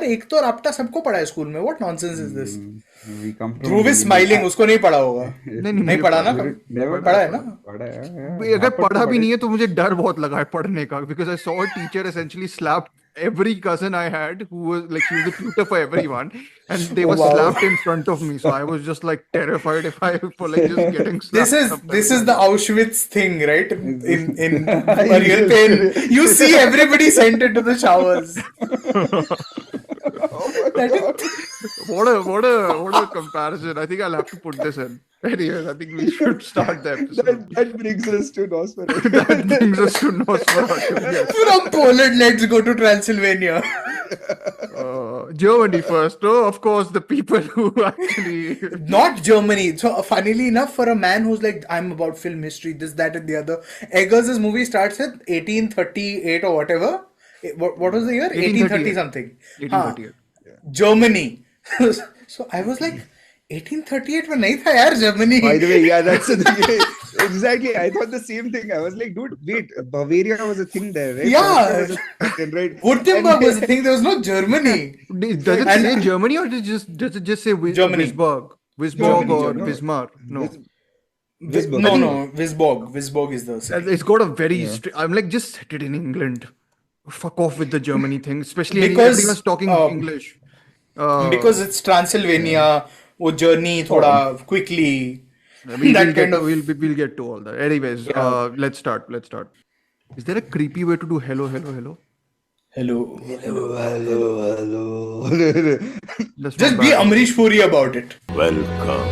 एक तो राप्टा सबको पढ़ा है स्कूल में. What nonsense is this? We come from Dhruv is smiling. उसको नहीं पढ़ा होगा. नहीं नहीं, नहीं मुझे पढ़ा ना? never पढ़ा है ना? पढ़ा है. अगर पढ़ा भी नहीं है तो मुझे डर बहुत लगा है पढ़ने का, because I saw a teacher essentially slap every cousin I had who was like, she was a tutor for everyone, and they were wow. slapped in front of me, so I was just like terrified if I for like just getting slapped. This is the Auschwitz thing, right? In a real pain, you see everybody sent into the showers. That is... what a comparison. I think I'll have to put this in. Anyways, I think we should start the episode. That brings us to Nosferatu. That brings us to Nosferatu. Yes. From Poland, let's go to Transylvania. Germany first. No, of course, the people who actually... Not Germany. So, funnily enough, for a man who's like, I'm about film history, this, that, and the other, Eggers' movie starts with 1838 or whatever. What was the year? 1830 something. 1838. Germany. So I was like, 1838 में नहीं था यार Germany. By the way, yeah, that's the thing. Exactly. I thought the same thing. I was like, dude, wait, Bavaria was a thing there, right? Yeah. Right? Württemberg was a thing. There was no Germany. Does it say Germany or does it just say Germany. Wisborg? Germany, or Germany. Wismar? No. Wisborg. No, Wisborg. Wisborg is the city. It's got a very... I'm like, just set it in England. Fuck off with the Germany thing. Especially Because, everyone's talking English. Because it's Transylvania, वो journey थोड़ा quickly. We'll get to all that. Anyways, let's start. Is there a creepy way to do hello? Hello. Just be Amrish Puri about it. Welcome.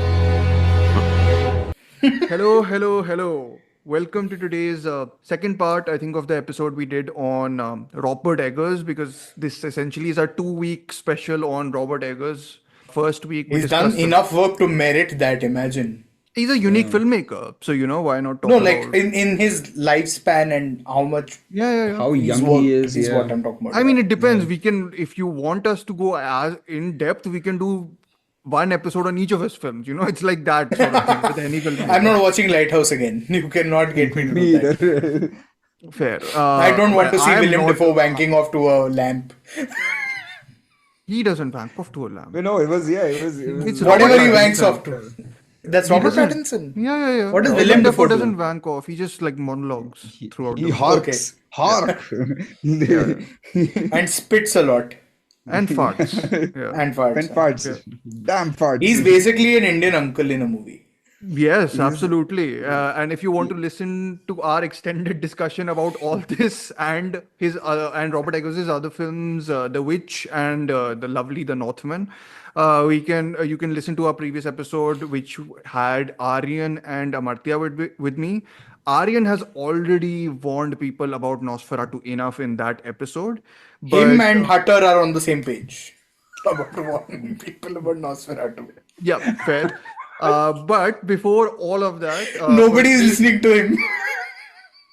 Hello. Welcome to today's second part, I think, of the episode we did on Robert Eggers, because this essentially is our 2-week special on Robert Eggers. First week, he's done enough work to merit that, imagine. He's a unique filmmaker, so why not talk about... No, like in his lifespan and how much... Yeah. How young he is what I'm talking about. I mean, it depends. We can, if you want us to go as in depth, we can do one episode on each of his films. It's like that sort of thing with any film. I'm not watching Lighthouse again. You cannot get me to do that. Fair. I don't want to see Willem Dafoe wanking off to a lamp. He doesn't wank off to a lamp. No, it was it's whatever he wanks off to. That's Robert Pattinson. Yeah. What does Willem Dafoe do? Doesn't wank off. He just like monologues throughout. He harks. Hark. And spits a lot. And farts. And farts. Yeah. Damn farts. He's basically an Indian uncle in a movie. Yes, absolutely. And if you want to listen to our extended discussion about all this and his and Robert Eggers' other films, The Witch and The Northman, you can listen to our previous episode, which had Aryan and Amartya with me. Aryan has already warned people about Nosferatu enough in that episode. But, him and Hutter are on the same page about warning people about Nosferatu. Yeah, fair. But before all of that... nobody is listening to him.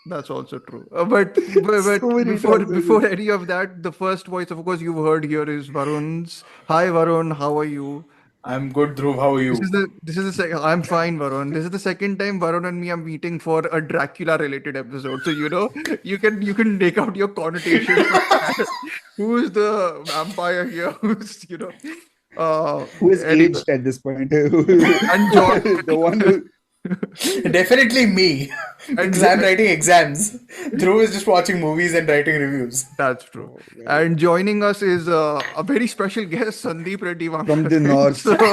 That's also true. But before any of that, the first voice, of course, you've heard here is Varun's. Hi, Varun. How are you? I'm good, Dhruv. How are you? This is the second. I'm fine, Varun. This is the second time Varun and me are meeting for a Dracula-related episode. So you can make out your connotation. Who's the vampire here? Who's who is aged at this point? And John, the one who... Definitely me. Writing exams. Dhruv is just watching movies and writing reviews. That's true. And joining us is a very special guest, Sandeep Reddy. From the north. From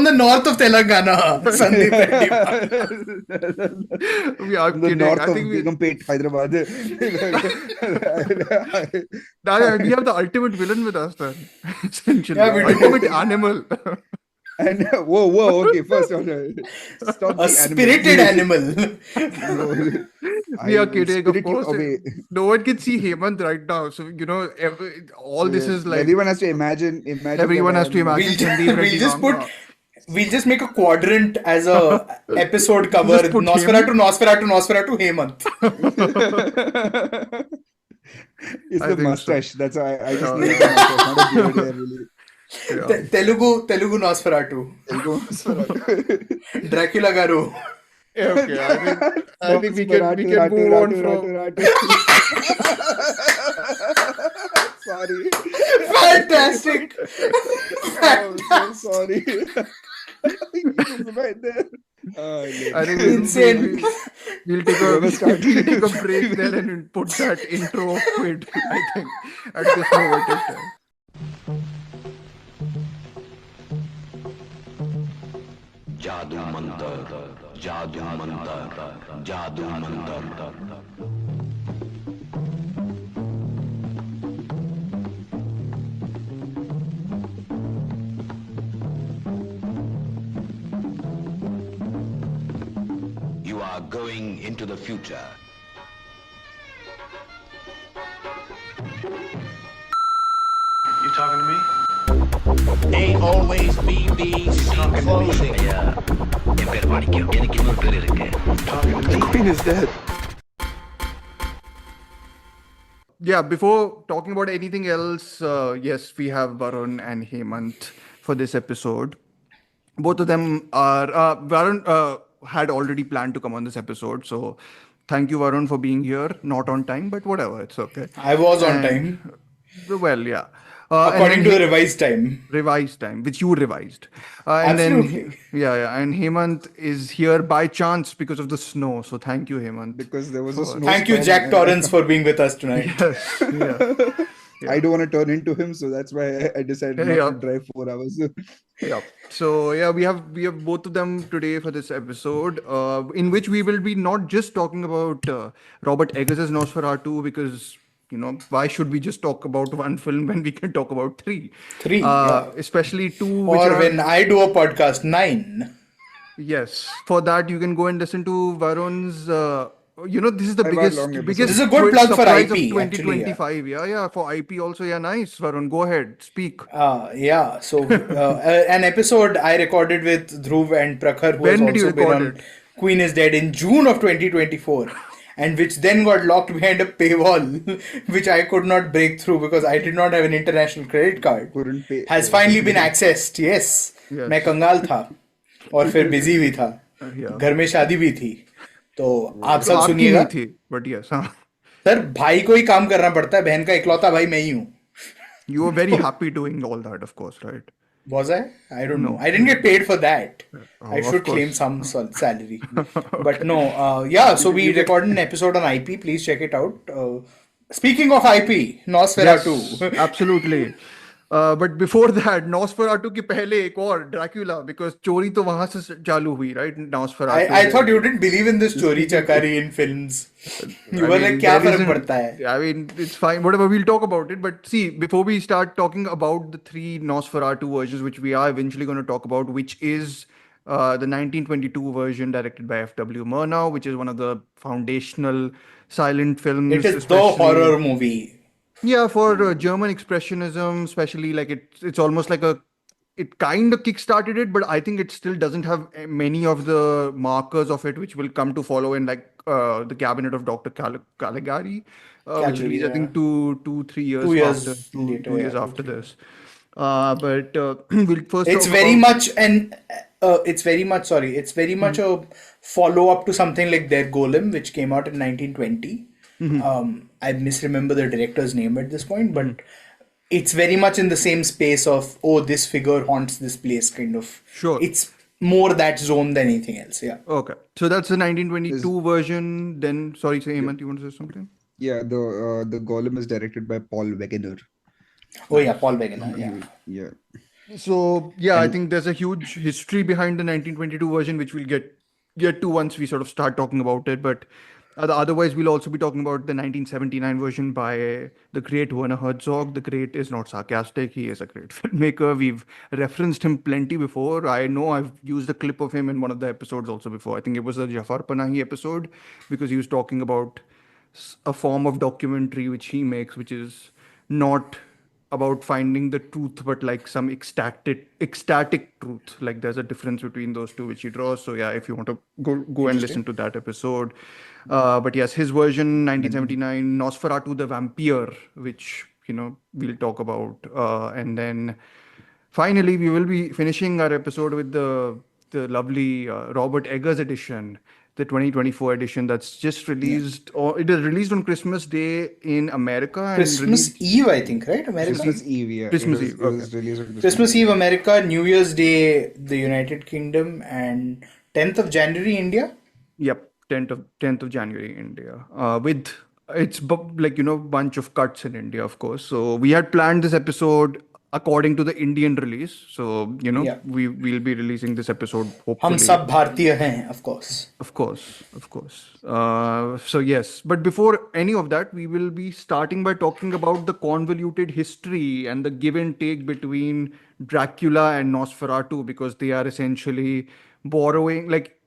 the north of Telangana. Sandeep Reddy. We are kidding. North I think of Begumpet, Hyderabad. We have the ultimate villain with us then. Essentially. Yeah, we do. Ultimate animal. And whoa, okay, first stop. A spirited animal. We are kidding, of course. No one can see Hemant right now, so all this is like everyone has to imagine. Everyone has to imagine. We'll just make a quadrant as a episode cover. Nosferatu, Hemant. It's the mustache. So. That's why I just need the mustache, not a beard hair, really. Yeah. Telugu Nosferatu. Dracula Garu. Okay, I think we can move on from. sorry. Fantastic. Oh, I'm so sorry. He was right there. Oh, yeah. I think Insane. we'll take Whoever a started we'll take a it. break there and we'll put that intro of Quid, I think, at this moment in time. जादू मंतर जादू मंतर जादू Mantar You are going into the future. You talking to me? They always be these clothing. என் பேர் மாணிக்கம் எனக்கு இன்னொரு பேர் இருக்கு Talking to me? Queen is dead. Yeah, before talking about anything else, yes, we have Varun and Hemant for this episode. Both of them are Varun had already planned to come on this episode, so thank you, Varun, for being here. Not on time, but whatever, it's okay. I was on And- time. Well, yeah. According to the revised time. revised time, which you revised. And Absolutely. then, yeah, and Hemant is here by chance because of the snow. So thank you, Hemant. Because there was a snowstorm. Thank you, Jack Torrance, for being with us tonight. Yes, yeah. I don't want to turn into him, so that's why I decided not Yeah. to drive 4 hours. Yeah. So yeah, we have both of them today for this episode, in which we will be not just talking about Robert Eggers' Nosferatu, because why should we just talk about one film when we can talk about three? Three, yeah. Especially two. Which Or are, when I do a podcast, 9. yes, for that you can go and listen to Varun's. This is the I've got biggest long episode. biggest This is a good Quid plug for surprise IP, of actually, 2025. Yeah, for IP also. Yeah, nice, Varun. Go ahead, speak. Yeah, so an episode I recorded with Dhruv and Prakhar, who When has did you also been record on it? Queen is Dead in June of 2024, and which then got locked behind a paywall, which I could not break through because I did not have an international credit card. Couldn't pay. Has finally been accessed, yes. Yes. मैं कंगाल था और फिर busy भी था, Yeah. घर में शादी भी थी, तो आप सब आपकी सुनिएगा. नहीं थी, but yes, हाँ. सर भाई को ही काम करना पड़ता है, बहन का इकलौता भाई मैं ही हूँ. You were very happy doing all that, of course, right? Was I? I don't know. I didn't get paid for that. I of should course. claim some salary. But no, yeah, so we recorded an episode on IP. Please check it out. Speaking of IP, Nosferatu. Yes, absolutely. But before that, Nosferatu के पहले एक और Dracula, because चोरी तो वहां से चालू हुई, right? Nosferatu. I thought you didn't believe in this chori chakari in films. You were like, क्या फर्क पड़ता है? I mean, it's fine. Whatever, we'll talk about it. But see, before we start talking about the three Nosferatu versions, which we are eventually going to talk about, which is the 1922 version directed by F.W. Murnau, which is one of the foundational silent films. It is the especially- horror movie. Yeah, for German Expressionism, especially, like it's almost like it kind of kickstarted it, but I think it still doesn't have many of the markers of it, which will come to follow in like the Cabinet of Dr. Caligari, which Caligari, released I think yeah. 3 years 2 years after, later, 2 years yeah, after this. But we'll first It's talk very about- much it's very much a follow up to something like their Golem, which came out in 1920. I misremember the director's name at this point, but it's very much in the same space of, oh, this figure haunts this place, kind of. Sure. It's more that zone than anything else, yeah. Okay, so that's the 1922 version. Then, sorry, say Hemant, you want to say something? Yeah, the Golem is directed by Paul Wegener. Oh yeah, Paul Wegener, yeah. Yeah. So yeah, I think there's a huge history behind the 1922 version, which we'll get to once we sort of start talking about it. But otherwise, we'll also be talking about the 1979 version by the great Werner Herzog. The great is not sarcastic; he is a great filmmaker. We've referenced him plenty before. I know I've used a clip of him in one of the episodes also before. I think it was the Jafar Panahi episode, because he was talking about a form of documentary which he makes, which is not about finding the truth, but like some ecstatic truth. Like there's a difference between those two, which he draws. So yeah, if you want to go and listen to that episode. But yes, his version, 1979, Nosferatu the Vampyre, which we'll talk about. And then finally, we will be finishing our episode with the lovely Robert Eggers edition, the 2024 edition that's just released, or it is released on Christmas Day in America and Christmas released Eve, I think, right? America. Christmas Eve, yeah. Christmas it was, Eve, It was okay. released on Christmas Eve, America. New Year's Day, the United Kingdom, and 10th of January, India. Yep, 10th of January, India. With it's like bunch of cuts in India, of course. So we had planned this episode according to the Indian release. So Yeah. we'll be releasing this episode हम hopefully. सब भारतीय हैं, of course. Of course, of course. So yes, but before any of that, we will be starting by talking about the convoluted history and the give and take between Dracula and Nosferatu, because they are essentially borrowing, like,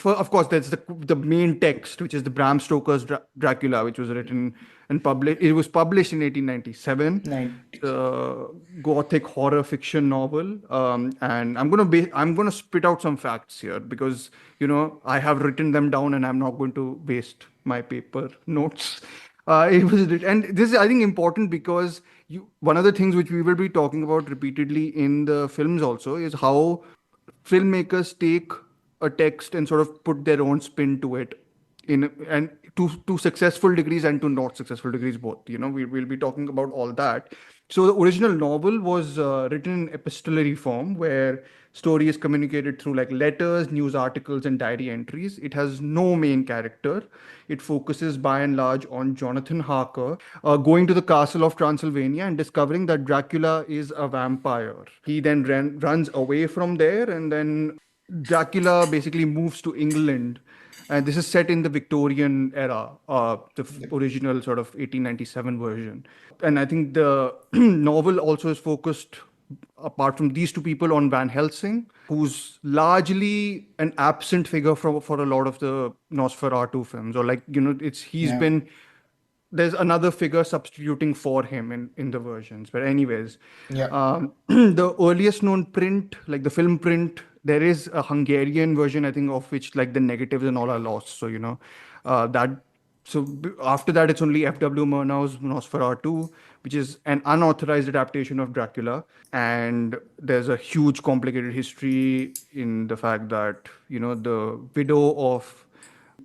of course, there's the main text, which is the Bram Stoker's Dracula, which was written and published. It was published in 1897. Gothic horror fiction novel. And I'm gonna spit out some facts here because I have written them down and I'm not going to waste my paper notes. It was and this is, I think, important because one of the things which we will be talking about repeatedly in the films also is how filmmakers take a text and sort of put their own spin to it and to successful degrees and to not successful degrees both. We'll be talking about all that. So the original novel was written in epistolary form, where story is communicated through like letters, news articles, and diary entries. It has no main character. It focuses by and large on Jonathan Harker going to the castle of Transylvania and discovering that Dracula is a vampire. He then runs away from there, and then Dracula basically moves to England. And this is set in the Victorian era, the original sort of 1897 version. And I think the novel also is focused, apart from these two people, on Van Helsing, who's largely an absent figure for a lot of the Nosferatu films. Or been, there's another figure substituting for him in the versions. But anyways, the earliest known print, like the film print, there is a Hungarian version, I think, of which like the negatives and all are lost. So, after that, it's only F.W. Murnau's Nosferatu, which is an unauthorized adaptation of Dracula. And there's a huge complicated history in the fact that, the widow of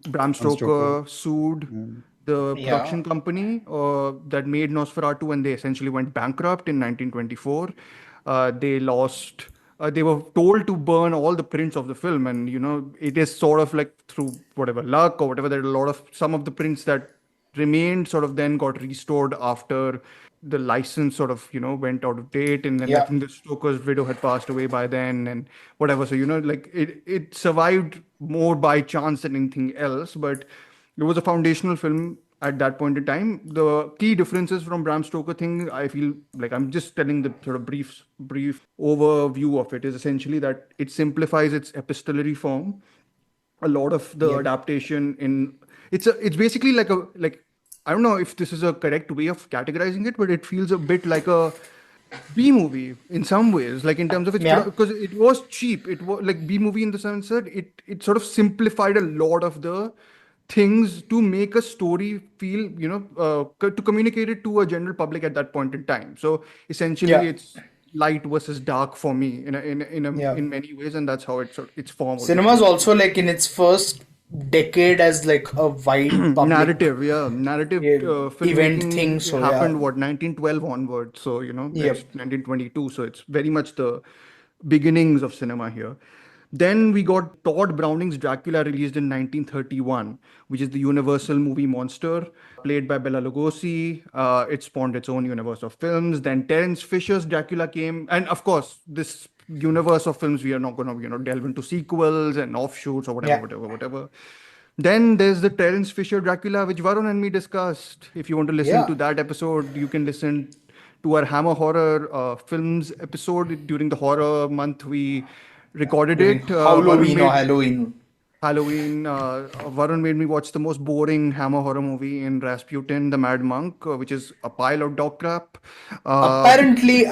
Bram Stoker sued the production company that made Nosferatu, and they essentially went bankrupt in 1924. They were told to burn all the prints of the film, and it is sort of like through whatever luck or whatever, there are some of the prints that remained sort of then got restored after the license sort of went out of date, and then I think the Stoker's widow had passed away by then and whatever. So it survived more by chance than anything else, but it was a foundational film at that point in time. The key differences from Bram Stoker thing, I feel like I'm just telling the sort of brief overview of it, is essentially that it simplifies its epistolary form. A lot of the adaptation it's basically like I don't know if this is a correct way of categorizing it, but it feels a bit like a B movie in some ways, like in terms of its because it was cheap. It was like B movie in the sense that it sort of simplified a lot of the things to make a story feel, to communicate it to a general public at that point in time. So essentially, it's light versus dark for me in many ways, and that's how it's formed. Cinema is also like in its first decade as like a wide public narrative event thing. So happened 1912 onwards. So it's 1922. So it's very much the beginnings of cinema here. Then we got Todd Browning's Dracula, released in 1931, which is the Universal movie monster, played by Bela Lugosi. It spawned its own universe of films. Then Terence Fisher's Dracula came. And of course, this universe of films, we are not going to delve into sequels and offshoots or whatever. Then there's the Terence Fisher Dracula, which Varun and me discussed. If you want to listen to that episode, you can listen to our Hammer Horror films episode. During the horror month, we recorded it. Halloween. Varun made me watch the most boring Hammer horror movie in Rasputin, the Mad Monk, which is a pile of dog crap. Apparently,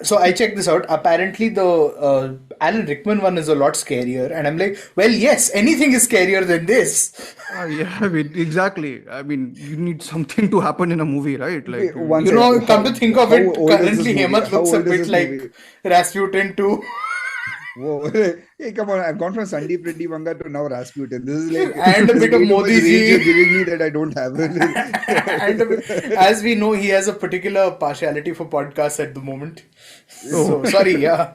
so I checked this out. Apparently, the Alan Rickman one is a lot scarier, and I'm like, well, yes, anything is scarier than this. Exactly. I mean, you need something to happen in a movie, right? Like, come to think of it, currently Hemant looks a bit like Rasputin too. Whoa. Hey, come on. I've gone from Sandeep Reddy Vanga to now Rasputin. This is like And a this is bit of way too much Modi range ji. you're giving me that I don't have. And as we know, he has a particular partiality for podcasts at the moment. So sorry, yeah.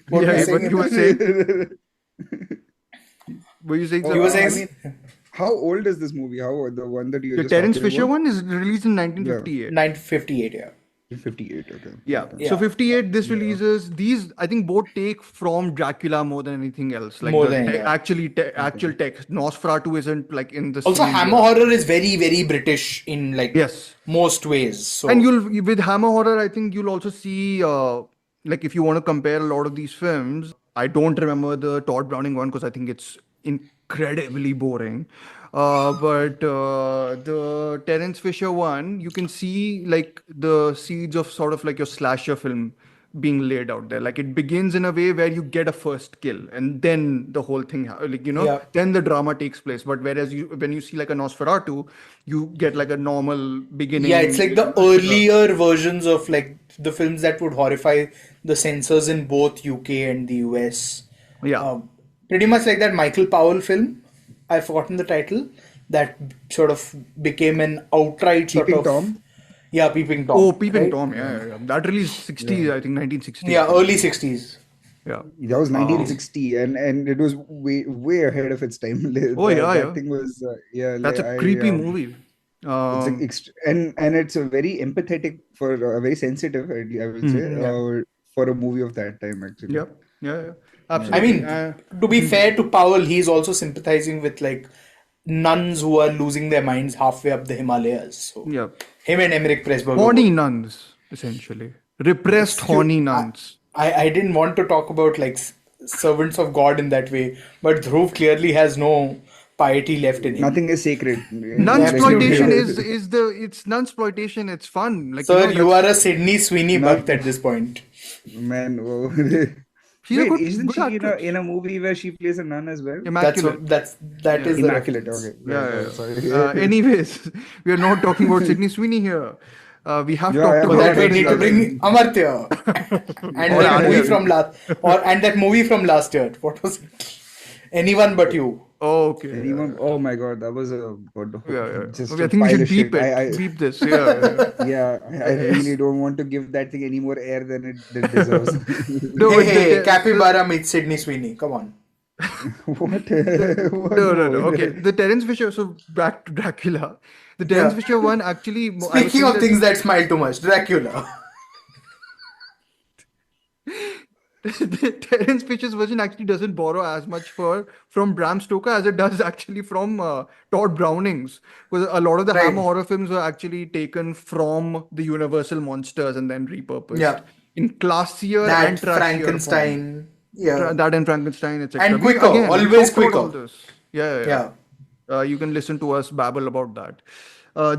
What were you Yeah, saying? but you were saying, were you saying You were something? saying How old is this movie? How the one that you The just Terence talking Fisher about? one is released in 1958. 1958, yeah. 58. Okay. Yeah. Okay. So Yeah. 58, this releases these. I think both take from Dracula more than anything else. Like More the than, yeah. actual text. Nosferatu isn't like in the Also, same Hammer year. horror is very, very British in like Yes. most ways. So And you'll with Hammer horror, I think you'll also see like if you want to compare a lot of these films. I don't remember the Todd Browning one because I think it's incredibly boring. But the Terence Fisher one, you can see like the seeds of sort of like your slasher film being laid out there. Like it begins in a way where you get a first kill, and then the whole thing, like Yeah. then the drama takes place. But whereas when you see like a Nosferatu, you get like a normal beginning. yeah, it's like the earlier versions of like the films that would horrify the censors in both UK and the US. Yeah. Pretty much like that Michael Powell film. I've forgotten the title. That sort of became an outright sort Peeping of Tom? Yeah, Peeping Tom. Oh, Peeping right? Tom, yeah. That released 60s, I think 1960s. Yeah, early 60s. Yeah. That was 1960, and it was way ahead of its time. Oh, yeah, That yeah. thing was That's like, a creepy movie. It's like and it's a very empathetic for very sensitive, I would say, for a movie of that time actually. Yeah, yeah, yeah. I Absolutely. mean, to be fair to Powell, he's also sympathizing with like nuns who are losing their minds halfway up the Himalayas. So Yeah. him and Emmerich Pressburger. Horny nuns, essentially. Repressed horny nuns. I didn't want to talk about like servants of God in that way, but Dhruv clearly has no piety left in him. Nothing is sacred. Nunsploitation Absolutely. it's nunsploitation, it's fun. Like, Sir, you that's- are a Sydney Sweeney Buck at this point. Man, whoa. She's a Wait, good- isn't good she actress. in a movie where she plays a nun as well? Immaculate. That is the Immaculate. reference. Okay. Yeah. Sorry. Anyways, we are not talking about Sydney Sweeney here. We have Yeah, talked yeah, For about that we Okay. need to bring Amartya and Or that movie Alia. from that movie from last year. What was it? Anyone But You. Oh, okay. Anyone? Oh my God, that was a Yeah. just Okay, a I think we pile should of beep shit. it. Beep this. Yeah. Yeah, I really don't want to give that thing any more air than it deserves. No, but Hey, the- Capybara meets Sydney Sweeney. Come on. What? No. Okay, the Terence Fisher. So back to Dracula. The Terence Yeah. Fisher one actually. I was Speaking saying of that- things that smile too much, Dracula. the Terence Fisher's version actually doesn't borrow as much from Bram Stoker as it does actually from Todd Browning's, because a lot of the Right. Hammer horror films were actually taken from the Universal monsters and then repurposed Yeah. in classier That and trashier Frankenstein. Yeah. form. That and Frankenstein, etc. And We- quicker, again, we always talked about quicker. all this. Yeah. Yeah. You can listen to us babble about that.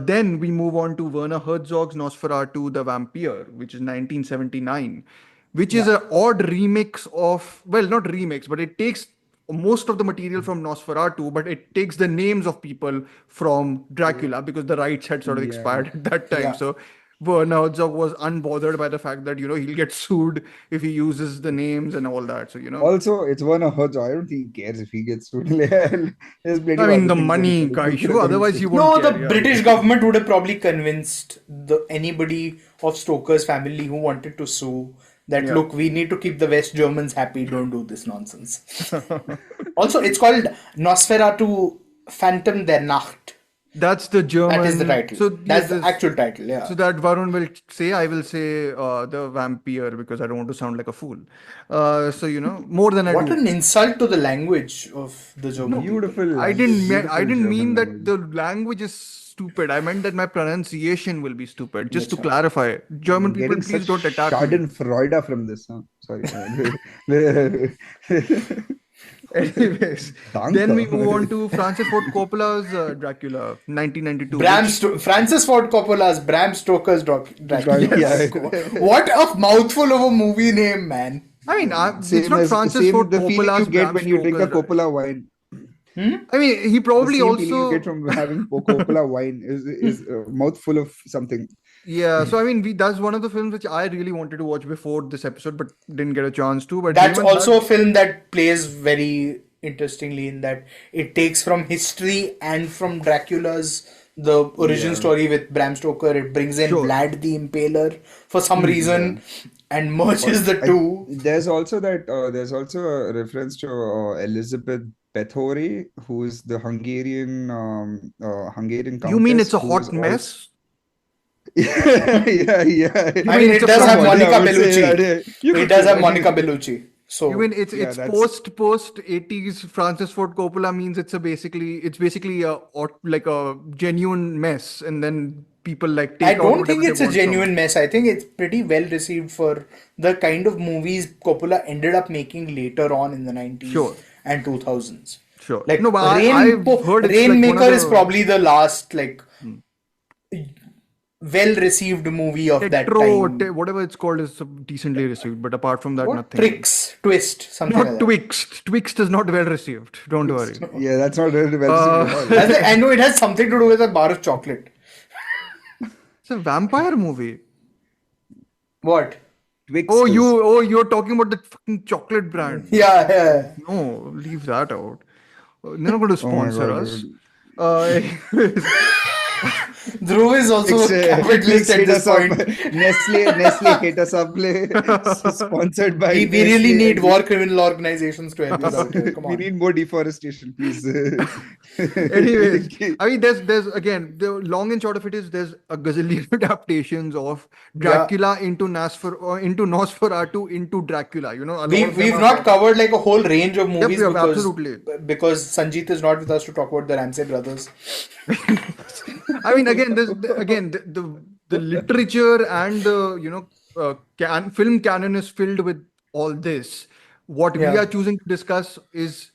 Then we move on to Werner Herzog's Nosferatu, the Vampyre, which is 1979, which is an odd remix of, well, not remix, but it takes most of the material from Nosferatu, but it takes the names of people from Dracula because the rights had sort of expired at that time. Yeah. So Werner Herzog was unbothered by the fact that, he'll get sued if he uses the names and all that. So, Also, it's Werner Herzog. I don't think he cares if he gets sued. There's plenty I of mean, other the things money, that guy, he could sure. have done. Otherwise, he No, won't the care. Yeah. British government would have probably convinced anybody of Stoker's family who wanted to sue that, look, we need to keep the West Germans happy, don't do this nonsense. Also, it's called Nosferatu Phantom der Nacht. That's the German. That is the title. So That's the this- actual title, yeah. So that Varun will say, I will say the Vampyre because I don't want to sound like a fool. More than I What do. an insult to the language of the German people. Beautiful. I didn't beautiful mean German that language. the language is stupid. I meant that my pronunciation will be stupid. Just to clarify, German people, Getting please such don't attack me. Schadenfreude from this. Huh? Sorry. Anyways, Danke. then we move on to Francis Ford Coppola's Dracula, 1992. Francis Ford Coppola's Bram Stoker's Dracula. Yeah. What a mouthful of a movie name, man. I mean, it's not Francis Ford the feeling Coppola's you get Bram when you drink a Stoker's Coppola wine. I mean, he The probably same feeling you also. get from having Coppola wine is a mouthful of something. Yeah, so I mean, that's one of the films which I really wanted to watch before this episode, but didn't get a chance to. But That's Hemant also a had. film that plays very interestingly in that it takes from history and from Dracula's the origin Yeah. story with Bram Stoker. It brings in Sure. Vlad the Impaler for some reason and merges the two. There's also a reference to Elizabeth Bathory, who is the Hungarian You mean countess it's a who was hot mess? yeah. I mean, it's it a does have plot. Monica I would say that, Bellucci. It does have Monica Bellucci. So You mean it's Yeah, it's that's- post 80s Francis Ford Coppola means it's basically like a genuine mess, and then people like take I out don't whatever think they it's a want from it. genuine mess. I think it's pretty well received for the kind of movies Coppola ended up making later on in the 90s Sure. and 2000s. Sure. Like No, but I've heard it's like Rainmaker one of is the- probably the last well received movie of that time. Whatever it's called is decently received, but apart from that, What? nothing. Twist, something Not like that. Twixt. Twixt is not well received. Don't worry. Yeah, that's not really well received at all. I know it has something to do with a bar of chocolate. It's a vampire movie. What? Twix is- You're talking about the fucking chocolate brand. Yeah. No, leave that out. They're not going to Oh my sponsor God, us. dude. Dhruv is also a capitalist at hit this us up. point. Nestle hit us up. Sponsored by We really Nestle. need war criminal organizations to help us out here. Come We on. need more deforestation, please. Anyways, I mean, there's again, the long and short of it is there's a gazillion adaptations of Dracula into Nosferatu into Dracula. You know, a lot of them We've are- not covered like a whole range of movies we have, because absolutely. because Sanjeet is not with us to talk about the Ramsay brothers. I mean, again, the literature and the film canon is filled with all this. What we Yeah. are choosing to discuss is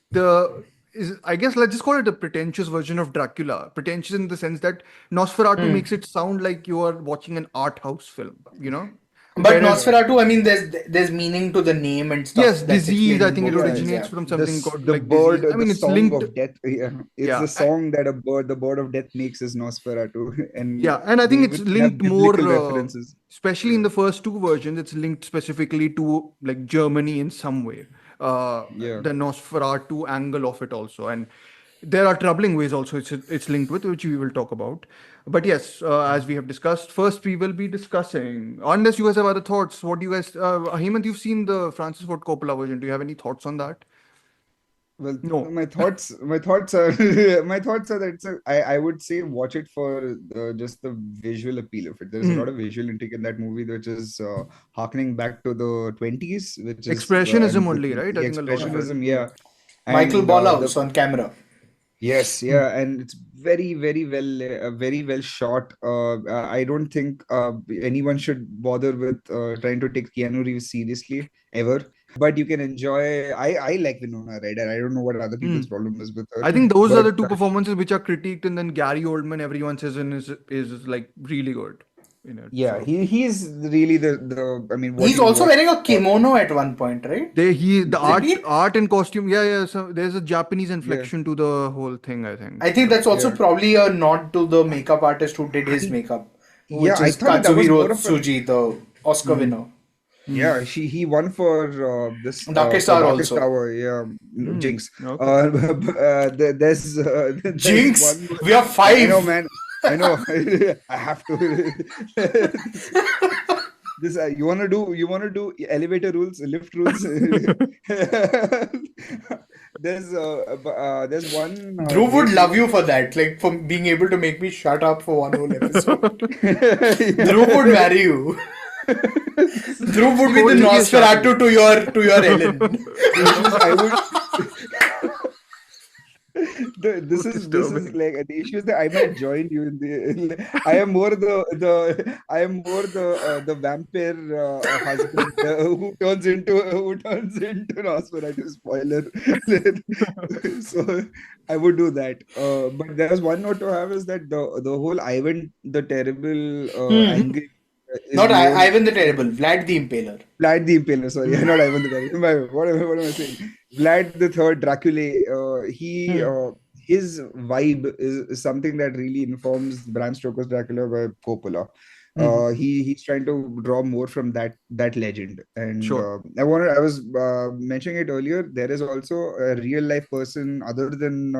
I guess let's just call it a pretentious version of Dracula. Pretentious in the sense that Nosferatu makes it sound like you are watching an art house film. You know. But Whereas- Nosferatu, I mean, there's meaning to the name and stuff. Yes, that's disease. explained I in think it both originates films, from something called the like bird, disease. I mean, the it's song linked. of death. Yeah, it's Yeah. the song that the bird of death makes is Nosferatu, and Yeah, and I think they it's even have linked more, biblical references. especially in the first two versions. It's linked specifically to like Germany in some way. Yeah. The Nosferatu angle of it also, and there are troubling ways also it's linked with, which we will talk about. But yes, as we have discussed, first we will be discussing. Unless you guys have other thoughts, what do you guys? Hemant, you've seen the Francis Ford Coppola version. Do you have any thoughts on that? Well, No. my thoughts are that I would say watch it for just the visual appeal of it. There's a lot of visual intrigue in that movie, which is harkening back to the 20s, which is Expressionism and only, right? I the think a lot of it. expressionism, yeah. Michael And, Ballhaus on camera. Yes, yeah, and it's very well shot. I don't think anyone should bother with trying to take Keanu Reeves seriously ever. But you can enjoy. I like Winona Ryder. I don't know what other people's problem is with her. I think those are the but, two performances which are critiqued, and then Gary Oldman, everyone says is like really good. In it. Yeah, So- he's really the. I mean, what He's you also watch- wearing a kimono at one point, right? the he? art and costume. Yeah. So there's a Japanese inflection to the whole thing, I think. I think that's also Yeah. probably a nod to the makeup artist who did his makeup. Which Yeah, I is thought that was Katsuhiro more of a- Tsuji, the Oscar winner. Yeah, he won for this Darkest for Hour Darkest also. Hour, yeah, Jinx. Okay. There's Jinx! one- We are 5! I know, man. I know. I have to. This you want to do elevator rules, lift rules. There's one. Dhruv would love you for that, like for being able to make me shut up for one whole episode. Dhruv would marry you. Dhruv would be the Nosferatu to your Ellen. I would. This is like the issue is that I might join you in the. I am more the vampire husband who turns into Nosferatu. Spoiler. So I would do that. But there's one note to have is that the whole Ivan the Terrible angle Not known. Ivan the Terrible, Vlad the Impaler. Vlad the Impaler, sorry, not Ivan the Terrible. What am I saying? Vlad the Third Dracula. His vibe is something that really informs Bram Stoker's Dracula by Coppola. He's trying to draw more from that legend, and Sure. I was mentioning it earlier. There is also a real life person other than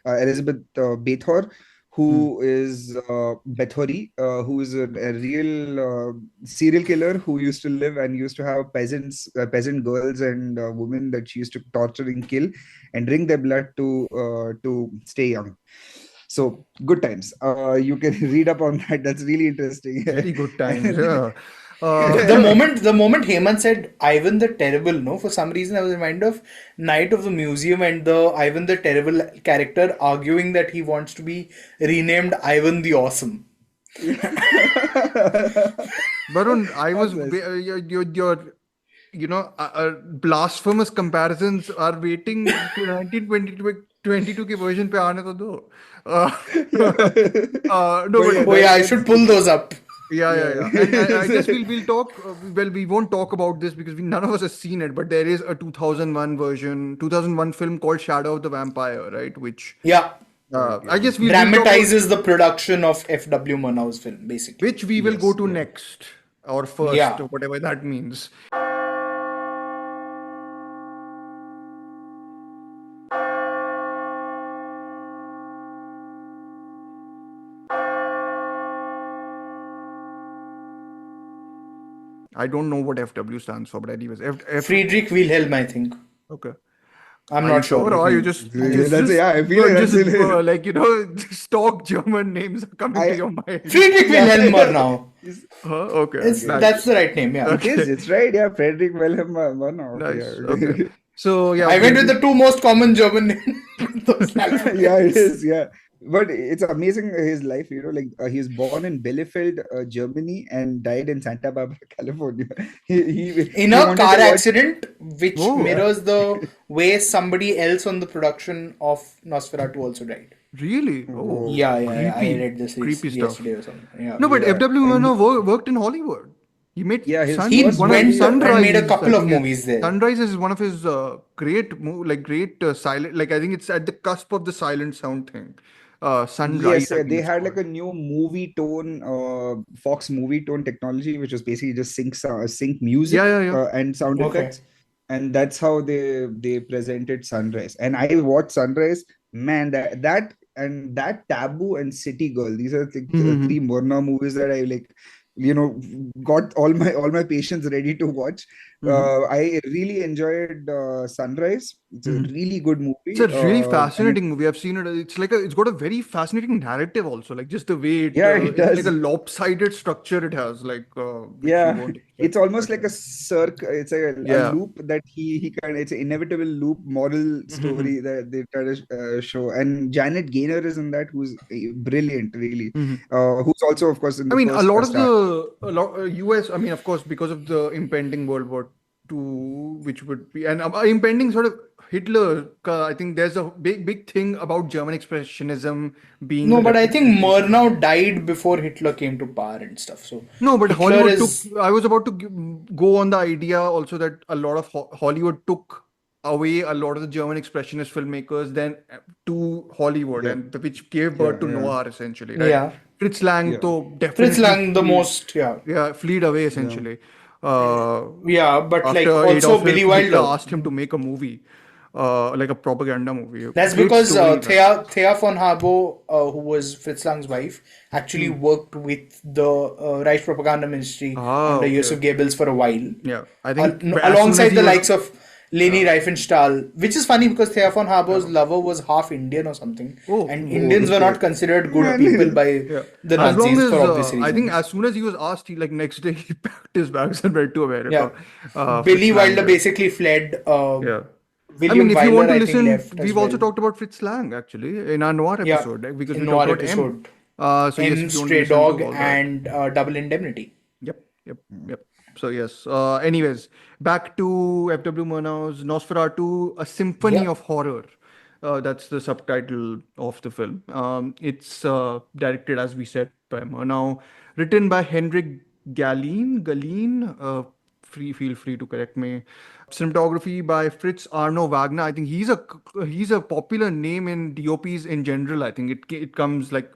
Elizabeth Bathor, who is Bethori, who is a real serial killer who used to live and used to have peasant girls and women that she used to torture and kill and drink their blood to stay young. So good times. You can read up on that. That's really interesting. Very good times. Yeah. The moment Hemant said Ivan the Terrible, no, for some reason I was reminded of Night of the Museum and the Ivan the Terrible character arguing that he wants to be renamed Ivan the Awesome. Varun, I was That's your blasphemous comparisons are waiting to 1922 के version पे आने तो दो. No, but Oh yeah, I should pull those up. yeah. And I guess we'll talk. Well, we won't talk about this because none of us has seen it. But there is a 2001 film called Shadow of the Vampire, right? Which Yeah, I guess we'll talk about, dramatizes the production of F.W. Murnau's film, basically. which we will go to next or first, Yeah. or whatever that means. I don't know what FW stands for, but anyways, Friedrich Wilhelm, I think. okay. I'm Are not you sure. or are you just I feel like just that's like stock German names are coming to your mind? Friedrich Wilhelm Murnau. Okay, That's the right name, yeah. it's right. Yeah, Frederick Wilhelm Murnau. nice. Yeah. Okay. So yeah, I went with the two most common German names. Those Yeah, it is. Yeah, but it's amazing his life. He was born in Bielefeld, Germany, and died in Santa Barbara, California. In he a wanted car to watch- accident, which Oh. mirrors the way somebody else on the production of Nosferatu also died. really? Oh, Yeah, I creepy. read this Creepy stuff. yesterday or something. Yeah. No, but Yeah, FW Murnau worked in Hollywood. He made Yeah, his He first one of went Sunrise. and made a couple I of think movies there. Sunrise is one of his great silent. Like I think it's at the cusp of the silent sound thing. Sunrise. Yes, I think they it's had like called. a new movie tone, Fox movie tone technology, which was basically just sync music Yeah. and sound Okay. effects, and that's how they presented Sunrise. And I watched Sunrise, man. That Taboo and City Girl. These are the three Murnau movies that I like. Got all my patience ready to watch. I really enjoyed Sunrise. It's a really good movie. It's a really and fascinating movie. I've seen it. It's got a very fascinating narrative also. Like just the way it it it's like does. a lopsided structure it has. Like which you Yeah, won't it's expect. almost like a circle. It's a Yeah. loop that he kind of. It's an inevitable loop moral story that they try to show. And Janet Gaynor is in that, who's brilliant, really. Who's also, of course, in I the mean, first a lot of Star. US. I mean, of course, because of the impending World War II, which would be and impending sort of Hitler. I think there's a big thing about German expressionism being No, a but I think representation. Murnau died before Hitler came to power and stuff. So No, but Hitler Hollywood is took. I was about to go on the idea also that a lot of Hollywood took away a lot of the German expressionist filmmakers then to Hollywood, Yeah. and which gave birth to Yeah. noir essentially, right? yeah. Fritz Lang, Yeah. though, Fritz definitely Lang the most, yeah. fleed away essentially. Yeah, but like After also Adolf Billy Hitler Wilder. asked him to make a movie, like a propaganda movie. That's Great because story, man. Thea von Harbo, who was Fritz Lang's wife, actually worked with the Reich Propaganda Ministry under okay. Joseph Goebbels for a while. Yeah, I think as soon Alongside as he the was- likes of Leni Riefenstahl, which is funny because Thea von Harbo's lover was half Indian or something, Oh. and Indians were not considered good people by the as long Nazis as for obvious I reasons. think as soon as he was asked, he like next day he packed his bags and went to America. Billy Fritz Lang Wilder did. basically fled. Yeah. William I mean, if you Wyler, want to I think, listen, left as we've also well. talked about Fritz Lang actually in our noir Yeah, episode, right? Because in we noir talked about episode. So yes, M, if you want to Stray listen to Dog, all that. and Double Indemnity. Yep. So yes. Anyways, back to F.W. Murnau's Nosferatu, a symphony Yeah. of horror. That's the subtitle of the film. It's directed, as we said, by Murnau, written by Henrik Galeen. Feel free to correct me. Cinematography by Fritz Arno Wagner. I think he's a popular name in DOPs in general. I think it comes like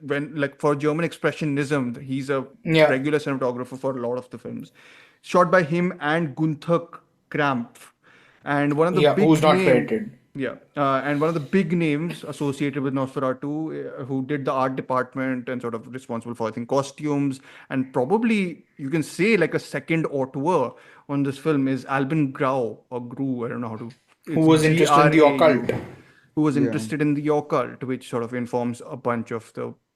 for German Expressionism, he's a Yeah. regular cinematographer for a lot of the films. Shot by him and Gunther Krampf. And one of the Yeah, big who's not name, credited. yeah, and one of the big names associated with Nosferatu, who did the art department and sort of responsible for, I think, costumes and probably you can say like a second auteur on this film is Albin Grau or Gru. I don't know how to. Who It's was interested in the Grau. occult. Who was Yeah. interested in the occult, which sort of informs a bunch of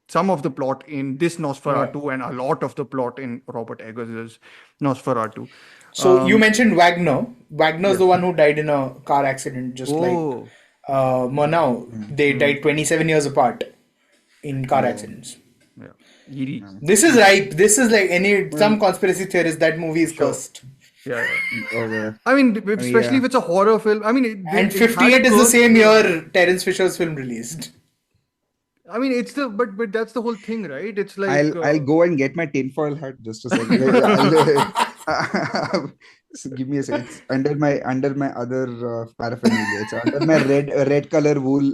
some of the plot in this Nosferatu and a lot of the plot in Robert Eggers' Nosferatu. So you mentioned Wagner. Wagner's the one who died in a car accident, just like Oh, Murnau. They died 27 years apart in car accidents. yeah. Eerie. This is ripe. This is like some conspiracy theorist. That movie is cursed. Yeah. Okay. I mean, especially yeah. if it's a horror film. I mean, And it had 58 is the curse. same year Terence Fisher's film released. I mean, it's but that's the whole thing, right? It's like I'll go and get my tinfoil hat just a second. So give me a second. It's under my other paraphernalia. It's under my red color wool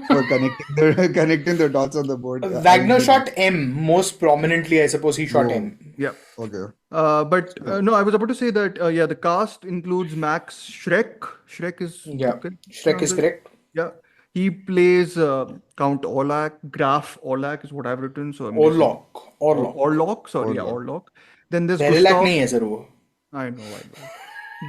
for connecting the dots on the board. Wagner shot M most prominently, I suppose he shot Oh. M. yeah. Okay. But no, I was about to say that the cast includes Max Schreck. Schreck is Yeah, okay. Shrek is correct. Yeah, he plays Count Orlok. Graf Orlok is what I've written. So I'm guessing- Orlok. Orlok. Sorry, yeah, Orlok. Then there's Gustav Gustav. nahi hai sir wo. I know.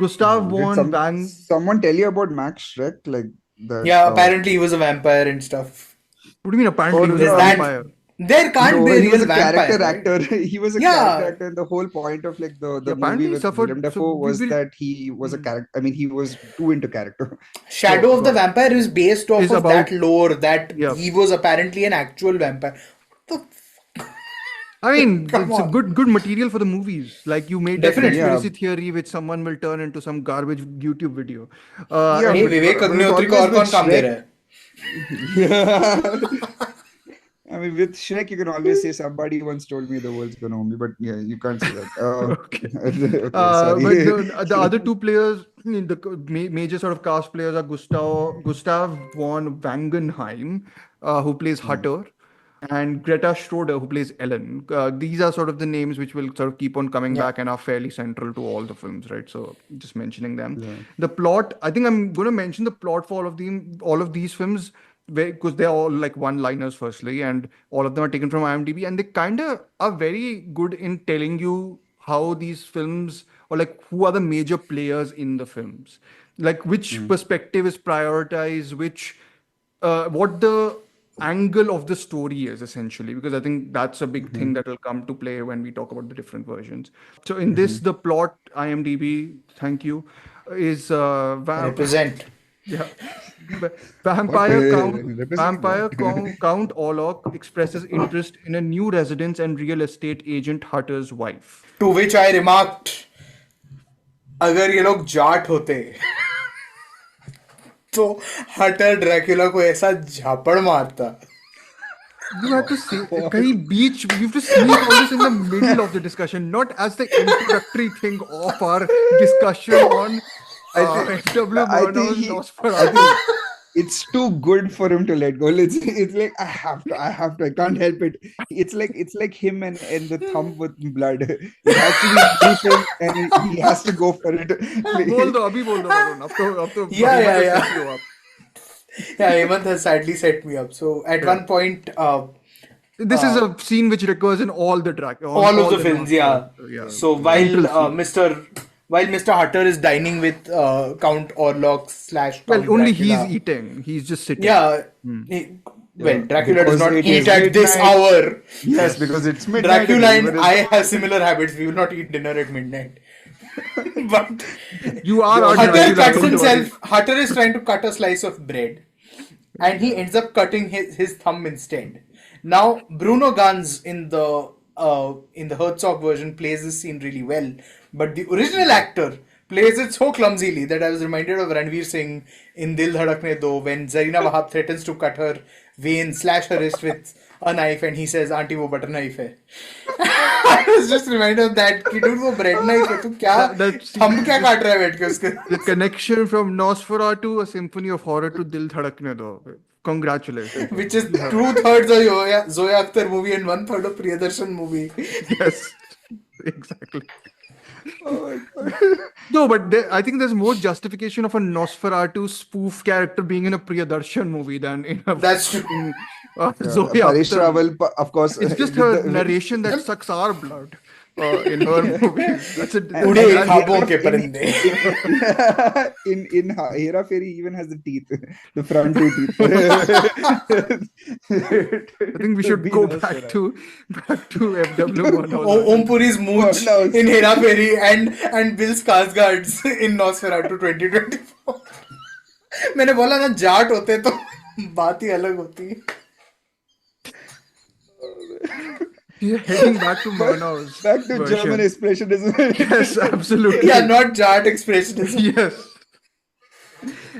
Gustav Did von Bang. someone tell you about Max Schreck? Like that? Yeah, apparently he was a vampire and stuff. What do you mean? Apparently, he was Is a that- vampire. There can't No, be a he was real a vampire. character right? actor. He was a Yeah. character actor, and the whole point of like the apparently movie he with suffered- Willem so Dafoe we was will- that he was a character. I mean, he was too into character. Shadow of the Vampire is based off Is of about- that lore that Yeah. he was apparently an actual vampire. What the I mean, Come it's a on. good material for the movies. Like you made that Definitely. conspiracy theory which someone will turn into some garbage YouTube video. Yeah, Hey, but- Vivek but Agnihotri always ko aur with kaun kaam de Shrek- raha hai? I mean, with Shrek, you can always say somebody once told me the world's gonna own me, but yeah, you can't say that. Okay. Okay, But sorry. the other two players, the major sort of cast players are Gustav von Wangenheim, who plays Hutter, and Greta Schroeder, who plays Ellen. These are sort of the names which will sort of keep on coming back and are fairly central to all the films, right? So just mentioning them. The plot, I think I'm going to mention the plot for all of these films because they're all like one-liners firstly, and all of them are taken from IMDb, and they kind of are very good in telling you how these films or like who are the major players in the films, like which perspective is prioritized, what the angle of the story is essentially, because I think that's a big thing that will come to play when we talk about the different versions. So in this, the plot, IMDb, thank you, is Represent. yeah. Vampire Represent Count Orlok expresses interest in a new residence and real estate agent Hutter's wife. To which I remarked, अगर ये लोग जाट होते तो हटर Dracula को ऐसा झापड़ मारता. You have to say, kahi beach, you have to sneak all this in the middle of the discussion, not as the introductory thing of our discussion on S.W. I think Murnau's he- Nosferatu. It's too good for him to let go. It's like I have to. I can't help it. It's like him and the thumb with blood. It has to be brutal and he has to go for it. बोल दो अभी बोल दो वरुण अब तो Yeah, Hemant yeah, has set you up. Yeah, Hemant has sadly set me up. So at one point, This is a scene which recurs in all the all of the films, yeah. So while Mr. Hutter is dining with Count Orlok / Well, Count only Dracula. he's eating. He's just sitting. Yeah. Well, Dracula does Because not it eat is at this midnight. hour. Yes, because it's midnight. Dracula and everyone I is- have similar habits. We will not eat dinner at midnight. But You are our Hutter Dracula, cuts don't worry. himself. Hutter is trying to cut a slice of bread, and he ends up cutting his thumb instead. Now Bruno Ganz in the Herzog version plays this scene really well, but the original actor plays it so clumsily that I was reminded of Ranveer Singh in Dil Dhadakne Do when Zarina Wahab threatens to cut her vein, slash her wrist with a knife and he says, "Auntie, वो butter knife है." I was just reminded of that. कि dude वो bread knife है, तू क्या thumb क्या काट रहा है बैठ के उसके? The connection from Nosferatu, a symphony of horror, to Dil Dhadakne Do. Congratulations. Which is 2/3 of Zoya Akhtar movie and 1/3 of Priyadarshan movie. Yes, exactly. No, but I think there's more justification of a Nosferatu spoof character being in a Priyadarshan movie than in a That's true. fucking, Zoya Parish Akhtar. Rawal, of course. It's just her narration that sucks our blood in her movie. That's it. उड़े ख्वाबों के परिंदे. in Hera Fairy even has the teeth, the front two teeth. I think we should go back to FW1. Om Puri's mooch Murnau. in Hera Fairy and Bill Skarsgård's in Nosferatu 2024. मैंने बोला ना जाट होते तो बात ही अलग होती. Yeah, heading back to Murnau's Back to version. German Expressionism. Yes, absolutely. Yeah, not Jat expressionism. Yes.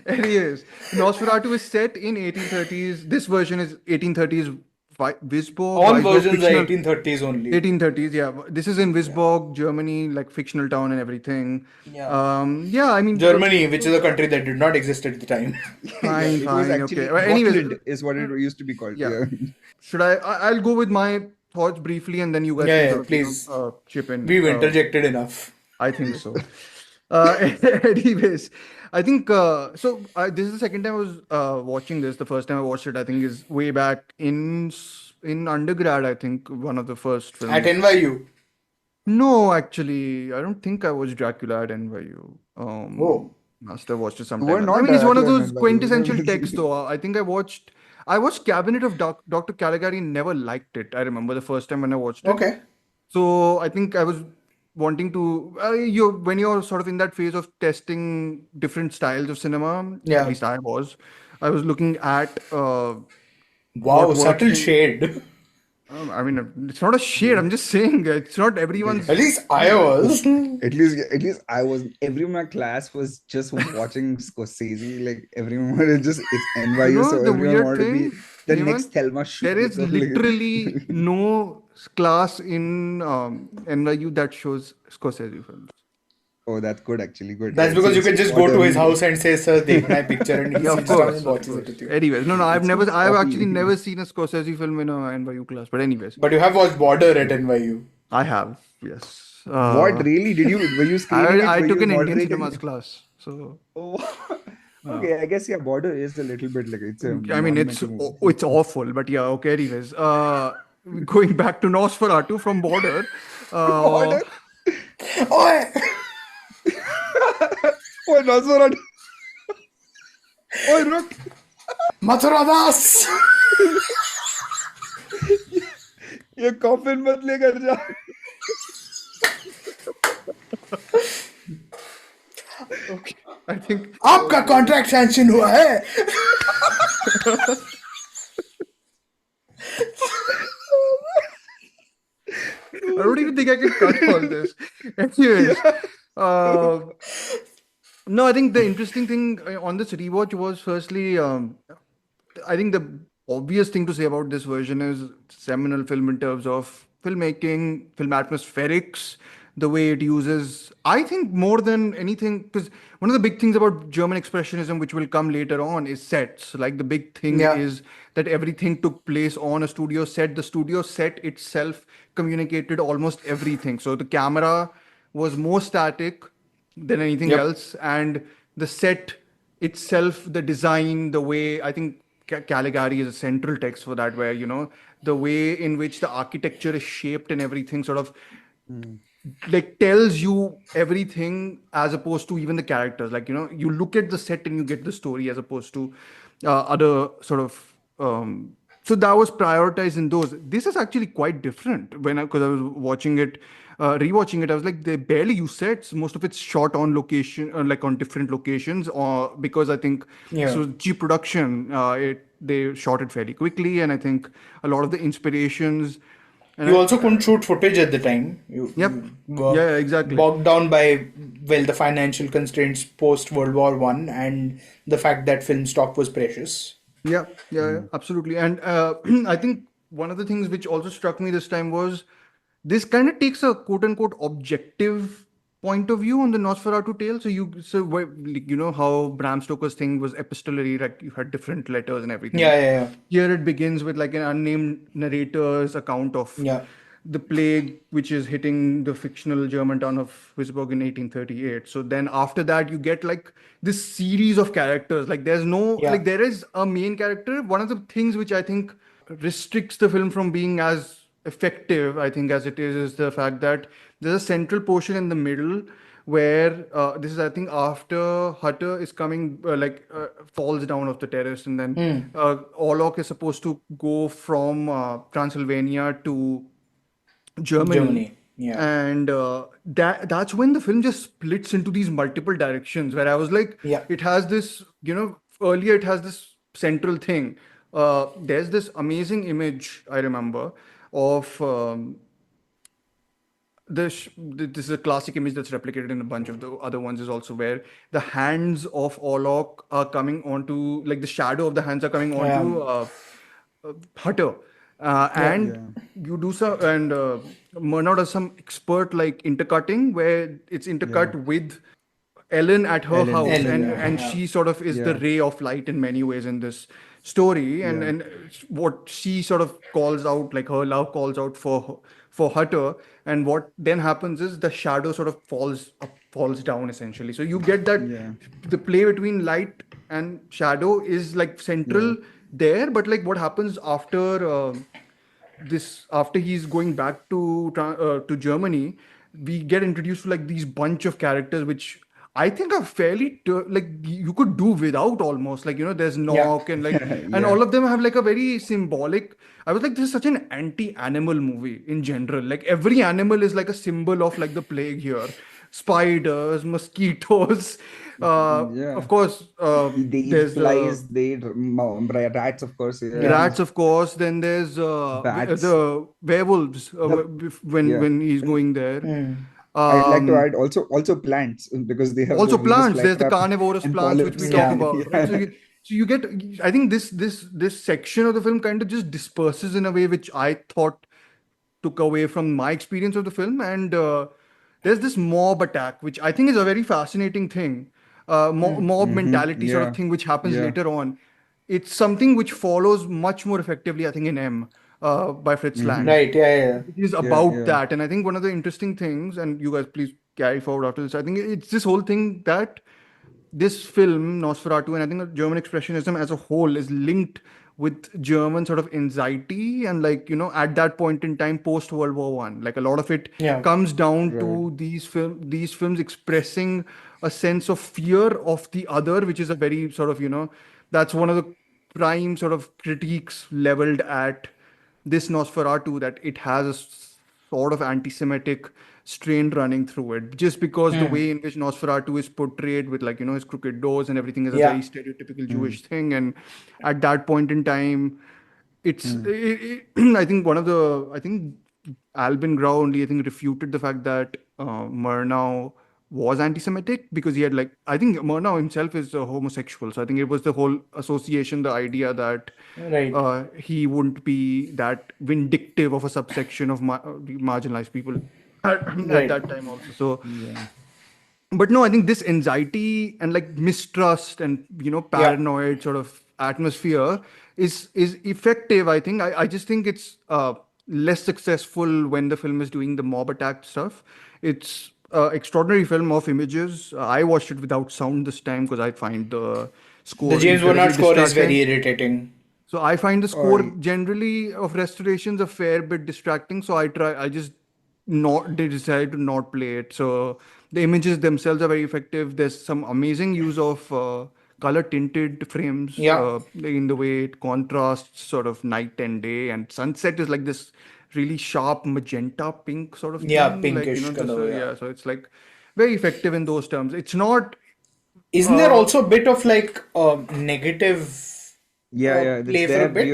Anyways, Nosferatu is set in 1830s. This version is 1830s Wisborg. All Wisborg versions are fictional- 1830s only. 1830s, yeah. This is in Wisborg, Germany, like fictional town and everything. Yeah. Yeah, I mean, Germany, which is a country that did not exist at the time. fine, It was fine, actually okay. Well, anyways, Gotland is what it used to be called. Yeah. Yeah. should I'll go with my thoughts briefly, and then you guys Yeah, can yeah, sort of, please. chip in. We've interjected enough. I think so. Anyways, I think this is the second time I was watching this. The first time I watched it, I think, is way back in undergrad. I think one of the first films. At NYU. No, actually, I don't think I watched Dracula at NYU. Oh. Must have watched it We're sometime. not I mean, it's one of Dracula at those NYU. quintessential texts, though. I think I watched Cabinet of Dr. Caligari. Never liked it. I remember the first time when I watched it. Okay. So I think I was wanting to when you're sort of in that phase of testing different styles of cinema. Yeah. At least I was looking at Wow, what subtle works- shade. I mean, it's not a shade. I'm just saying it's not everyone's. At least I was. At least I was. Everyone in my class was just watching Scorsese. Like everyone was just it's NYU, You know, so the everyone weird wanted to be thing, the Hemant, next Thelma Schultz. There is or like- literally no class in NYU that shows Scorsese films. Oh, that's good actually. Good. That's because you can just go to his house and say, "Sir, take my picture," and he Yeah, of sits down course. and watches it with you. Anyways, no, I've copy. actually never seen a Scorsese film in a NYU class. But anyways, But you have watched Border at NYU. I have, yes. What really did you? Were you screening it? I Were took you an Indian moderating cinemas it? class, so Oh. Okay, I guess yeah. Border is a little bit like it's. I mean it's awful, but yeah, okay. Anyways, going back to Nosferatu from Border. Border. Oi! Oh, Nosferatu. Oh, look. Mathura Das! ये coffin मत लेकर जा. Okay, I think आपका contract sanction हुआ है. I don't even think I can cut all this. Anyways, no, I think the interesting thing on this rewatch was firstly, I think the obvious thing to say about this version is seminal film in terms of filmmaking, film atmospherics, the way it uses, I think more than anything, because one of the big things about German Expressionism, which will come later on, is sets. Like the big thing Yeah. is that everything took place on a studio set. The studio set itself communicated almost everything. So the camera was more static than anything Yep. else. And the set itself, the design, the way, I think Caligari is a central text for that, where, the way in which the architecture is shaped and everything sort of like tells you everything as opposed to even the characters. Like, you look at the set and you get the story as opposed to other sort of so that was prioritized in those. This is actually quite different because I was watching it, rewatching it. I was like, they barely use sets. Most of it's shot on location, like on different locations, or because I think Yeah. so cheap production. They shot it fairly quickly, and I think a lot of the inspirations. And You also couldn't shoot footage at the time. Yep. You were Yeah, exactly. bogged down by, the financial constraints post World War One and the fact that film stock was precious. Yeah, absolutely. And I think one of the things which also struck me this time was this kind of takes a quote unquote objective point of view on the Nosferatu tale. Like, you know how Bram Stoker's thing was epistolary, like you had different letters and everything. Yeah. Here it begins with like an unnamed narrator's account of Yeah. the plague which is hitting the fictional German town of Wisborg in 1838. So then after that you get like this series of characters. Like there's no Yeah. like there is a main character. One of the things which I think restricts the film from being as effective, I think, as it is the fact that there's a central portion in the middle where this is, I think, after Hutter is coming, falls down off the terrace, and then Orlok is supposed to go from Transylvania to Germany. Yeah. And that's when the film just splits into these multiple directions where I was like, Yeah. it has this, earlier it has this central thing. There's this amazing image I remember of this is a classic image that's replicated in a bunch of the other ones is also where the hands of Orlok are coming onto, like the shadow of the hands are coming onto Hutter. And you do some, and Murnau does some expert like intercutting where it's intercut with Ellen at her house, and she sort of is the ray of light in many ways in this story, and what she sort of calls out, like her love calls out for Hutter, and what then happens is the shadow sort of falls down essentially. So you get that the play between light and shadow is like central there, but like what happens after after he's going back to Germany, we get introduced to like these bunch of characters which I think are fairly like you could do without almost, like there's Knock and like and all of them have like a very symbolic. I was like, this is such an anti-animal movie in general. Like every animal is like a symbol of like the plague here. Spiders, mosquitoes, of course. There's flies, rats, of course. Rats, of course. Then there's the werewolves when he's going there. I'd like to add also plants, because they have also plants. There's the carnivorous plants which we talk about. Yeah. So you get, I think this section of the film kind of just disperses in a way which I thought took away from my experience of the film. And there's this mob attack, which I think is a very fascinating thing. Mob mentality sort of thing, which happens later on. It's something which follows much more effectively, I think, in M. By Fritz Lang. Right, yeah. It is about that. And I think one of the interesting things, and you guys please carry forward after this, I think it's this whole thing that this film, Nosferatu, and I think German Expressionism as a whole is linked with German sort of anxiety and like, at that point in time, post World War I. Like a lot of it comes down to these films expressing a sense of fear of the other, which is a very sort of, that's one of the prime sort of critiques leveled at this Nosferatu, that it has a sort of anti-Semitic strain running through it, just because the way in which Nosferatu is portrayed with like, his crooked doors and everything is a very stereotypical Jewish thing. And at that point in time, it's, I think I think Albin Grau only, I think, refuted the fact that Murnau was anti-Semitic, because he had like, I think Murnau himself is a homosexual. So I think it was the whole association, the idea that he wouldn't be that vindictive of a subsection of marginalized people at that time also. So, but no, I think this anxiety and like mistrust and, paranoid sort of atmosphere is effective. I think, I just think it's less successful when the film is doing the mob attack stuff. It's extraordinary film of images. I watched it without sound this time because I find the score. The James Bernard score is very irritating. So I find the score generally of Restorations a fair bit distracting. So I decided to not play it. So the images themselves are very effective. There's some amazing use of color tinted frames in the way it contrasts sort of night and day, and sunset is like this really sharp magenta pink sort of thing. Pinkish like, color. So it's like very effective in those terms. It's not. Isn't there also a bit of like negative? Play it's for a there bit?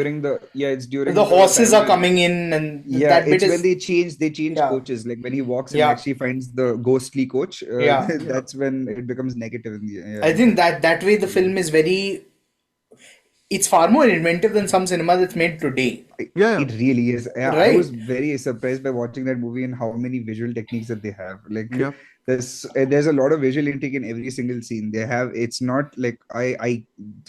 it's during the horses are coming in, and that bit it's is when they change coaches. Like when he walks and actually finds the ghostly coach. That's when it becomes negative in the. I think that way the film is very. it's far more inventive than some cinema that's made today. Yeah. It really is. Yeah, I Right. was very surprised by watching that movie and how many visual techniques that they have. Like Yeah. there's a lot of visual intake in every single scene. They have. It's not like I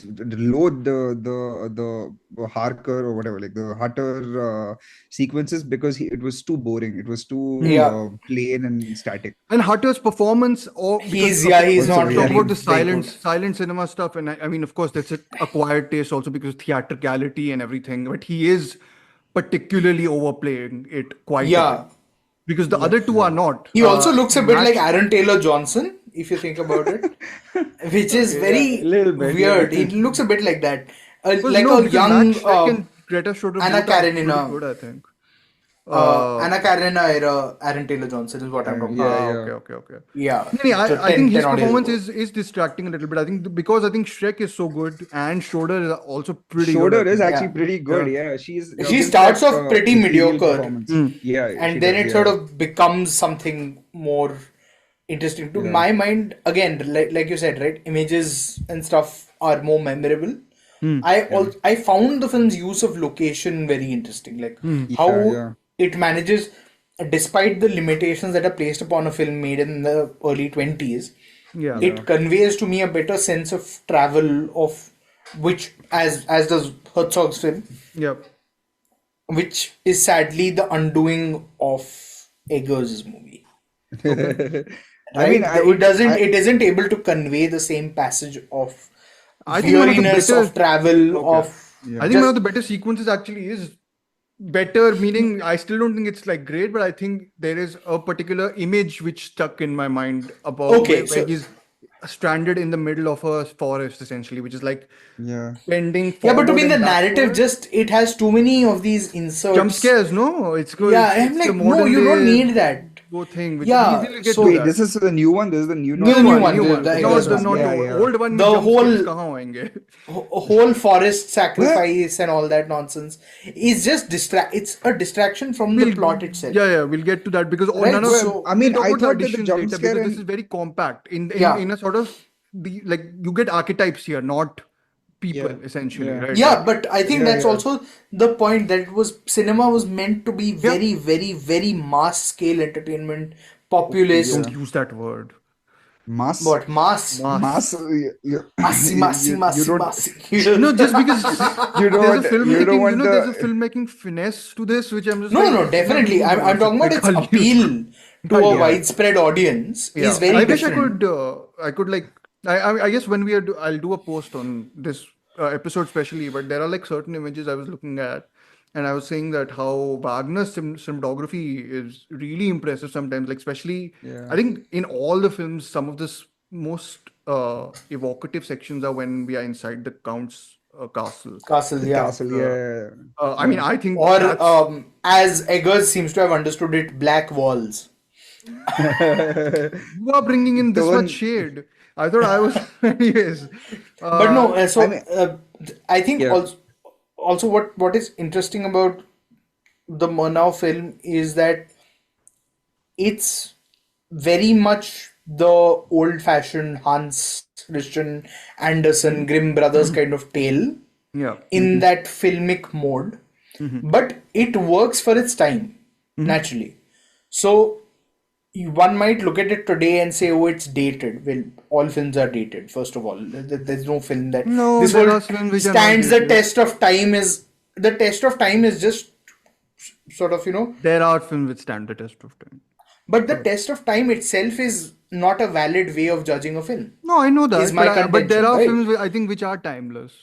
loathe the Harker or whatever, like the Hutter sequences, because it was too boring. It was too Yeah. plain and static. And Hutter's performance, or He's because he's Also not very talk really about the very good. silent cinema stuff, and I mean, of course, that's a acquired taste also because theatricality and everything. But he is particularly overplaying it quite a bit, Yeah. because the other two are not. He also looks a bit like Max- Aaron Taylor Johnson, if you think about it, which is very a little bit, weird. yeah. He looks a bit like that, Well, like no, a because young Max Schreck and Greta Schroeder Anna both are Karenina. pretty good, I think. Anna Karenina era Aaron Taylor Johnson is what I'm talking about. Yeah. Okay. Yeah. I So think his 10 odd years performance ago. is distracting a little bit. I think because I think Shrek is so good and Schroeder is also pretty Schroeder good. I is think. actually Yeah. pretty good. Yeah. Yeah, She gives starts that, off pretty ethereal mediocre. performance. Yeah, she And then does, it yeah. sort of becomes something more interesting. To my mind, again, like you said, right? Images and stuff are more memorable. I found the film's use of location very interesting. Like how yeah. it manages, despite the limitations that are placed upon a film made in the early 20s, Yeah. it conveys to me a better sense of travel, of which, as does Herzog's film, Yeah. which is sadly the undoing of Eggers' movie. I mean, It isn't able to convey the same passage of I think one of the weariness, better- of travel, of I think one of the better sequences actually is better, meaning I still don't think it's like great, but I think there is a particular image which stuck in my mind about Okay, where so- he's stranded in the middle of a forest essentially, which is like yeah. bending yeah, but to forward be in the and narrative, backward. it has too many of these inserts. Jump scares, no? It's good. Yeah, it's I'm the like, no, modern you don't day need that. go thing, which Yeah, easily get so- to Wait, that. this is the new one. This is the new No, new one, New the one. Not Eggers the one. not Yeah, the yeah. old one. The The jump whole- scares kahan hoenge? A whole forest sacrifice and all that nonsense is just it's a distraction from the plot itself. Yeah, we'll get to that because Right, none of so- I mean, we'll talk I about thought that the additions jump later scare because this and- is very compact in Yeah. in a sort of like you get archetypes here, not people essentially, Yeah. right? Yeah, but I think Yeah, that's yeah. also the point, that cinema was meant to be very, very, very mass scale entertainment, populist. Don't use that word. Mass. What mass? Mass. Massi, you don't. massi. No, just because You don't there's want- a filmmaking, you don't want there's a the- filmmaking finesse to this, which I'm just No, like, no, definitely. I'm talking about its I'll use- appeal to a Yeah. widespread audience Yeah. is very I wish different. I could like, I guess when I'll do a post on this episode especially, but there are like certain images I was looking at, and I was saying that how Wagner's cinematography is really impressive sometimes, like especially, Yeah. I think in all the films, some of the most evocative sections are when we are inside the Count's castle. Castle, yeah. Castle, yeah. I mean, I think Or that's- as Eggers seems to have understood it, black walls. you are bringing in this The one- much shade. I thought I was, anyways. But no, so I mean- I think Yeah. also what is interesting about the Murnau film is that it's very much the old-fashioned Hans Christian Andersen Grimm brothers kind of tale Yeah. in that filmic mode, but it works for its time naturally. So one might look at it today and say, "Oh, it's dated." Well, all films are dated. First of all, there's no film that No, this there whole are films which are stands not the dated. test of time. The test of time is just sort of There are films which stand the test of time. but the test of time itself is not a valid way of judging a film. No, I know that. Is my but there contention, are right? films I think which are timeless.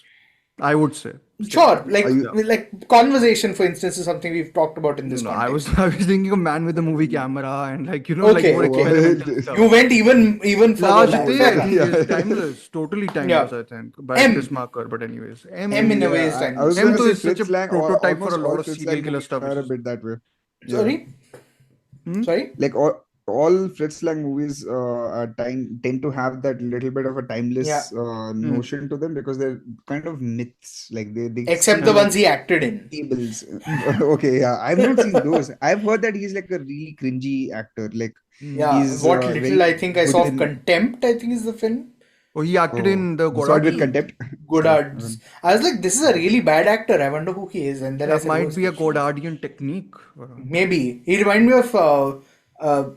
I would say. Sure, like Conversation, for instance, is something we've talked about in this No, context. I was thinking of Man with a Movie Camera and like Okay. more experimental stuff. You went even further Raj back. Day, Fair I enough. think is timeless, totally timeless. I think by M. this marker. But anyways, M in a way is I timeless. was M going though to is say such a Fritz Lang, prototype for a almost lot all of Fritz serial Lang killer stuff, are which a is- bit that way. Sorry? Sorry? Like all Fritz Lang movies tend to have that little bit of a timeless Yeah. notion to them because they're kind of myths. Like they Except seem the like ones he acted in. fables. Okay, yeah, I've not seen those. I've heard that he's like a really cringy actor. Like Yeah, he's what very little I think I saw of within- Contempt, I think is the film. Oh, he acted in the Saw it with Godard. contempt. Godard's. I was like, this is a really bad actor. I wonder who he is. And then I That said, oh, might it's be a fictional. Godardian technique. Maybe. He reminded me of,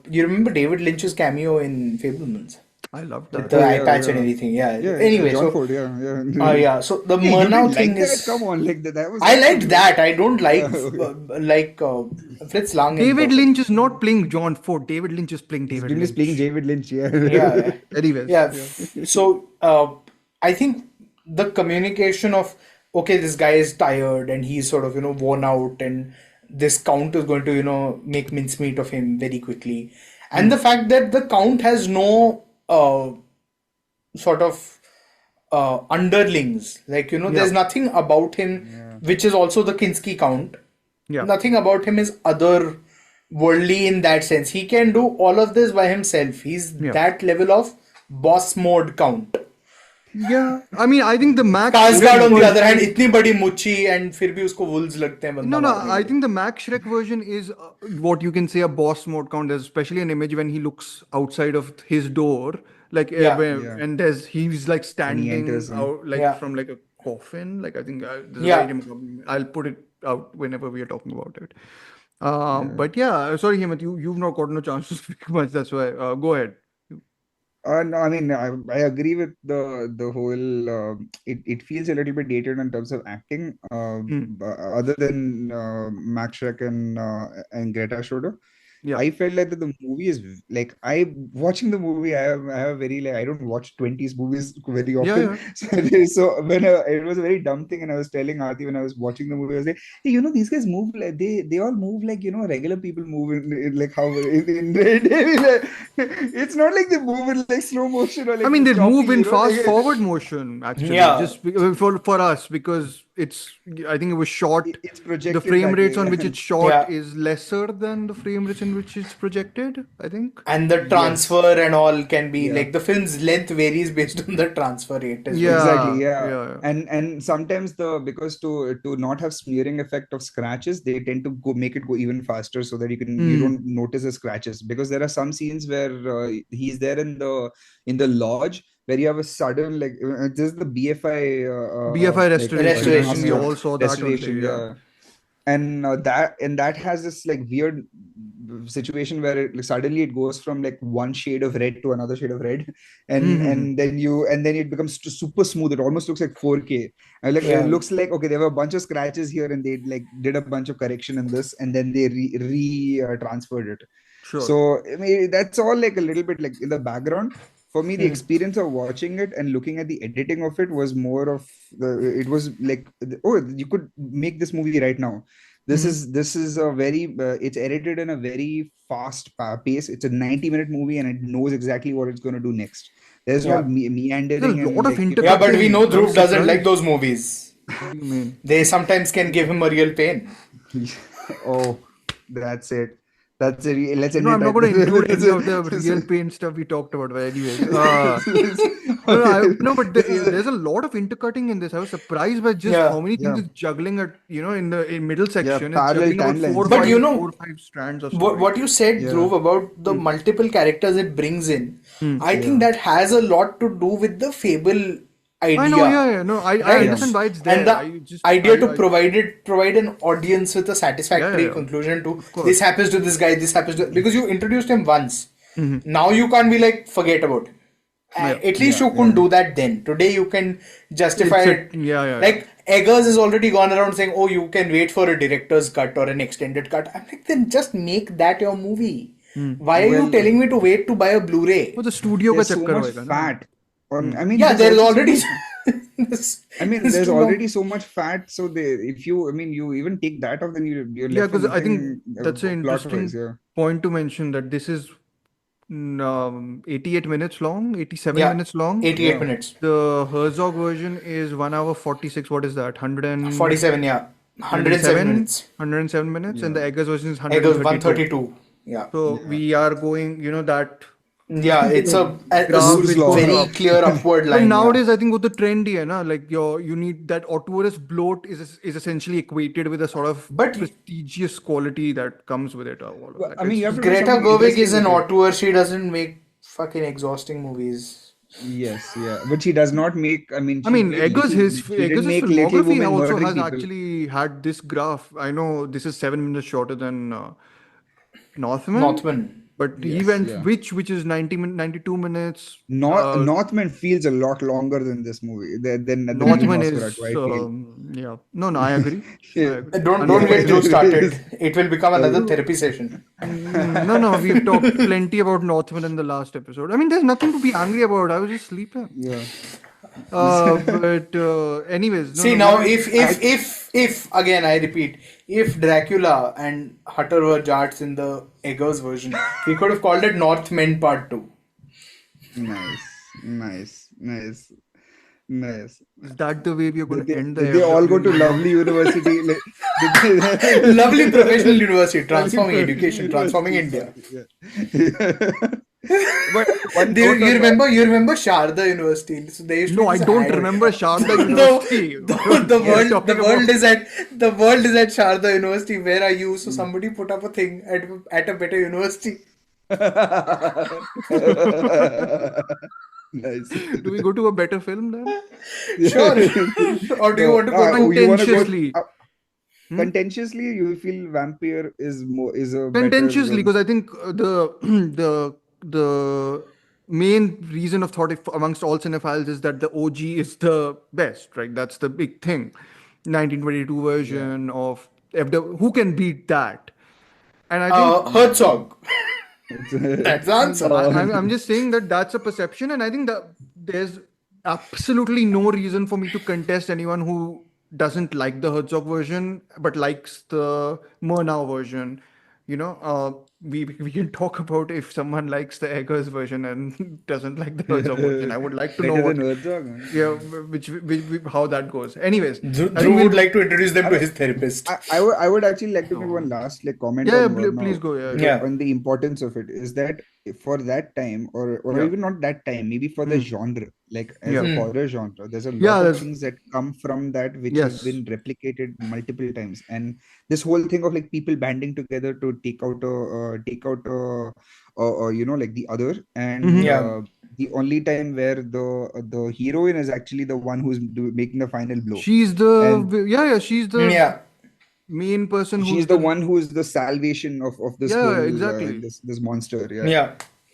you remember David Lynch's cameo in Fablemans? I love With that. the Oh, eye yeah, patch and yeah. everything. Yeah. Yeah, Anyway, John so. Ford, yeah. Yeah. So the Hey, you Murnau didn't thing like that? is. Come on, like that was. I that liked was- that. I don't like Okay. Fritz Lang. in David person. Lynch is not playing John Ford. David Lynch is playing David Jim is Lynch. playing David Lynch. Yeah. Yeah. Anyways. Yeah. So I think the communication of, okay, this guy is tired and he's sort of, worn out, and this count is going to, make mincemeat of him very quickly. And the fact that the count has no sort of underlings. Like, there's nothing about him, which is also the Kinski count. Yeah. Nothing about him is otherworldly in that sense. He can do all of this by himself. He's that level of boss mode count. Yeah. I mean, I think the Max Skarsgård on the version- other hand, इतनी बड़ी मुच्छी and फिर भी उसको wolves लगते हैं बंदा No, मारने I के think the Max Shrek version is what you can say a boss mode count. There's especially an image when he looks outside of his door, like and he's like standing enters, out like Yeah. from like a coffin. Like I think this is Yeah. right image. I'll put it out whenever we are talking about it. But yeah, sorry Hemant, you've not gotten a chance to speak much. That's why. Go ahead. No, I mean, I agree with the whole. It feels a little bit dated in terms of acting. Other than Max Schreck and Greta Schroeder, Yeah. I felt like that the movie is like watching the movie. I have a very like I don't watch 20s movies very often. So when it was a very dumb thing, and I was telling Aarti when I was watching the movie, I was like, hey, these guys move like they all move like regular people move in like how it's not like they move in like slow motion or like I mean, they choppy, move in fast like- forward motion actually. Yeah. Just for us because I think it was shot. It's projected The frame that rates way, on yeah. which it's shot Yeah. is lesser than the frame rates in which it's projected, I think. And the transfer and all can be like the film's length varies based on the transfer rate as well. Yeah. Exactly, yeah. yeah. And sometimes because to not have smearing effect of scratches, they tend to make it go even faster so that you don't notice the scratches, because there are some scenes where he's there in the lodge where you have a sudden like this is the BFI BFI like, restoration, we all saw that restoration, only, yeah. And that has this like weird situation where suddenly it goes from like one shade of red to another shade of red, and then it becomes super smooth. It almost looks like 4K. And like it looks like okay, there were a bunch of scratches here, and they like did a bunch of correction in this, and then they transferred it. Sure. So I mean, that's all like a little bit like in the background. For me, the experience of watching it and looking at the editing of it was more of it was like, oh, you could make this movie right now. This is a very it's edited in a very fast pace. It's a 90-minute movie and it knows exactly what it's going to do next. There's no meandering. There's a lot of Yeah, but we know Dhruv doesn't Surprise. like those movies. What do you mean? They sometimes can give him a real pain. Oh, that's it. That's it. Let's end No, it I'm not right going to there. include any of the real pain stuff we talked about. But anyways, but there's a lot of intercutting in this. I was surprised by just how many things it's juggling at in the middle section. It's parallel juggling about timelines. four, But five, you know, 4 or 5 strands of story. What you said, Dhruv, about the multiple characters it brings in, I think that has a lot to do with the fable idea. I know, no, I understand why it's there. And the I just, idea to provide an audience with a satisfactory conclusion to this happens to this guy, this happens to, because you introduced him once. Now you can't be like forget about him. At least you couldn't do that then. Today you can justify it. Like Eggers has already gone around saying, "Oh, you can wait for a director's cut or an extended cut." I'm like, then just make that your movie. Why are you telling me to wait to buy a Blu-ray? वो तो studio का There's so चक्कर much होएगा ना. fat. I mean, Yeah, there's already. there's already so much fat. So you even take that off, then you're left because with I think nothing, that's an plot-wise, interesting point to mention that this is 88 minutes long, 87 minutes long. 88 minutes. The Herzog version is 1 hour 46. What is that? 47, yeah. 107 minutes. 107 minutes, and the Eggers version is Eggers 132. 132. Yeah. So we are going, that. Yeah, it's a Graph with very clear upward But line. nowadays, I think with the trend, like you need that auteurous bloat is essentially equated with a sort of prestigious quality that comes with it. I mean, you have to do Greta something Gerwig is interesting an with it. auteur. She doesn't make fucking exhausting movies. Yes, yeah, but she does not make. I mean, I she mean, made Eggers, little. his She didn't Eggers' make Little filmography Women also murdering has people. actually had this graph. I know this is 7 minutes shorter than Northman, Northman. but he Yes, went yeah. which is 92 minutes. Northman feels a lot longer than this movie than the new Northman Nosferatu. is I feel. yeah. No, I agree. I Yeah. agree. Don't get Joe started. It will become another Okay. therapy session. No, we've talked plenty about Northman in the last episode. I mean, there's nothing to be angry about. I was just sleeping. Yeah. But anyways, See now, if again I repeat, if Dracula and Hutter were Jarts in the Eggers version, we could have called it Northmen Part 2. Nice. is that the way we are going to end the Did they all go to FW? lovely university? Like, Lovely professional university, Lovely transforming professional education, transforming university, India. sorry, yeah. But one Do you, note you on remember? You remember Sharda University? So they used to No, I just don't hide- remember Sharda the, University. the What are you world, the talking world about? is at Sharda University. Where are you? So somebody put up a thing at a better university. Nice. Do we go to a better film then? Sure. Or do you want to go to? you wanna go- Contentiously. contentiously, you feel Vampyre is a Contentiously, better. because I think the main reason of thought amongst all cinephiles is that the OG is the best, right? That's the big thing. 1922 version of FW. Who can beat that? And I think Herzog. That's the answer. I'm just saying that that's a perception, and I think that there's absolutely no reason for me to contest anyone who doesn't like the Herzog version but likes the Murnau version. We can talk about if someone likes the Eggers version and doesn't like the Herzog version. I would like to know Better what, than Herzog, man. yeah, which how that goes. Anyways, I think Dhruv we'll- would like to introduce them to his therapist. I would actually like to make one last comment Yeah, on please go. Yeah. Yeah. on the importance of it is that for that time or Yeah. even not that time, maybe for the genre, like as Yeah. a horror genre, there's a lot Yeah, of there's- things that come from that which Yes. have been replicated multiple times, and this whole thing of like people banding together to take out like the other, and Mhm. Yeah. the only time where the heroine is actually the one who's making the final blow. She's the And- she's the Yeah. main person who's She's the one who's the salvation of this Yeah, whole exactly. this monster. Yeah. Yeah.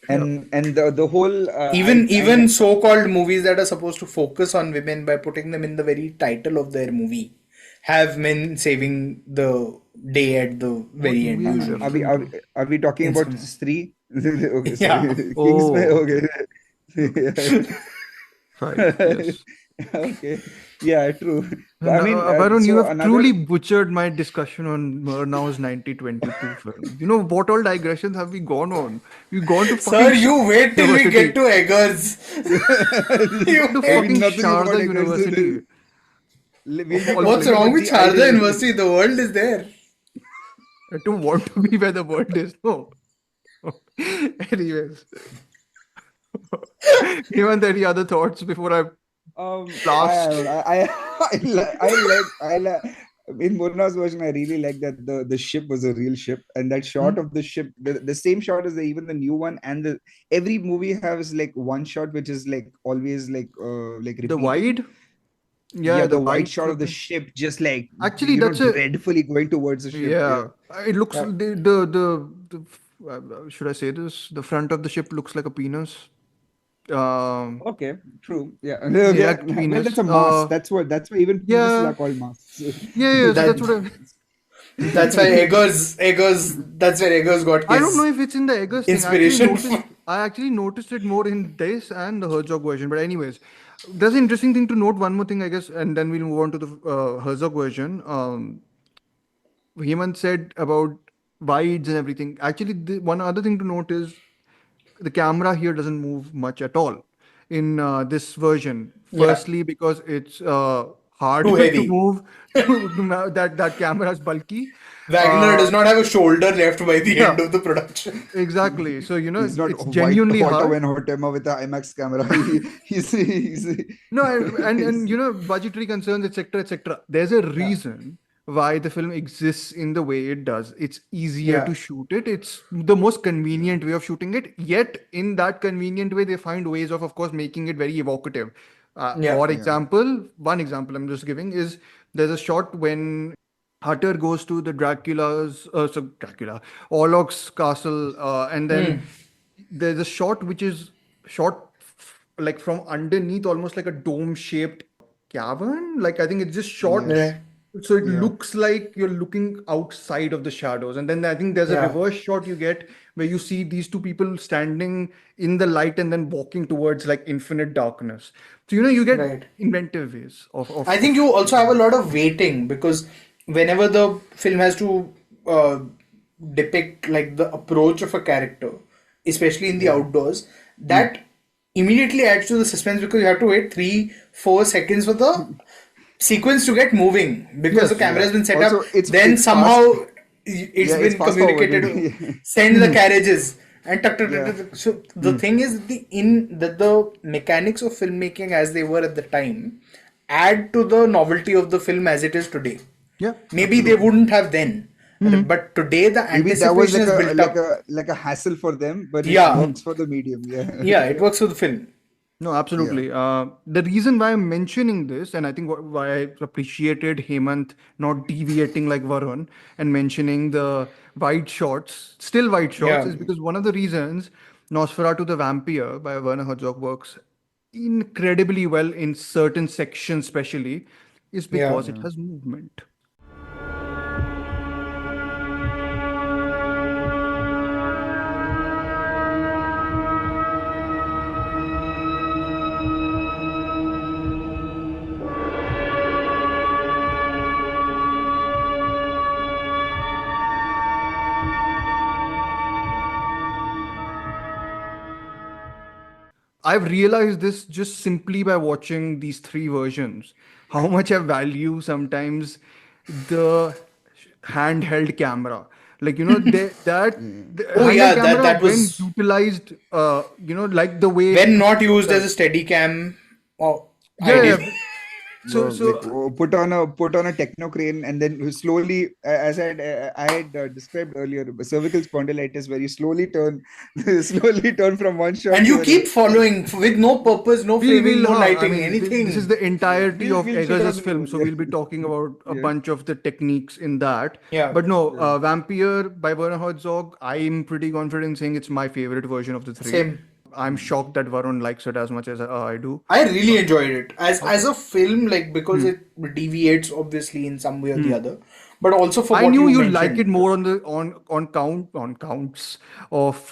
And the whole Even so-called movies that are supposed to focus on women by putting them in the very title of their movie have men saving the day at the very end. movie is usually. it? are we talking about Instrument. Stree? Okay, Yeah. sorry. Oh. Kingsman, okay. Right, yes. Okay. Yeah, true. I mean, Varun, you so have another- truly butchered my discussion on Murnau's 1922 film. You know, what all digressions have we gone on? We've gone to Sir, fucking you wait till we get to Eggers. to Maybe fucking nothing about Sharda Eggers. University. We'll be What's talking wrong about with the Sharda ideal- University? The world is there. I don't want to be where the world is. No. Anyways. Hemant, any other thoughts before I Blast. I like in Murnau's version. I really like that the ship was a real ship, and that shot of the ship, the same shot as even the new one, and every movie has like one shot which is like always like the repeated. wide? Yeah, the wide wide shot of the ship, just like Actually, that's a- dreadfully going towards the ship. Yeah. It looks Yeah. the should I say this? The front of the ship looks like a penis. Okay, true. Yeah, Yeah, well, penis. that's a mask. That's why even penises yeah. are called masks. Yeah, so That- that's what That's why Eggers. That's where Eggers got his. I don't know if it's in the Eggers thing. Inspiration. I actually noticed it more in this and the Herzog version. But anyways, there's an interesting thing to note. One more thing, I guess, and then we'll move on to the Herzog version. Hemant said about wides and everything. Actually, one other thing to note is the camera here doesn't move much at all in this version. Yeah. Firstly, because it's hard Too to heavy. move. that camera is bulky. Wagner does not have a shoulder left by the Yeah. end of the production. Exactly. So It's not it's genuinely Hotter hard. when Hotema with the IMAX camera. he's No, and budgetary concerns, etc., etc. There's a reason why the film exists in the way it does. It's easier Yeah. to shoot it. It's the most convenient way of shooting it. Yet, in that convenient way, they find ways of course, making it very evocative. Yeah. For example, one example I'm just giving is there's a shot when Hutter goes to the Dracula, Orlok's castle, and then there's a shot which is shot like from underneath, almost like a dome-shaped cavern. Like I think it's just shot, Yes. so it Yeah. looks like you're looking outside of the shadows. And then I think there's a Yeah. reverse shot you get where you see these two people standing in the light and then walking towards like infinite darkness. So you get Right. inventive ways of I think you also have a lot of waiting because whenever the film has to depict like the approach of a character, especially in the outdoors, that immediately adds to the suspense because you have to wait 3-4 seconds for the sequence to get moving because the camera has been set Also, up. it's Then somehow it's Yeah, been it's fast communicated. forwarded. Send the carriages and tuck, tuck, tuck, Yeah. tuck. So the thing is the mechanics of filmmaking as they were at the time add to the novelty of the film as it is today. Yeah, Maybe they wouldn't have then, but today the Maybe that was anticipation is built up. like a hassle for them, but it Yeah. works for the medium. Yeah. Yeah, it works for the film. No, absolutely. The reason why I'm mentioning this, and I think why I appreciated Hemant not deviating like Varun and mentioning the wide shots, still wide shots, Yeah. is because one of the reasons Nosferatu the Vampire by Werner Herzog works incredibly well in certain sections, especially, is because it has movement. I've realized this just simply by watching these three versions. How much I value sometimes the handheld camera. Like the Oh handheld yeah, camera that when was utilized, like the way. when not used as a steady cam. Oh, Yeah, ideal. yeah. So Put on a techno crane and then slowly, as I had described earlier, cervical spondylitis, where you slowly turn from one shot And to you keep following with no purpose, no framing, no I lighting, mean, anything. this is the entirety We'll of shit Eggers' on film, it, so yeah. we'll be talking about a Yeah. bunch of the techniques in that. Yeah. But no, Vampyre by Werner Herzog, I'm pretty confident in saying it's my favorite version of the three. Same. I'm shocked that Varun likes it as much as I do. I really enjoyed it as a film, like because it deviates obviously in some way or the other, but also for I what knew you you'd like mentioned. it more on counts of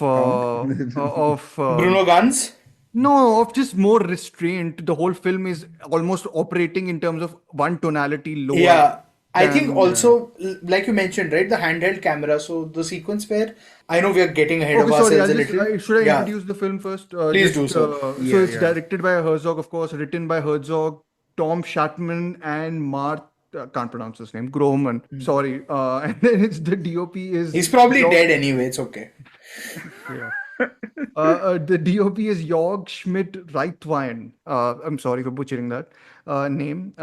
Bruno Ganz. no, of just more restraint. The whole film is almost operating in terms of one tonality lower. Yeah, I think than- also like you mentioned, right, the handheld camera. So the sequence where I know we are getting ahead of Okay, sorry. ourselves a little. Should I Yeah. introduce the film first? Please do so. So it's directed by Herzog, of course, written by Herzog, Tom Shatman, and Mark. Can't pronounce his name. Grohman. Sorry. And then it's the DOP is. He's probably dead anyway. It's okay. The DOP is Jörg Schmidt-Reitwein. I'm sorry for butchering that name.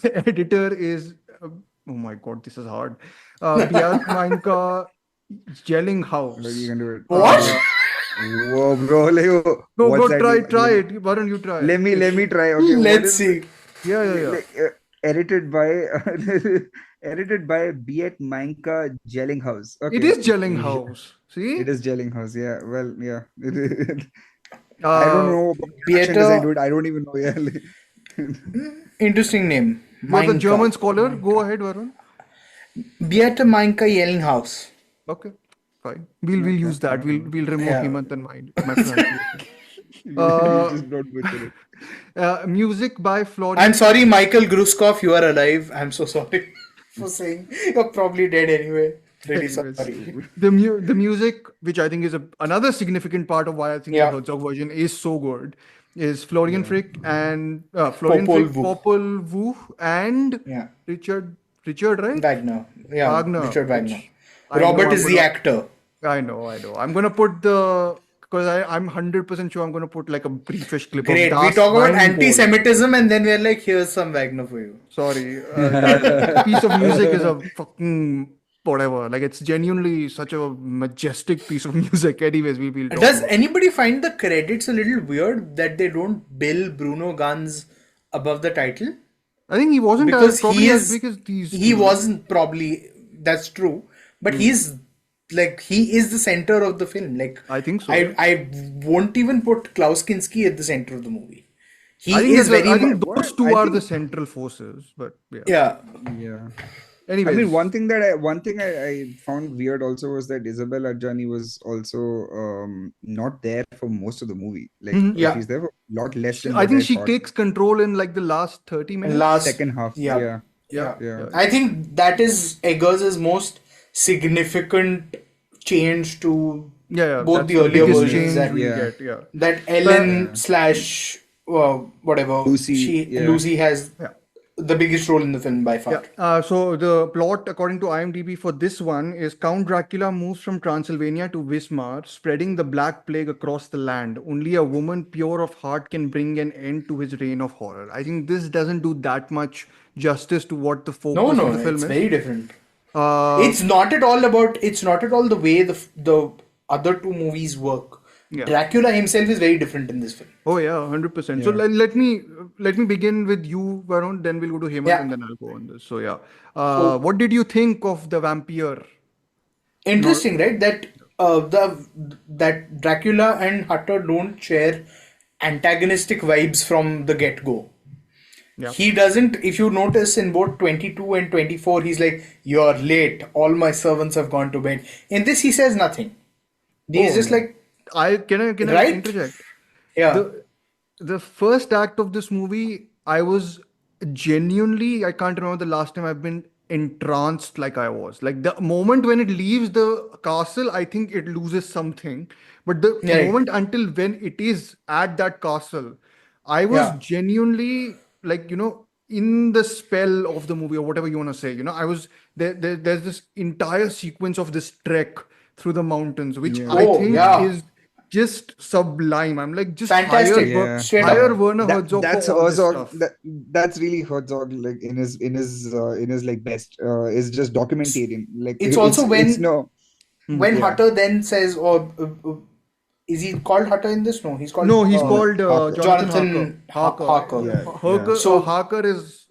Editor is. Oh my God, this is hard. Bjartmeinka Jellinghaus. Maybe you can do it. What? Whoa, bro! No, what's go that? try it. Why don't you try? Let me try. Okay, what Let's is- see. Yeah. like, edited by edited by Beat Manka Jellinghaus. Okay. It is Jellinghaus. See? It is Jellinghaus. Yeah. Well, yeah. I Uh, don't know about Beate- fashion design, dude. I don't even know. Yeah. Interesting name. You're the Meinka. German scholar. Go ahead, Varun. Beate Meinka Yellinghaus. Okay, fine. We'll use that. We'll remove Yeah. Hemant and my pronunciation. Just don't butcher it. Music by Florian. I'm sorry, Michael Gruskov, you are alive. I'm so sorry for saying you're probably dead anyway. Really sorry. The music, which I think is another significant part of why I think Yeah. the Herzog version is so good, is Florian Frick and Florian Popol Frick, Vuh. Popol Vuh, and Yeah. Richard, right? Wagner. Yeah, Wagner, Richard Wagner. which I Robert know is I'm the gonna- actor. I know. I'm gonna put the because I'm 100% sure I'm going to put like a briefish clip Great. of We Das talk about Weinbold. anti-Semitism and then we're like, here's some Wagner for you. Sorry, that piece of music is a fucking whatever. Like it's genuinely such a majestic piece of music. Anyways, we'll talk Does about it. anybody find the credits a little weird that they don't bill Bruno Ganz above the title? I think he wasn't Because probably as big as these he two. wasn't probably, that's true, but he's like, he is the center of the film. Like, I think so. I won't even put Klaus Kinski at the center of the movie. He I think is very I think much, those two I are think- the central forces. But yeah. yeah. Yeah. Anyways, I mean, one thing I found weird also was that Isabel Adjani was also not there for most of the movie. Like, Yeah. she's there for a lot less than I what think she thought. takes control in like the last 30 minutes. Last Second half. yeah. Yeah. Yeah. I think that is Eggers' most significant change to Yeah, both that's the earlier biggest versions change that we Yeah. get. Yeah. that Ellen slash whatever Lucy, yeah. Lucy has Yeah. the biggest role in the film by far. Yeah. So the plot, according to IMDb for this one, is Count Dracula moves from Transylvania to Wismar, spreading the Black Plague across the land. Only a woman pure of heart can bring an end to his reign of horror. I think this doesn't do that much justice to what the focus No, of the film it's is. very different. Uh, It's not at all the way the other two movies work. Yeah. Dracula himself is very different in this film. Oh yeah, 100%. So let me begin with you, Varun. Then we'll go to Hemant, Yeah. and then I'll go on this. So yeah, what did you think of the Vampyre? Interesting, right? That Dracula and Hutter don't share antagonistic vibes from the get-go. Yeah. He doesn't, if you notice in both 22 and 24, he's like, you're late, all my servants have gone to bed. In this, he says nothing. He's just like, Can I Right? interject? yeah, The first act of this movie, I was genuinely, I can't remember the last time I've been entranced like I was. Like the moment when it leaves the castle, I think it loses something. But the Yeah. moment until when it is at that castle, I was Yeah. genuinely like, in the spell of the movie or whatever you want to say. I was there's this entire sequence of this trek through the mountains, which I Oh, think yeah. is just sublime. I'm like, just Fantastic. Yeah. Straight up. hire Werner Herzog That's for all this Herzog. stuff. That's really Herzog. Like in his like best is just documentarian. Like It's also when- it's no. when Hutter then says, is he called Hutter in this? No, he's called No, he's called Jonathan Jonathan Harker. Harker. Yeah. So- Hutter is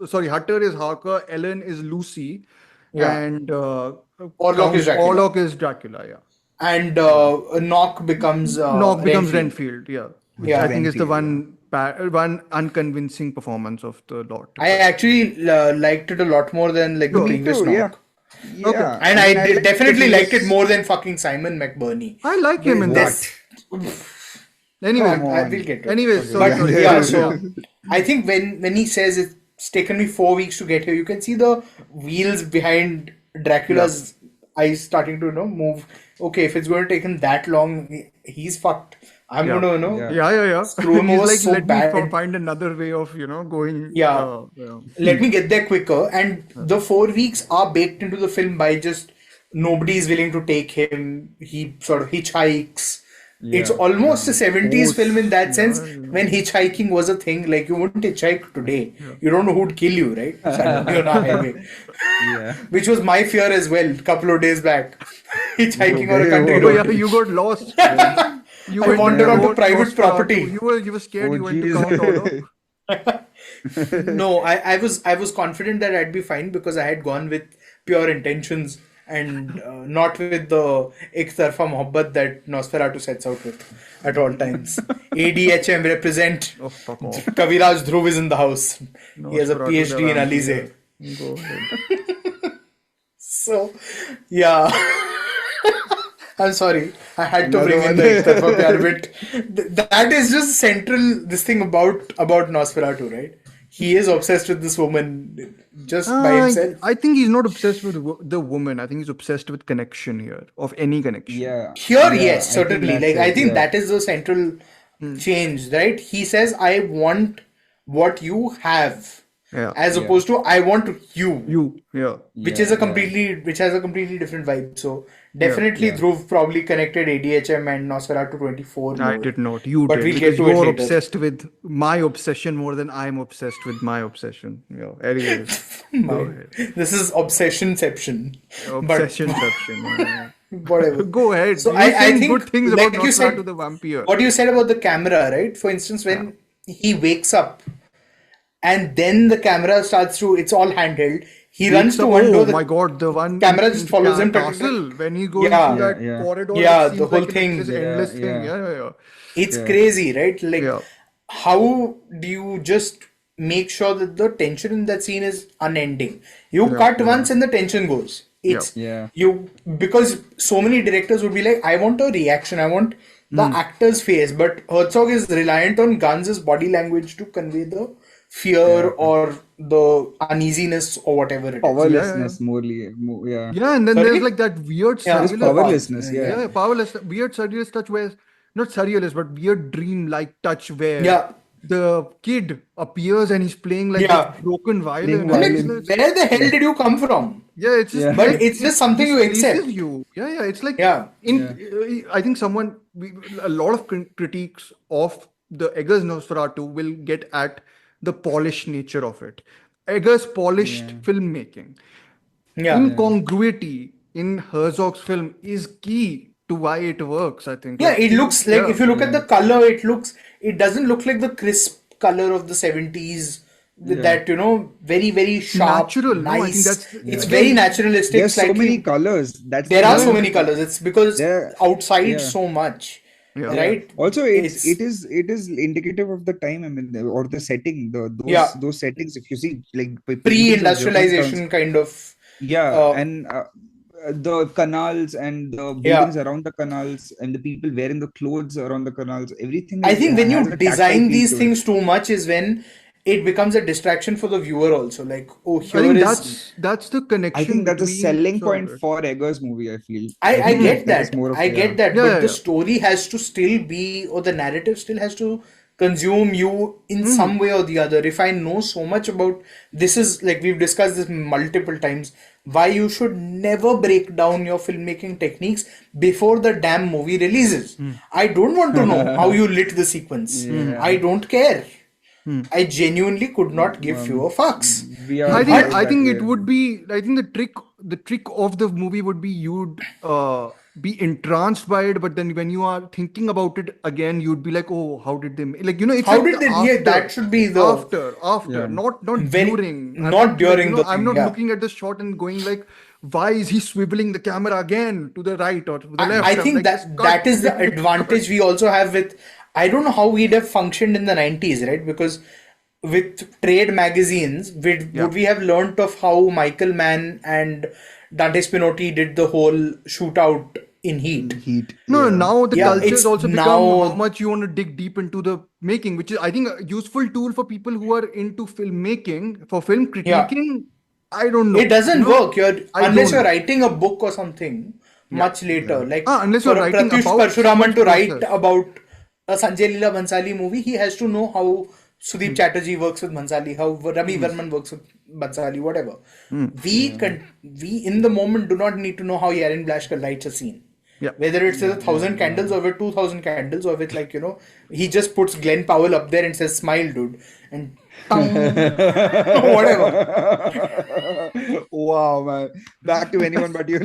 Harker, Ellen is Lucy, Yeah. and Orlok is Dracula. Orlok is Dracula, yeah. And Knock becomes Knock becomes Renfield. Renfield, yeah. Which Yeah. I think is the Renfield, one unconvincing performance of the lot. I actually liked it a lot more than like the Me previous too, Knock. yeah. Yeah. And I mean, I like definitely the liked it previous- more than fucking Simon McBurney. I like him in that. This, Anyway, Come I on. will get to it. anyways, But sorry. yeah, so I think when he says it's taken me 4 weeks to get here, you can see the wheels behind Dracula's eyes starting to move. Okay, if it's going to take him that long, he's fucked. I'm Yeah. going to Yeah. Screw him He's over like, so let bad. me find another way of, going. Yeah. Let me get there quicker. And the 4 weeks are baked into the film by just nobody is willing to take him. He sort of hitchhikes. It's almost a 70s film in that sense, when hitchhiking was a thing. Like, you wouldn't hitchhike today. You don't know who'd kill you, right? Suddenly on a highway. Yeah. Which was my fear as well, a couple of days back. Hitchhiking on a country Oh, road. yeah, you got lost. You I went wandered to onto North private Nosferatu. property. You were scared. Oh, You went to jeez. Count Orlok. No, I was confident that I'd be fine because I had gone with pure intentions and not with the ek tarfa mohabbat that Nosferatu sets out with at all times. ADHM represent. Oh, fuck off. Kaviraj Dhruv is in the house. He has a Nosferatu PhD in the Alize. Vampyre. Go ahead. So, yeah. I'm sorry. I had to bring in Another the one. ek tarfa pyar bit. That is just central, this thing about Nosferatu, right? He is obsessed with this woman just by himself. I think he's not obsessed with the woman. I think he's obsessed with connection here, of any connection. Yeah. Here, Yeah, yes, I think certainly. that's Like, I it, think yeah. that is the central change, right? He says, I want what you have. Yeah. as opposed to I want you. Yeah. Which is which has a completely different vibe. So definitely Dhruv probably connected ADHM and Nosferatu 24 I more. did not. You But did. we'll Because get to it you're later. obsessed with my obsession more than I'm obsessed with my obsession. Yeah. Anyways, go ahead. This is obsessionception. Obsessionception. Yeah. Whatever. Go ahead. So You're I saying think, good things like about you Nosferatu said, the Vampyre. what you said about the camera, right? For instance, when he wakes up and then the camera starts to, it's all handheld. He runs to one door. Oh my god, the one camera in just follows him. castle when he goes Yeah. through that Yeah. corridor. Yeah, It the seems whole like thing. this Yeah, endless thing. yeah. Yeah. It's crazy, right? Like, Yeah. how do you just make sure that the tension in that scene is unending? You cut once and the tension goes. It's you, because so many directors would be like, I want a reaction, I want the actor's face, but Herzog is reliant on Guns' body language to convey the fear or the uneasiness or whatever it is. Powerlessness, more, yeah. Yeah, and then Sorry? there's like that weird Yeah, surrealist. powerlessness, Yeah, powerless, weird surrealist touch where, not surrealist, but weird dream-like touch where the kid appears and he's playing like this broken violin. I'm And like, it's like, where the hell did you come from? yeah, it's just But like, it's just something you displaces accept. you. Yeah, it's like I think a lot of critiques of the Eggers Nosferatu will get at the polished nature of it. Eggers polished filmmaking. Incongruity in Herzog's film is key to why it works, I think. Yeah, it looks like, if you look at the color, it doesn't look like the crisp color of the 70s with that, very, very sharp, natural. nice. No, I think that's, it's very naturalistic. There's so many colors. There are so many colors. It's because outside so much. Right. Also, it is indicative of the time. I mean, or the setting. Those settings. If you see, like pre-industrialization kind of. And the canals and the buildings around the canals and the people wearing the clothes around the canals. Everything. I think when you design these things too much is when it becomes a distraction for the viewer also. Like, that's the connection. I think that's a selling point for Eggers' movie, I feel. I get that. I get that. But the Yeah. story has to still be, or the narrative still has to consume you in some way or the other. If I know so much about this, is like we've discussed this multiple times, why you should never break down your filmmaking techniques before the damn movie releases. I don't want to know how you lit the sequence. I don't care. I genuinely could not give fewer fucks. I think it would be. I think the trick of the movie would be you'd be entranced by it, but then when you are thinking about it again, you'd be like, oh, how did they like? It's how like did they? after, that should be the after, not during. Not during the. I'm not looking at the shot and going like, why is he swiveling the camera again to the right or to the left? I think that is the advantage we also have with. I don't know how we'd have functioned in the 90s, right? Because with trade magazines, would we have learnt of how Michael Mann and Dante Spinotti did the whole shootout in Heat? No, now the culture has also become now, how much you want to dig deep into the making, which is, I think, a useful tool for people who are into filmmaking, for film critiquing. I don't know. It doesn't work. Unless you're writing a book or something much later. Like unless you're writing Pratyush about Parshuraman to write about a Sanjay Leela Bhansali movie, he has to know how Sudeep Chatterjee works with Bhansali, how Ravi Verman works with Bhansali, whatever. We in the moment do not need to know how Yarin Blashkar writes a scene. Whether it's with 1,000 candles or with 2,000 candles or with he just puts Glenn Powell up there and says, smile, dude. And whatever. Wow, man. Back to anyone but you.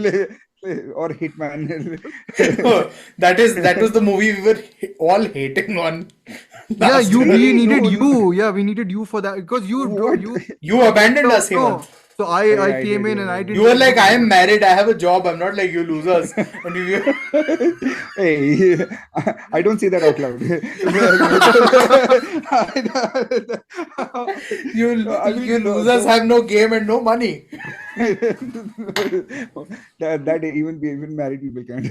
Or Hitman. that was the movie we were all hating on. We needed you for that because you abandoned us, Hemant. So I came in and I didn't. You were like, I am married, I have a job, I'm not like you losers. And Hey, I don't say that out loud. you losers have no game and no money. that even married people can't.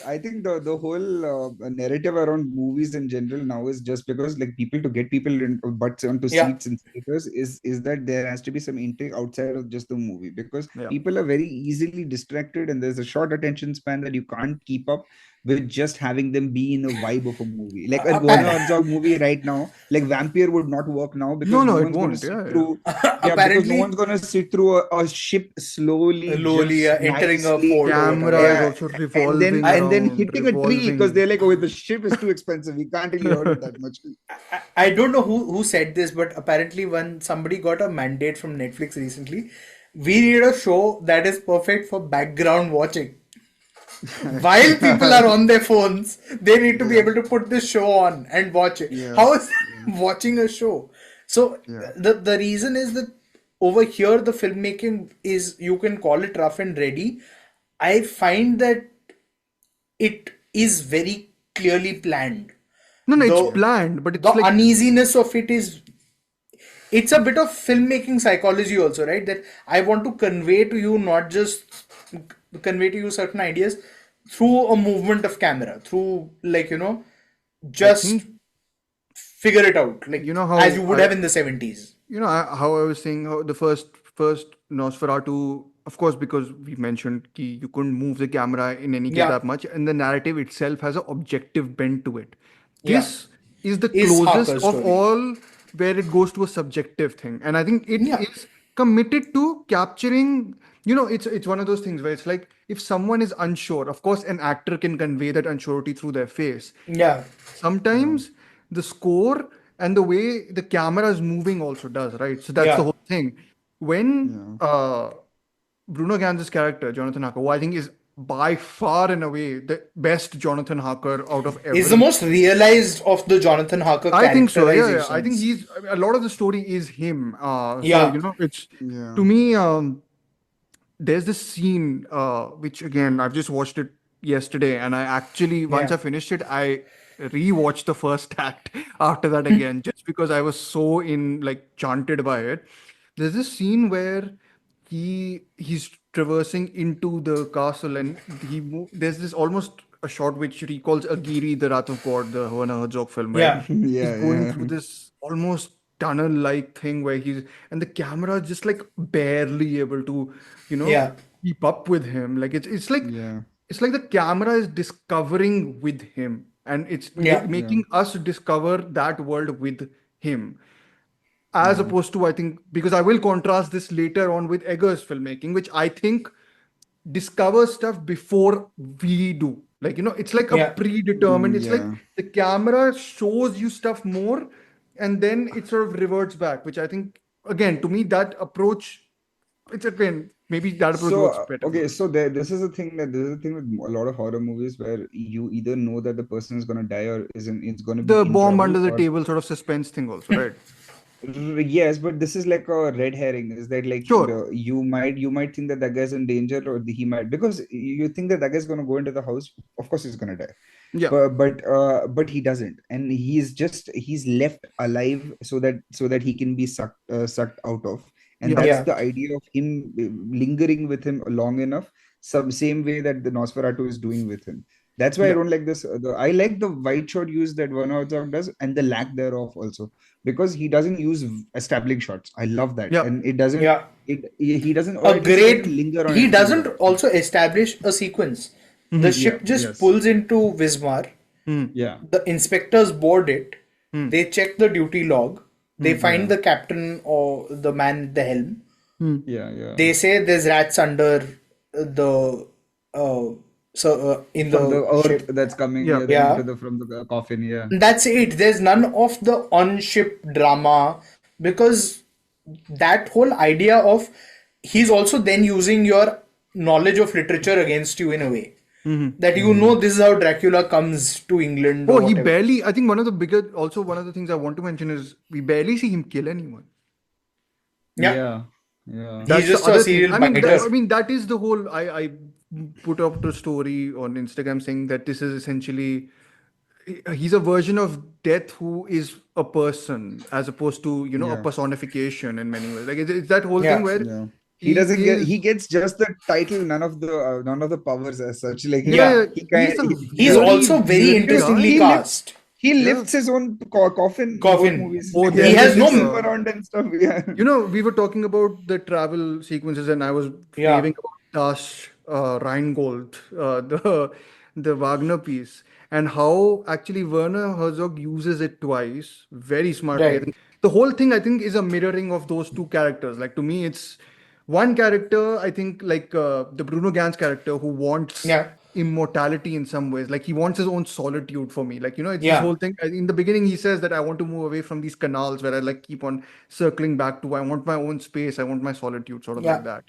I think the whole narrative around movies in general now is just because like to get people butts onto seats in theaters is that there has to be some intrigue outside of just the movie, because people are very easily distracted and there's a short attention span that you can't keep up. with just having them be in a vibe of a movie. Like a Werner Herzog movie right now, like Vampyre would not work now because no No, it one's going to won't. sit Yeah, yeah. through. Yeah, because no Apparently, one's going to sit through a ship slowly, Lowly just entering a nicely. port or Camera whatever. is Yeah, also revolving and then around, hitting a tree because revolving. they're like, oh, the ship is too expensive. We can't really earn it that much. I don't know who said this, but apparently when somebody got a mandate from Netflix recently, we need a show that is perfect for background watching. While people are on their phones, they need to be able to put this show on and watch it. Yeah. How is watching a show? So Yeah. the reason is that over here the filmmaking is, you can call it rough and ready. I find that it is very clearly planned. No, it's The- planned, but it's The like uneasiness of it is, it's a bit of filmmaking psychology also, right? That I want to convey to you, not just convey to you certain ideas through a movement of camera, through just think- figure it out, like You know how as you would I- have in the 70s. how I was saying how the first Nosferatu, of course, because we mentioned ki you couldn't move the camera in any case Yeah. that much, and the narrative itself has an objective bent to it. Yeah. This is the Is closest Harker's of story. all where it goes to a subjective thing, and I think it is Yeah. committed to capturing. It's one of those things where it's like if someone is unsure, of course, an actor can convey that unsurety through their face. Yeah. Sometimes the score and the way the camera is moving also does, right? So that's Yeah. the whole thing. When Bruno Gantz's character, Jonathan Harker, who I think is by far and away the best Jonathan Harker out of every. Is the most realized of the Jonathan Harker I think so. Yeah, characterizations. I think a lot of the story is him. Yeah. So it's Yeah. to me. There's this scene which again I've just watched it yesterday, and I actually once Yeah. I finished it, I rewatched the first act after that again, just because I was so chanted by it. There's this scene where he's traversing into the castle, and there's this almost a shot which recalls Agiri, the Wrath of God, the Werner Herzog film, where Yeah. he's Yeah, going yeah. through this almost tunnel-like thing where and the camera is just like barely able to, Yeah. keep up with him. Like it's like Yeah. it's like the camera is discovering with him, and it's Yeah. making us discover that world with him. As opposed to, I think, because I will contrast this later on with Eggers' filmmaking, which I think discovers stuff before we do. Like, it's like a Yeah. predetermined, it's like Yeah. the camera shows you stuff more and then it sort of reverts back, which I think, again, to me, that approach, it's again, maybe that approach So works better. okay, so this is the thing with a lot of horror movies where you either know that the person is gonna die or isn't. It's gonna be The in bomb trouble, under the or- table sort of suspense thing also, right? Yes, but this is like a red herring. Is that like Sure. you might think that guy's in danger, or he might, because you think that guy's gonna go into the house. Of course, he's gonna die. Yeah. But he doesn't, and he's left alive so that he can be sucked out of, and Yeah. that's Yeah. the idea of him lingering with him long enough, same way that the Nosferatu is doing with him. That's why I Yeah. don't like this. I like the wide shot use that Werner Herzog does, and the lack thereof also, because he doesn't use establishing shots. I love that, Yeah. and it doesn't. Yeah. He doesn't. A great. linger on He it. doesn't also establish a sequence. The ship just yes. pulls into Wismar. Yeah. The inspectors board it. They check the duty log. They find the captain or the man at the helm. Yeah. They say there's rats under the in From the the earth ship. that's coming Yeah. Yeah. from the coffin. Yeah. That's it. There's none of the on-ship drama, because that whole idea of he's also then using your knowledge of literature against you in a way. That this is how Dracula comes to England. Oh, or he whatever. barely, I think one of the things I want to mention is we barely see him kill anyone. Yeah. Yeah. He's just the a other serial thing. biter. That is the whole. I put up the story on Instagram saying that this is essentially he's a version of death who is a person as opposed to a personification in many ways. Like it's that whole Yeah. thing where Yeah. He doesn't is- he gets just the title, none of the powers as such. Like Yeah. He's very also very weird interestingly guy. cast. he lifts his own coffin. in both Coffin. movies. Oh, Like, yeah. He has lifts no- him around and stuff. Yeah. we were talking about the travel sequences, and I was Yeah. raving about Tash Rheingold, the Wagner piece, and how actually Werner Herzog uses it twice very smartly. I Right. think the whole thing, I think, is a mirroring of those two characters. Like to me, it's one character, I think, like the Bruno Ganz character who wants Yeah. immortality in some ways. Like he wants his own solitude for me. Like, you know, it's this Yeah. whole thing. In the beginning, he says that I want to move away from these canals where I like keep on circling back to. I want my own space. I want my solitude, sort of like Yeah. that.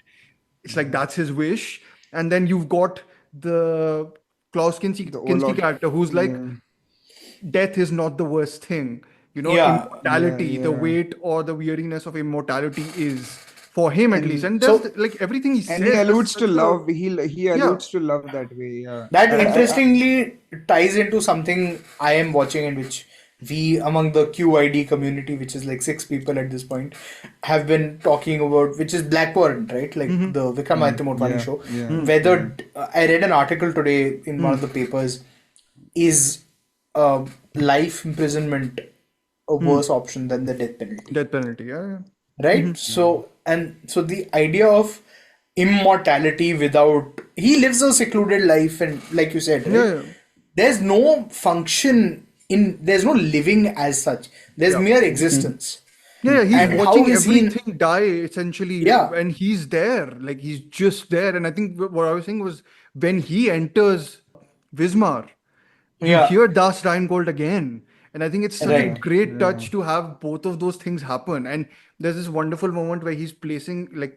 It's like that's his wish. And then you've got the Klaus The Kinski Olaf. character who's like, Yeah. death is not the worst thing. You know, Yeah. immortality, the Yeah. weight or the weariness of immortality is for him at least. And so- that's like everything he says. And he alludes to that's love. He alludes to love that way. Yeah. That interestingly ties into something I am watching, in which we, among the QID community, which is like 6 people at this point, have been talking about, which is Black Warrant, right? Like the Vikram Aditya Motwani show. yeah. Whether I read an article today in one of the papers, is life imprisonment a worse option than the death penalty? Death penalty, yeah. Right? So the idea of immortality without, he lives a secluded life, and like you said, right? Yeah. There's no function there's no living as such. There's mere existence. Yeah, he's And how watching is he- everything die essentially. Yeah. And he's there. Like he's just there. And I think what I was saying was when he enters Wismar, you Yeah. hear Das Rheingold again. And I think it's such a Right. great touch to have both of those things happen. And there's this wonderful moment where he's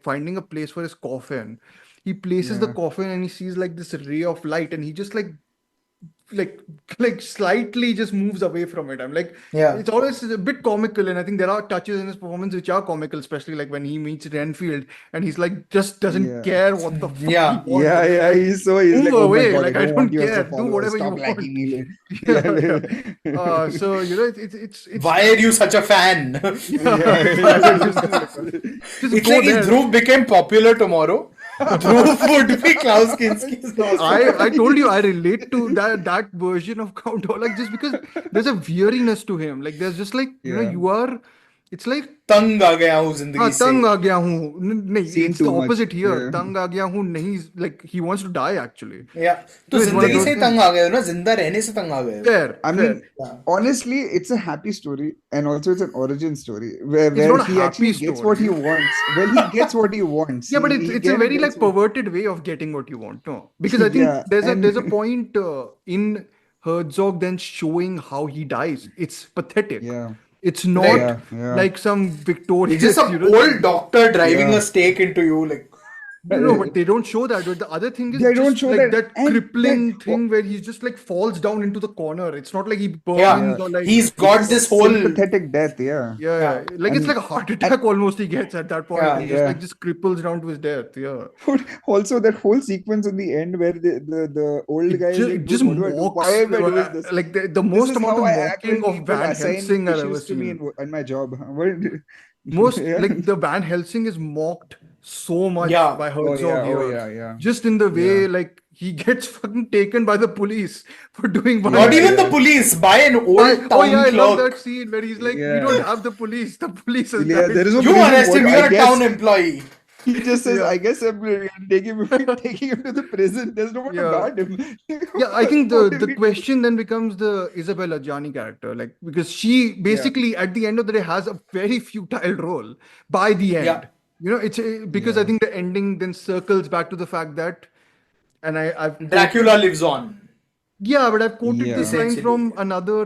finding a place for his coffin. He places the coffin and he sees like this ray of light, and he just like slightly just moves away from it. I'm like, Yeah. it's always a bit comical, and I think there are touches in his performance which are comical, especially like when he meets Renfield and he's like just doesn't care what the fuck Yeah. he wants. Yeah, he's Move like, oh away, my God, like, I I don't don't want you as a care. Do follower. whatever you Stop want. liking me. So you know, it's Why are you such a fan? just It's go like there. if Dhruv became popular tomorrow, Dhruv would be Klaus Kinski's Nosferatu. I told you I relate to that version of Count Olaf just because there's a weariness to him. Like there's just like you know you are. It's like तंग आ गया हूँ जिंदगी से. तंग आ गया हूँ. नहीं, Seen it's the too much. opposite here. Yeah. तंग आ गया हूँ नहीं. Like he wants to die actually. Yeah. तो it's one of जिंदगी those से things. तंग आ गए हो ना, जिंदा रहने से तंग आ गए हो. Fair. I fair. mean, honestly, it's a happy story, and also it's an origin story where not a he happy actually gets story. what he wants. Well, he gets what he wants. Yeah, but He it's a kind of very gets like perverted way of getting what you want. No, because I think Yeah, there's a point in Herzog then showing how he dies. It's pathetic. Yeah. It's not Yeah. like some victorious. It's just some you know, old doctor driving Yeah. a stake into you, like. No, but they don't show that. But the other thing is They just don't show like that. that And crippling that- thing where he just like falls down into the corner. It's not like he burns Yeah. or like He's got this whole. Sympathetic death, yeah. yeah. Like it's like a heart attack almost he gets at that point. Yeah. and Yeah. just cripples down to his death. Yeah. But also that whole sequence in the end where the old guy is Just, like, just "Dude, what do I do? mocks, Why am I doing this?" like the This most is amount how of I act when mocking of people Van assign Helsing I've ever issues to me seen. in my job. Most Yeah. like the Van Helsing is mocked so much Yeah. by Oh, Herzog yeah, here. oh, yeah. Just in the way like he gets fucking taken by the police for doing one. Not even the police, by an old town Oh yeah, I love clerk. that scene where he's like, "We Yeah. don't have the police. The police has Yeah, died." there is no You police arrest him, involved. you're I a guess town employee. he just says, Yeah. I guess I'm taking him to the prison. There's no one to Yeah. guard him. Yeah, I think What the did we do? question then becomes the Isabella Gianni character, like because she basically at the end of the day has a very futile role by the end. Yeah. You know, it's because I think the ending then circles back to the fact that, and I've Dracula lives on. yeah, but I've quoted Yeah. this line Essentially. from another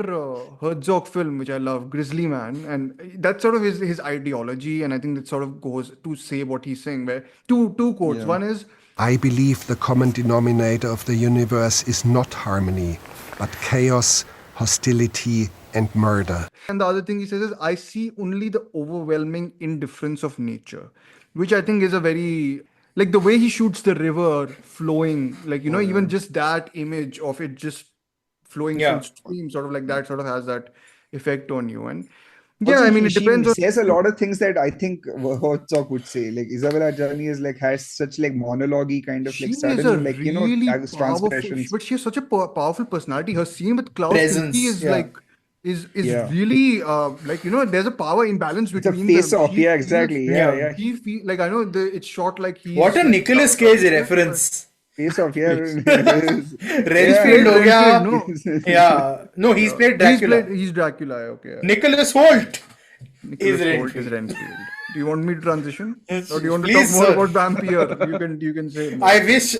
Herzog film which I love, Grizzly Man, and that's sort of his ideology, and I think that sort of goes to say what he's saying. Where two quotes. Yeah. One is, I believe the common denominator of the universe is not harmony, but chaos, hostility, and murder. and the other thing he says is, I see only the overwhelming indifference of nature, which I think is a very like the way he shoots the river flowing, like you know, even just that image of it just flowing Yeah. full stream, sort of like that, sort of has that effect on you. And Also, yeah, I mean, it she depends on. says a lot of things that I think Herzog would say. Like Isabella Gianni is like has such like monologue-y kind of She like is a sudden like really powerful, transgressions. but she has such a powerful personality. Her scene with Klaus Presence, Kinski is yeah. like is Yeah. really like you know, there's a power imbalance It's a between face-off. them. Yeah, exactly. Yeah, Yeah. He feel like I know it's shot like he's What a like, Nicolas Cage reference. Face Off, yeah. Renfield ho gaya. No. Yeah. No, he's played Dracula. He's Dracula, okay. Nicholas Holt Nicholas is Hoult is Renfield. Renfield. Do you want me to transition? Yes, Or do you want to please, talk more sir. about Vampyre? You can say more. I wish,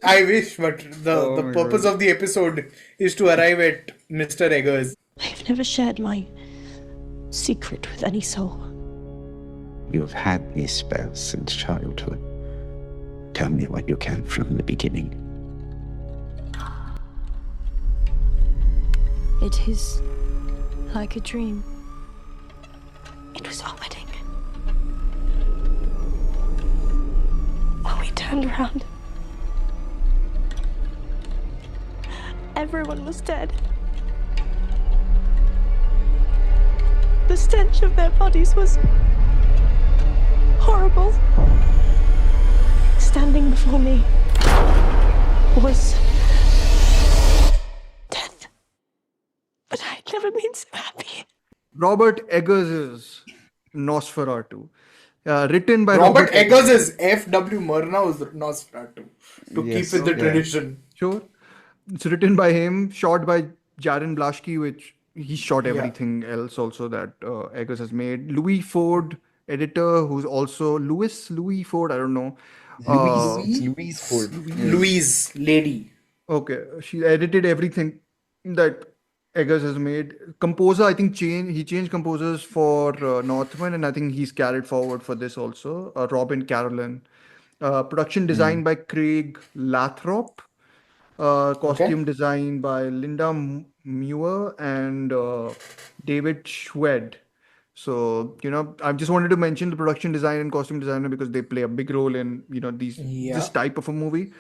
but Oh the my purpose God. of the episode is to arrive at Mr. Eggers. I've never shared my secret with any soul. You've had these spells since childhood. Tell me what you can from the beginning. It is like a dream. It was our wedding. When we turned around, everyone was dead. The stench of their bodies was horrible. Standing before me was death. But I'd never been so happy. Robert Eggers' Nosferatu. Written by Robert Eggers is F.W. Murnau's Nosferatu to Yes, keep with the yeah. tradition. Sure. It's written by him, shot by Jaron Blaschke, which he shot everything else also that Eggers has made. Louis Ford, editor, who's also Louis Ford, I don't know. Louise Ford. Louise, lady. Okay, she edited everything that Eggers has made. Composer, I think he changed composers for Northman, and I think he's carried forward for this also. Robin Carolyn. Production design by Craig Lathrop. Costume design by Linda Muir and David Schwed. So, I just wanted to mention the production design and costume designer because they play a big role in, this type of a movie,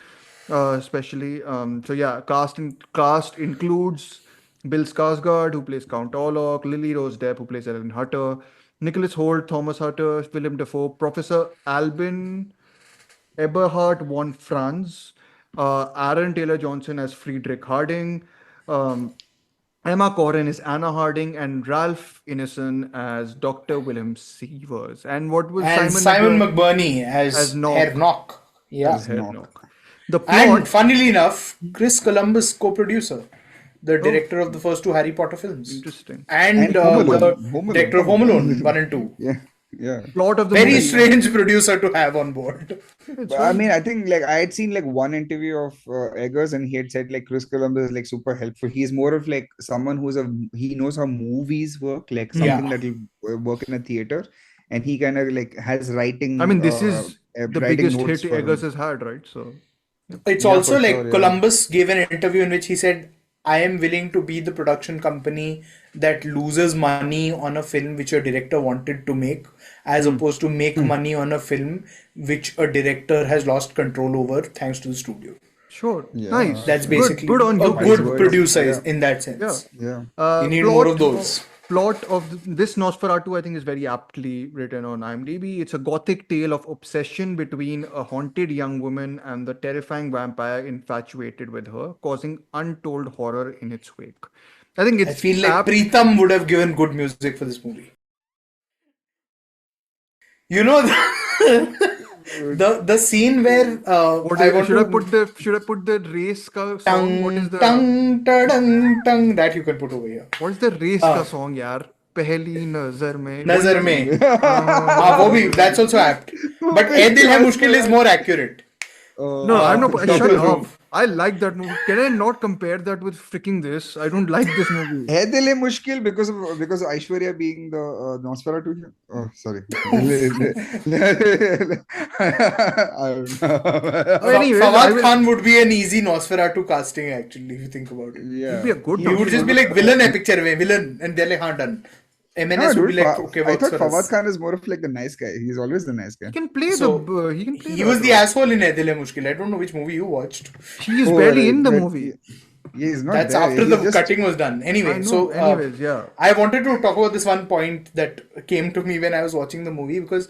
especially. Cast includes Bill Skarsgård, who plays Count Orlok, Lily Rose Depp, who plays Ellen Hutter, Nicholas Hoult, Thomas Hutter, Willem Dafoe, Professor Albin Eberhard von Franz, Aaron Taylor Johnson as Friedrich Harding, Emma Corrin as Anna Harding, and Ralph Ineson as Dr. William Severs. And what was And Simon McBurney as Knock. Herr Knock. Yeah. Herr Knock. The And plot, funnily enough, Chris Columbus, co-producer, the director of the first two Harry Potter films. interesting. And Home the Alone. director of Home Alone 1 and 2. Yeah. Plot of the Very movie. strange producer to have on board. I mean, I think I had seen one interview of Eggers, and he had said Chris Columbus is super helpful. He's more of someone he knows how movies work, something that will work in a theater, and he kind of has writing. I mean, this is the writing biggest notes hit for Eggers him. has had, right? So, It's Yeah, also for sure, yeah. Columbus gave an interview in which he said, I am willing to be the production company that loses money on a film which a director wanted to make, as opposed to make money on a film which a director has lost control over thanks to the studio. sure. Yeah. Nice. That's basically good on a you. good words. producer Yeah. in that sense. Yeah. Yeah. You need more of those. Plot of this Nosferatu, I think, is very aptly written on IMDb. It's a gothic tale of obsession between a haunted young woman and the terrifying vampire infatuated with her, causing untold horror in its wake. I think it's I feel like apt. Preetham would have given good music for this movie. You know the scene where Should I put the race ka song? What is the that you can put over here. what is the race ka song, yaar? Pehli nazar mein. Nazar mein. वो भी, that's also apt. But "Ae Dil Hai Mushkil" is more accurate. No, I'm not. Dr. Shut Dhruv. up. I like that movie. Can I not compare that with freaking this? I don't like this movie. Hai Dil Hai Mushkil because of Aishwarya being the Nosferatu. Oh, sorry. I don't know. Anyways, Fawad Khan would be an easy Nosferatu casting actually, if you think about it. Yeah. It'd be a good He would just be like, villain hai picture mein, villain, and they're like, haan, done. No, MNS would be dude, like, okay, I works thought for us. Fawad Khan is more of the nice guy. He's always the nice guy. He can play So, he can play He that was the role. asshole in "Ae Dil Hai Mushkil." I don't know which movie you watched. He is Oh, barely right, in the right. movie. Yeah, he's not That's there. after He's the just- cutting was done. Anyway, I know. so Anyways, yeah. I wanted to talk about this one point that came to me when I was watching the movie, because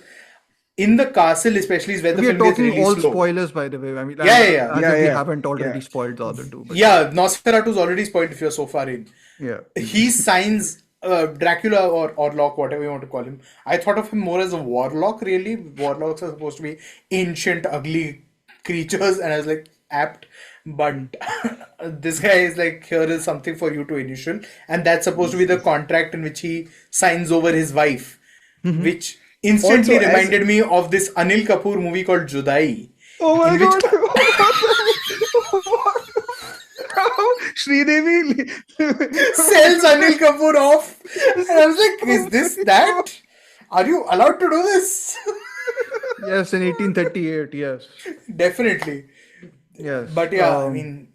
in the castle especially is where the We are film gets talking really all slow. spoilers, by the way. I mean, Yeah. as Yeah, if we yeah. haven't already Yeah. spoiled the other two. But Yeah, Nosferatu's already spoiled if you're so far in. yeah. He signs Dracula or Orlok, whatever you want to call him. I thought of him more as a warlock, really. Warlocks are supposed to be ancient, ugly creatures, and I was like, apt. but this guy is like, here is something for you to initial, and that's supposed to be the contract in which he signs over his wife, which instantly Also, as- reminded me of this Anil Kapoor movie called Judaai. Oh my in which god! Sridevi sells Anil Kapoor off. And I was like, is this that? Are you allowed to do this? Yes, in 1838. Yes. Definitely. Yes. But yeah, I mean,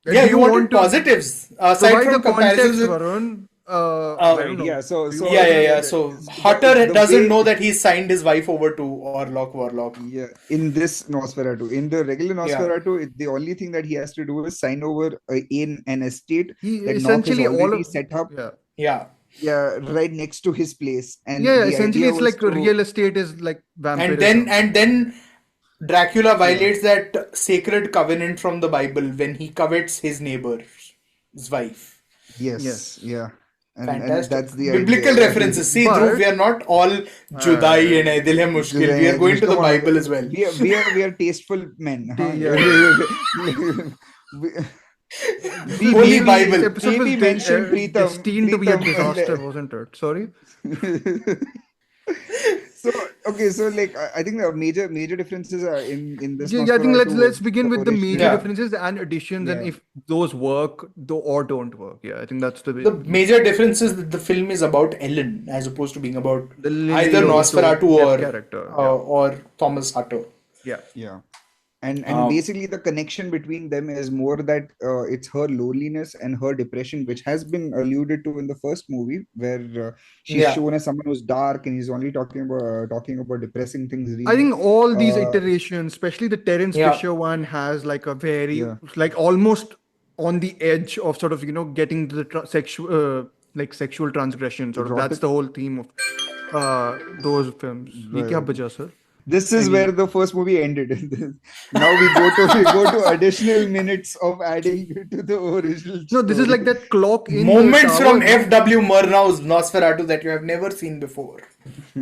do yeah, you wanted want to positives aside provide from the context, comparisons with. Varun. I don't know. Yeah, so Yeah. So Hutter the doesn't way- know that he signed his wife over to Warlock. Yeah, in this Nosferatu, in the regular Nosferatu, the only thing that he has to do is sign over in an estate He that North has essentially all already of set up. yeah. Yeah. Right next to his place, and Yeah, the essentially idea it's was like to- real estate is like vampirism. And then Dracula violates that sacred covenant from the Bible when he covets his neighbor's wife. Yes, yeah, and Fantastic. that's the Biblical idea. references. See, But- Dhruv, we are not all Judaai and Dil Hai Mushkil. We are going to the Come on, Bible as well. We are tasteful men. Huh? We Holy maybe- Bible. This episode maybe was mention Preetham- destined to be a Preetham, disaster, wasn't it? Sorry. So like I think the major differences are in this. Yeah, I think Nosferatu let's was begin with the original. major Yeah. differences and additions, and Yeah. if those work or don't work. Yeah, I think that's the The major difference is that the film is about Ellen as opposed to being about The Lily either Rose Nosferatu death or character, or Thomas Hutter. yeah. Yeah. And Um, basically the connection between them is more that it's her loneliness and her depression, which has been alluded to in the first movie, where she's Yeah. shown as someone who's dark and he's only talking about depressing things. Really. I think all these Uh, iterations, especially the Terence Yeah. Fisher one, has like a very Yeah. like almost on the edge of sort of getting to the sexual transgression. Sort of that's Erotic. the whole theme of those films. Ye kya baja, sir? This is where the first movie ended. Now we go to additional minutes of adding to the original. No, this is story. like that clock in the Moments tower. from F.W. Murnau's Nosferatu that you have never seen before.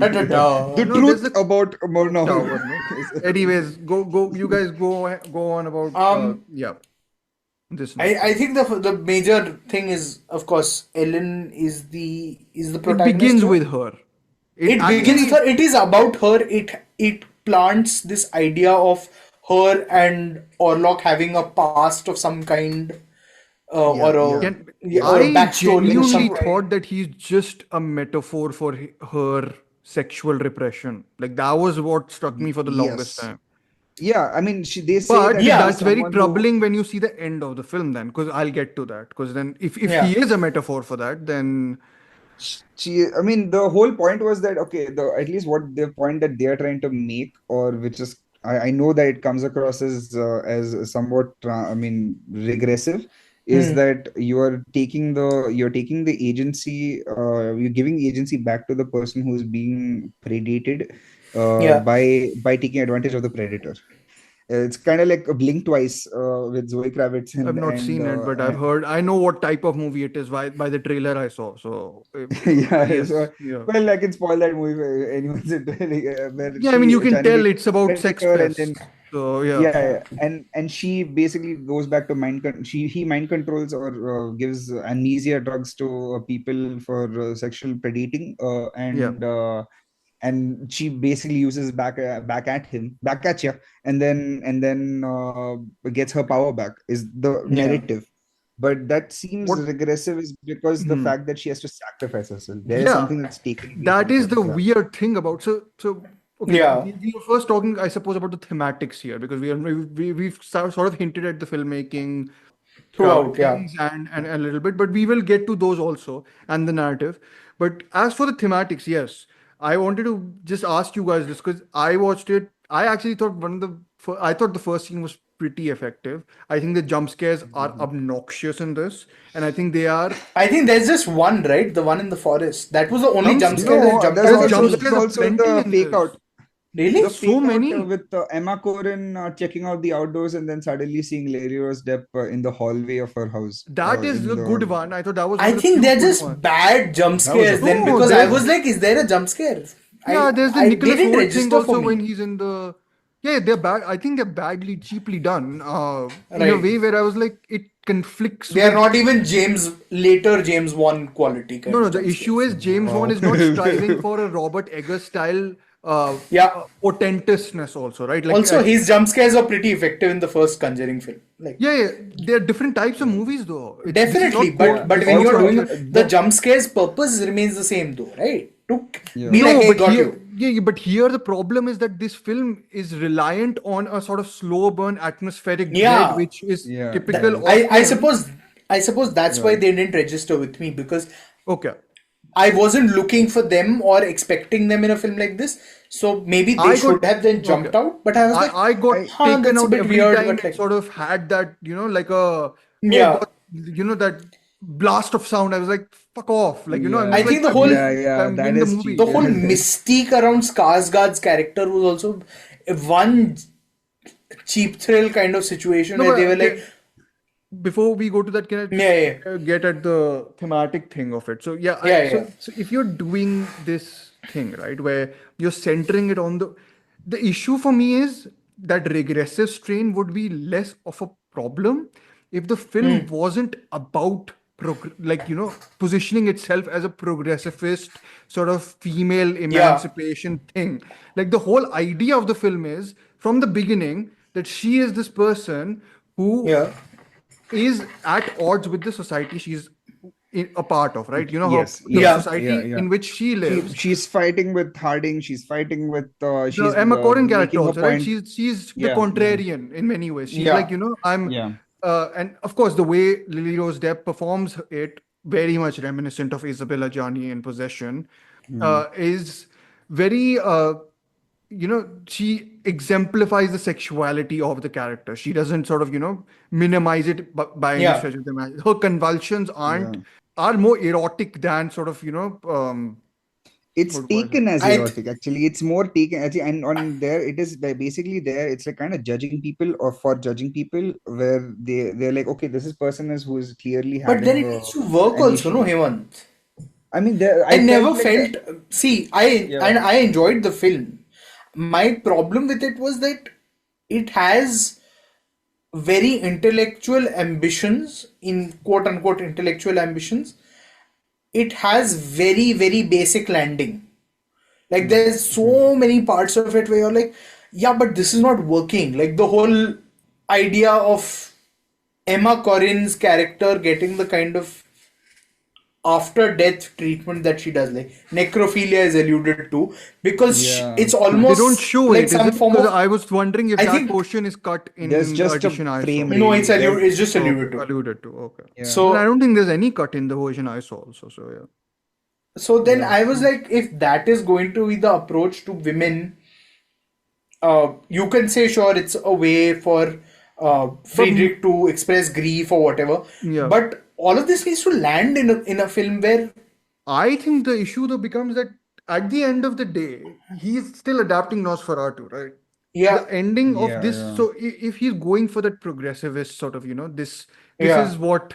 Da, da, da. The No, truth there's a- about Murnau. Tower, no? Anyways, go. You guys go on about yeah. This I think the major thing is, of course, Ellen is the it protagonist. begins here. with her. It begins with her. It is about her. It plants this idea of her and Orlok having a past of some kind, or a Can, or a I backstory. of some genuinely kind. thought that he's just a metaphor for her sexual repression. Like that was what struck me for the longest Yes. time. Yeah, I mean, they say But that that's he's very someone who- troubling when you see the end of the film. Then, because I'll get to that. Because then, if Yeah. he is a metaphor for that, then I mean, the whole point was that at least what the point that they are trying to make, or which is I know that it comes across as somewhat regressive, is that you're taking the agency, you're giving agency back to the person who's being predated Yeah. by taking advantage of the predator. It's kind of like a Blink Twice with Zoe Kravitz. I've not seen it, but I've heard. I know what type of movie it is by the trailer I saw. So Yeah, yes, so, yeah. well, I can spoil that movie for anyone's where Yeah, I mean, you she can tell channels it's about sex predator and pests. then- So yeah, and she basically goes back to he mind controls or gives amnesia drugs to people for sexual predating, and she basically uses back at you, and then gets her power back is the narrative. But that seems regressive is because the fact that she has to sacrifice herself. There is something that's taken. That is the weird thing about so. Okay, Yeah. we were first talking, I suppose, about the thematics here because we've sort of hinted at the filmmaking Throughout, yeah. things and a little bit, but we will get to those also and the narrative. But as for the thematics, yes, I wanted to just ask you guys this because I watched it. I actually thought I thought the first scene was pretty effective. I think the jump scares are obnoxious in this, and I think they are. I think there's just one, right? The one in the forest. That was the only jump scare No, that jumped there's out. jump also, scares are also plenty the in fake this. out. Really? The So fake out, many. with Emma Corrin checking out the outdoors and then suddenly seeing Larry Rose Depp in the hallway of her house. That is in a the- good one. I thought that was. I one of the think few they're good just ones. bad jump scares No, then because I there's- was like, is there a jump scare? Yeah, there's the I Nicholas didn't Hoult thing register for also me. when he's in the. Yeah, they're bad. I think they're badly, cheaply done. In a Right. way where I was like, it conflicts. They are with- not even later James Wan quality kind No, of the jump issue scares. is James Wan is not striving for a Robert Eggers style Yeah. portentousness also, right? Like, Also, his jump scares are pretty effective in the first Conjuring film. Like, yeah, there are different types of movies though. This is definitely, not but this is when not you're something- doing the jump scares, purpose remains the same though, right? To Yeah. be like, hey, but got here, you. yeah, but here the problem is that this film is reliant on a sort of slow burn atmospheric Yeah. dread, which is Yeah. typical of I him. suppose that's why they didn't register with me, because Okay. I wasn't looking for them or expecting them in a film like this. So maybe they should have then jumped okay. out. But I was like, I got taken that's a out bit every weird. time But it like, sort of had that, like a Yeah. God, that blast of sound. I was like, fuck off. Like, I'm I just think like, the whole- I'm that in the is movie. cheap. the whole mystique around Skarsgård's character was also one cheap thrill kind of situation No, where but they were like, before we go to that, can I just Yeah. get at the thematic thing of it? So yeah, Yeah. So if you're doing this thing, right, where you're centering it on the issue for me is that regressive strain would be less of a problem if the film wasn't about positioning itself as a progressivist sort of female emancipation thing. Like the whole idea of the film is from the beginning that she is this person who yeah, is at odds with the society she's a part of, right? Yes, the yeah, society in which she lives. She's fighting with Harding. She's fighting with. She's The Emma Corrin character making a also, right? point. She's the Yeah, contrarian in many ways. She's Yeah. like, I'm Yeah. and of course the way Lily Rose Depp performs it, very much reminiscent of Isabella Gianni in Possession, is very she exemplifies the sexuality of the character. She doesn't sort of, minimize it by any Yeah. stretch of the imagination. Her convulsions are more erotic than sort of, It's What was taken as I- erotic. Actually, it's more taken. Actually, and on there, it is basically there. It's like kind of judging people, or for judging people, where they're like, okay, this is person who is clearly having. but then it needs to work an also, issue. no, Hemant? I mean, I never like felt. that- See, Yeah. and I enjoyed the film. My problem with it was that it has very intellectual ambitions, in quote unquote intellectual ambitions. It has very, very basic landing. Like there's so many parts of it where you're like, yeah, but this is not working. Like the whole idea of Emma Corrin's character getting the kind of after death treatment that she does, like necrophilia is alluded to, because Yeah. it's they almost don't show like it. some Is it? form Because of. I was wondering if I that think portion is cut in There's the just a edition I frame saw. No, it's There- it's just alluded to. Alluded to. Okay. Yeah. So And I don't think there's any cut in the version I saw also. So yeah. So then I was like, if that is going to be the approach to women, you can say, sure, it's a way for Friedrich to express grief or whatever. Yeah. But all of this needs to land in a film where, I think the issue though becomes that at the end of the day, he's still adapting Nosferatu, right? yeah, The ending of Yeah, this. yeah. So if he's going for that progressivist sort of, this Yeah. is what,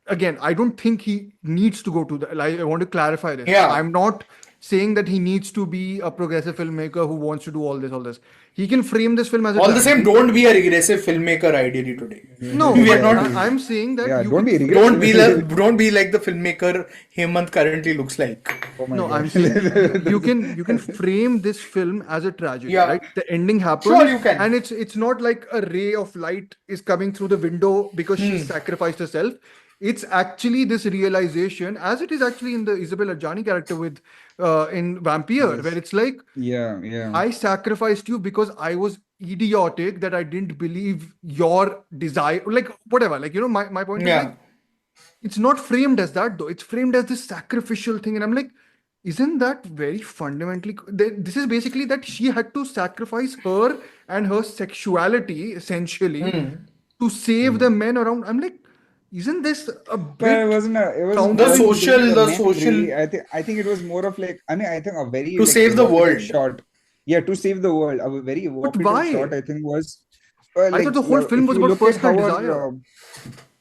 again, I don't think he needs to go to the. I want to clarify this. Yeah. I'm not saying that he needs to be a progressive filmmaker who wants to do all this. He can frame this film as a all the same, tragedy. don't be a regressive filmmaker ideally today. No, We are but not- I'm saying that Yeah, you don't can be frame- Don't be like the filmmaker Hemant currently looks like. Oh my No, God. I'm saying you can frame this film as a tragedy, Yeah. right? The ending happens, Sure, you can. and it's not like a ray of light is coming through the window because she sacrificed herself. It's actually this realization, as it is actually in the Isabella Gianni character with in Vampyre, where it's like, Yeah. I sacrificed you because I was idiotic that I didn't believe your desire, like whatever. Like my point is Yeah. like, it's not framed as that though. It's framed as this sacrificial thing, and I'm like, isn't that very fundamentally? This is basically that she had to sacrifice her and her sexuality essentially to save the men around. I'm like, isn't this a But bit? it wasn't. It was Counter- The wasn't social- really the main social- really, I think it was more of like. I mean, I think a very To save the evocative world. shot. Yeah, to save the world. A very evocative why? shot. I think was. I thought the whole film if was you about look at personal how desire.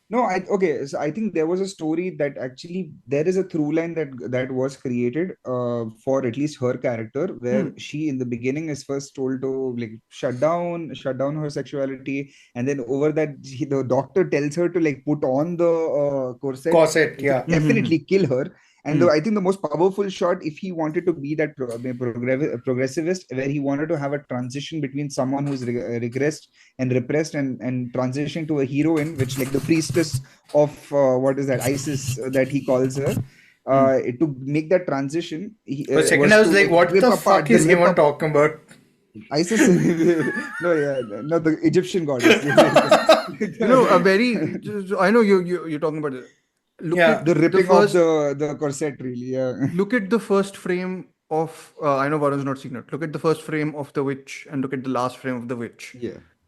No, okay. So I think there was a story that actually there is a through line that was created for at least her character, where she in the beginning is first told to like shut down her sexuality, and then over that the doctor tells her to like put on the corset, Corset, which will yeah. definitely kill her. And I think the most powerful shot, if he wanted to be that progressivist, where he wanted to have a transition between someone who's regressed and repressed and transitioning to a heroine, which like the priestess of what is that, ISIS, that he calls her. To make that transition, For a second, I was like, what the fuck is Hemant talking about? ISIS? No, the Egyptian goddess. I know you're talking about it. Look at the ripping first, of the corset, really. Yeah. Look at the first frame of I know Varun's not seen it. Look at the first frame of The Witch and look at the last frame of The Witch.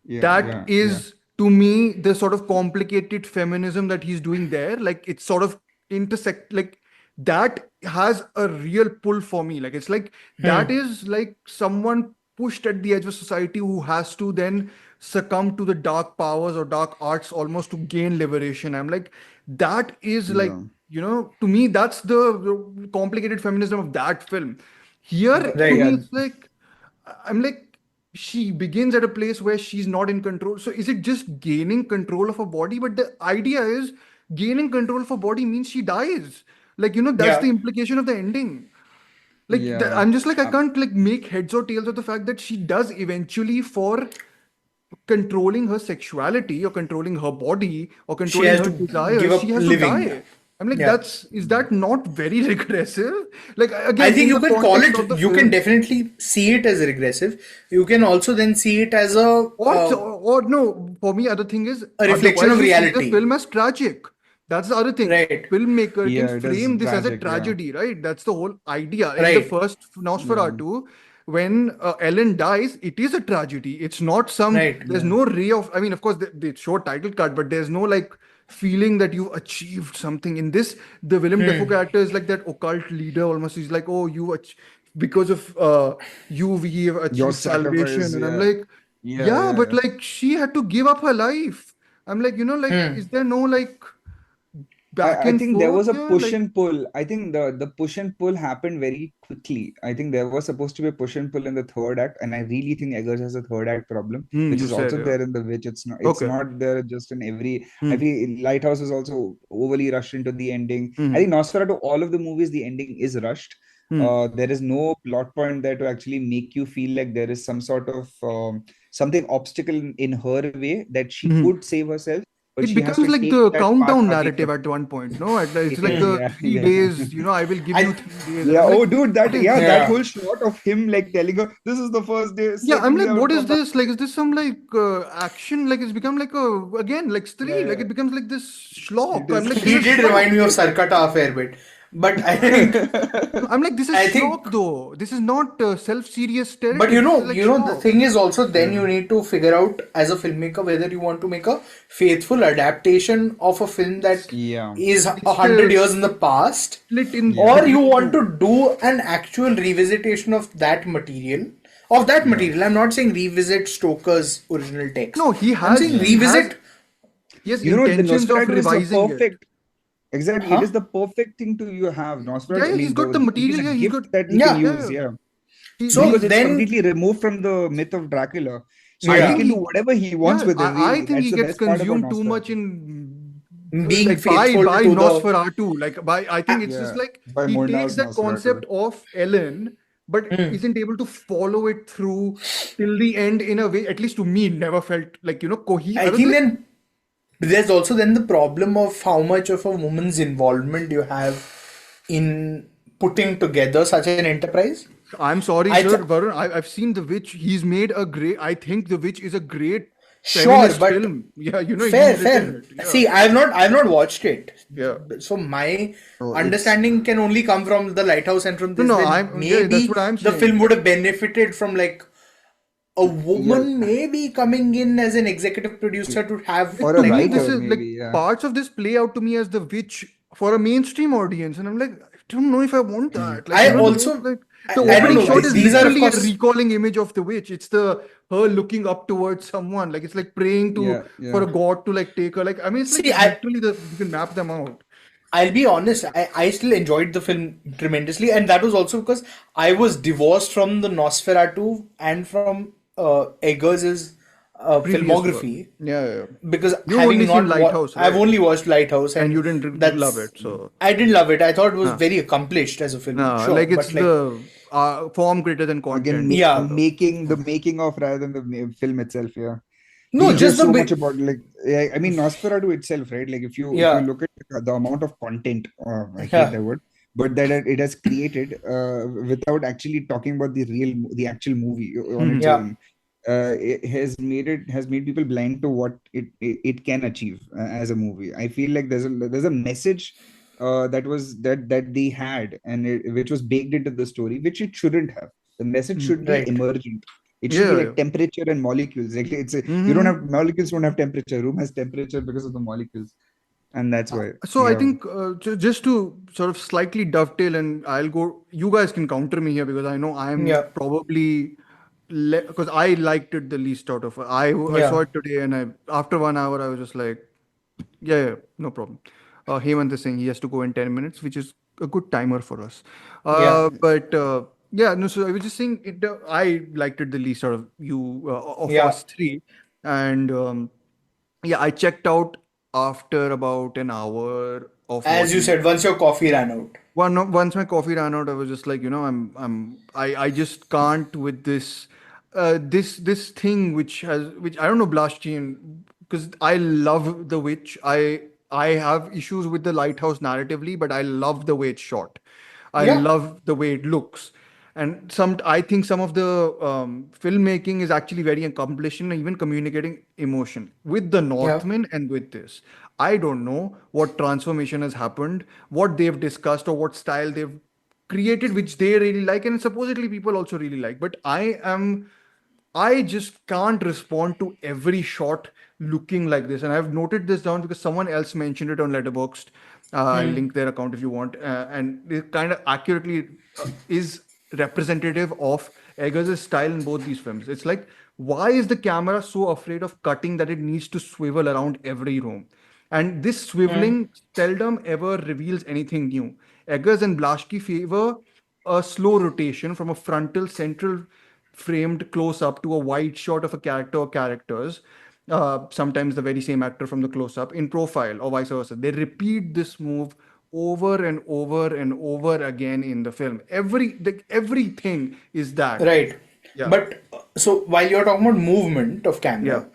That is to me the sort of complicated feminism that he's doing there. Like it's sort of intersect, like that has a real pull for me. Like it's like that is like someone pushed at the edge of society who has to then succumb to the dark powers or dark arts almost to gain liberation. I'm like, that is like, to me, that's the complicated feminism of that film. Here, to me, it's like, I'm like, she begins at a place where she's not in control. So is it just gaining control of her body? But the idea is gaining control of her body means she dies. Like, that's the implication of the ending. Like, I'm just like, I can't like make heads or tails of the fact that she does eventually, for controlling her sexuality or controlling her body or controlling her desire, she has to die. I'm like, is that not very regressive? Like, again, I think you can call it, you can definitely see it as regressive. You can also then see it as or no, for me, other thing is a reflection of reality. The film as tragic. That's the other thing. Right. Filmmaker can frame this as a tragedy, right? That's the whole idea. In the first Nosferatu, when Ellen dies, it is a tragedy. It's not some, there's no ray of, I mean, of course, they show title card, but there's no like feeling that you achieved something. In this, the Willem Dafoe character is like that occult leader almost. He's like, oh, because of you, we have achieved salvation. And I'm like, but like she had to give up her life. I'm like, is there no like, I think there was a push and pull. I think the push and pull happened very quickly. I think there was supposed to be a push and pull in the third act, and I really think Eggers has a third act problem, which is also there in The Witch. It's not. It's not there just in every. I feel Lighthouse is also overly rushed into the ending. I think Nosferatu, all of the movies, the ending is rushed. There is no plot point there to actually make you feel like there is some sort of something obstacle in her way that she could save herself. It becomes like the countdown narrative at one point, no? It's like the 3 days, I will give you 3 days. Yeah, dude, that whole shot of him like telling her, this is the first day. Yeah, I'm like, what is this? Like, is this some like action? Like, it's become like again, like Stree, like it becomes like this schlock. I'm like, he did remind me of Sarkata a fair bit. But I think I'm like, this is schlock though. This is not self-serious territory. But the thing is also then you need to figure out as a filmmaker whether you want to make a faithful adaptation of a film that is 100 years in the past, or you want to do an actual revisitation of that material. I'm not saying revisit Stoker's original text. No, he has. I'm saying revisit. Yes, intentions of revising it. Exactly, it is the perfect thing to have. Nosferatu, he's got the material. He's got that he can use. So because it's completely removed from the myth of Dracula. So he can do whatever he wants with it. Really. I think he gets consumed too much in being like, faithful by to Nosferatu. I think it's just like he takes that concept of Ellen, but isn't able to follow it through till the end in a way. At least to me, never felt like cohesive. I think then. There's also then the problem of how much of a woman's involvement you have in putting together such an enterprise. I'm sorry, sir, Varun. I've seen The Witch. He's made a great. I think The Witch is a great feminist film. Yeah, fair. Yeah. See, I've not watched it. Yeah. So my understanding can only come from The Lighthouse and from this. Maybe that's what I'm saying. The film would have benefited from like a woman maybe coming in as an executive producer to have or a writer, this is maybe, like parts of this play out to me as The Witch for a mainstream audience, and I'm like, I don't know if I want that. Like, The I don't opening know. shot is These are, of literally a course, recalling image of the witch. It's the her looking up towards someone, like it's like praying to for a god to like take her. Like I mean, it's like see, it's literally the you can map them out. I'll be honest, I still enjoyed the film tremendously, and that was also because I was divorced from the Nosferatu and from Eggers' Previous work, filmography, yeah. because You only having seen not Lighthouse, I've right? only watched Lighthouse, And and you didn't love that's it, so I didn't love it. I thought it was no, very accomplished as a film, no, sure, like it's but like, the form greater than Again, content. yeah, Sort of. the making of rather than the film itself. Yeah. no, We hear just the so much way, about like I mean Nosferatu itself, right? Like if you yeah, look at the amount of content, I hate yeah, that word, but that it has created without actually talking about the actual movie on its yeah, own, it has made people blind to what it can achieve as a movie. I feel like there's a message that they had and which was baked into the story, which it shouldn't have. The message should be right, emergent. It should be Yeah, yeah. like temperature and molecules. Like you don't Hmm. have molecules don't have temperature. Room has temperature because of the molecules, and that's why. So I Yeah. think just to sort of slightly dovetail, and I'll go. You guys can counter me here because I know I'm yeah, probably because I liked it the least out of. I saw yeah, it today, and I after 1 hour I was just like, yeah, no problem. Hemant is saying he has to go in 10 minutes, which is a good timer for us. yeah, But yeah, no. So I was just saying it. I liked it the least out of you of yeah. us three, and yeah, I checked out after about an hour of As you watching said, it. once your coffee ran out. Once my coffee ran out, I was just like, I just can't with this, this thing which I don't know, Blastian, because I love The Witch. I have issues with the Lighthouse narratively, but I love the way it's shot. I Yeah, love the way it looks. And I think some of the filmmaking is actually very accomplished in even communicating emotion with the yeah, Northmen and with this. I don't know what transformation has happened, what they've discussed, or what style they've created, which they really like, and supposedly people also really like. But I just can't respond to every shot looking like this. And I've noted this down because someone else mentioned it on Letterboxd. I'll link their account if you want. And it kind of accurately is representative of Eggers' style in both these films. It's like, why is the camera so afraid of cutting that it needs to swivel around every room? And this swiveling seldom ever reveals anything new. Eggers and Blaschke favor a slow rotation from a frontal central framed close up to a wide shot of a character or characters. Sometimes the very same actor from the close up in profile or vice versa. They repeat this move over and over and over again in the film. Everything is that. right. Yeah. But so while you're talking about movement of Yeah. camera,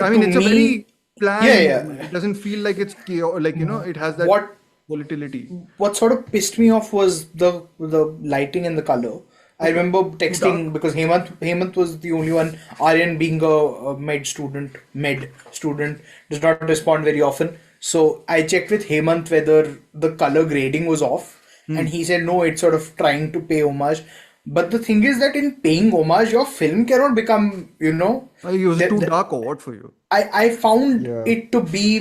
I mean, to it's a me, very planned yeah, movement. yeah. It doesn't feel like it's chaos, like, it has that What volatility. what sort of pissed me off was the lighting and the color. I Okay. remember Too dark. texting because Hemant was the only one. Aryan, being a med student, does not respond very often. So I checked with Hemant whether the color grading was off, and he said no, it's sort of trying to pay homage. But the thing is that in paying homage, your film cannot become, Was it too the, dark or what for you? I found Yeah. it to be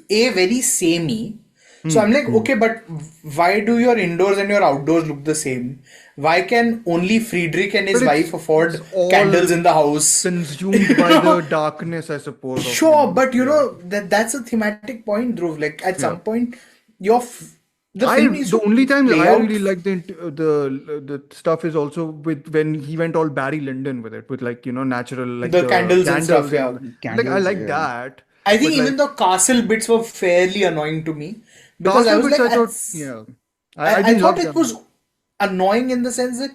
very samey. So I'm like, okay, but why do your indoors and your outdoors look the same? Why can only Friedrich and his But wife it's afford all candles in the house? consumed by the darkness, I suppose. Sure, but that's a thematic point, Dhruv. Like at some point, the film needs The to only times play I out. really like the stuff is also with when he went all Barry Lyndon with it, with natural, like The the candles and stuff, candles and all yeah. that. Like I Candles, like yeah. that, I think but even like the castle bits were fairly annoying to me because I castle was bits, like, I thought, yeah, I I didn't thought love it them. was annoying in the sense that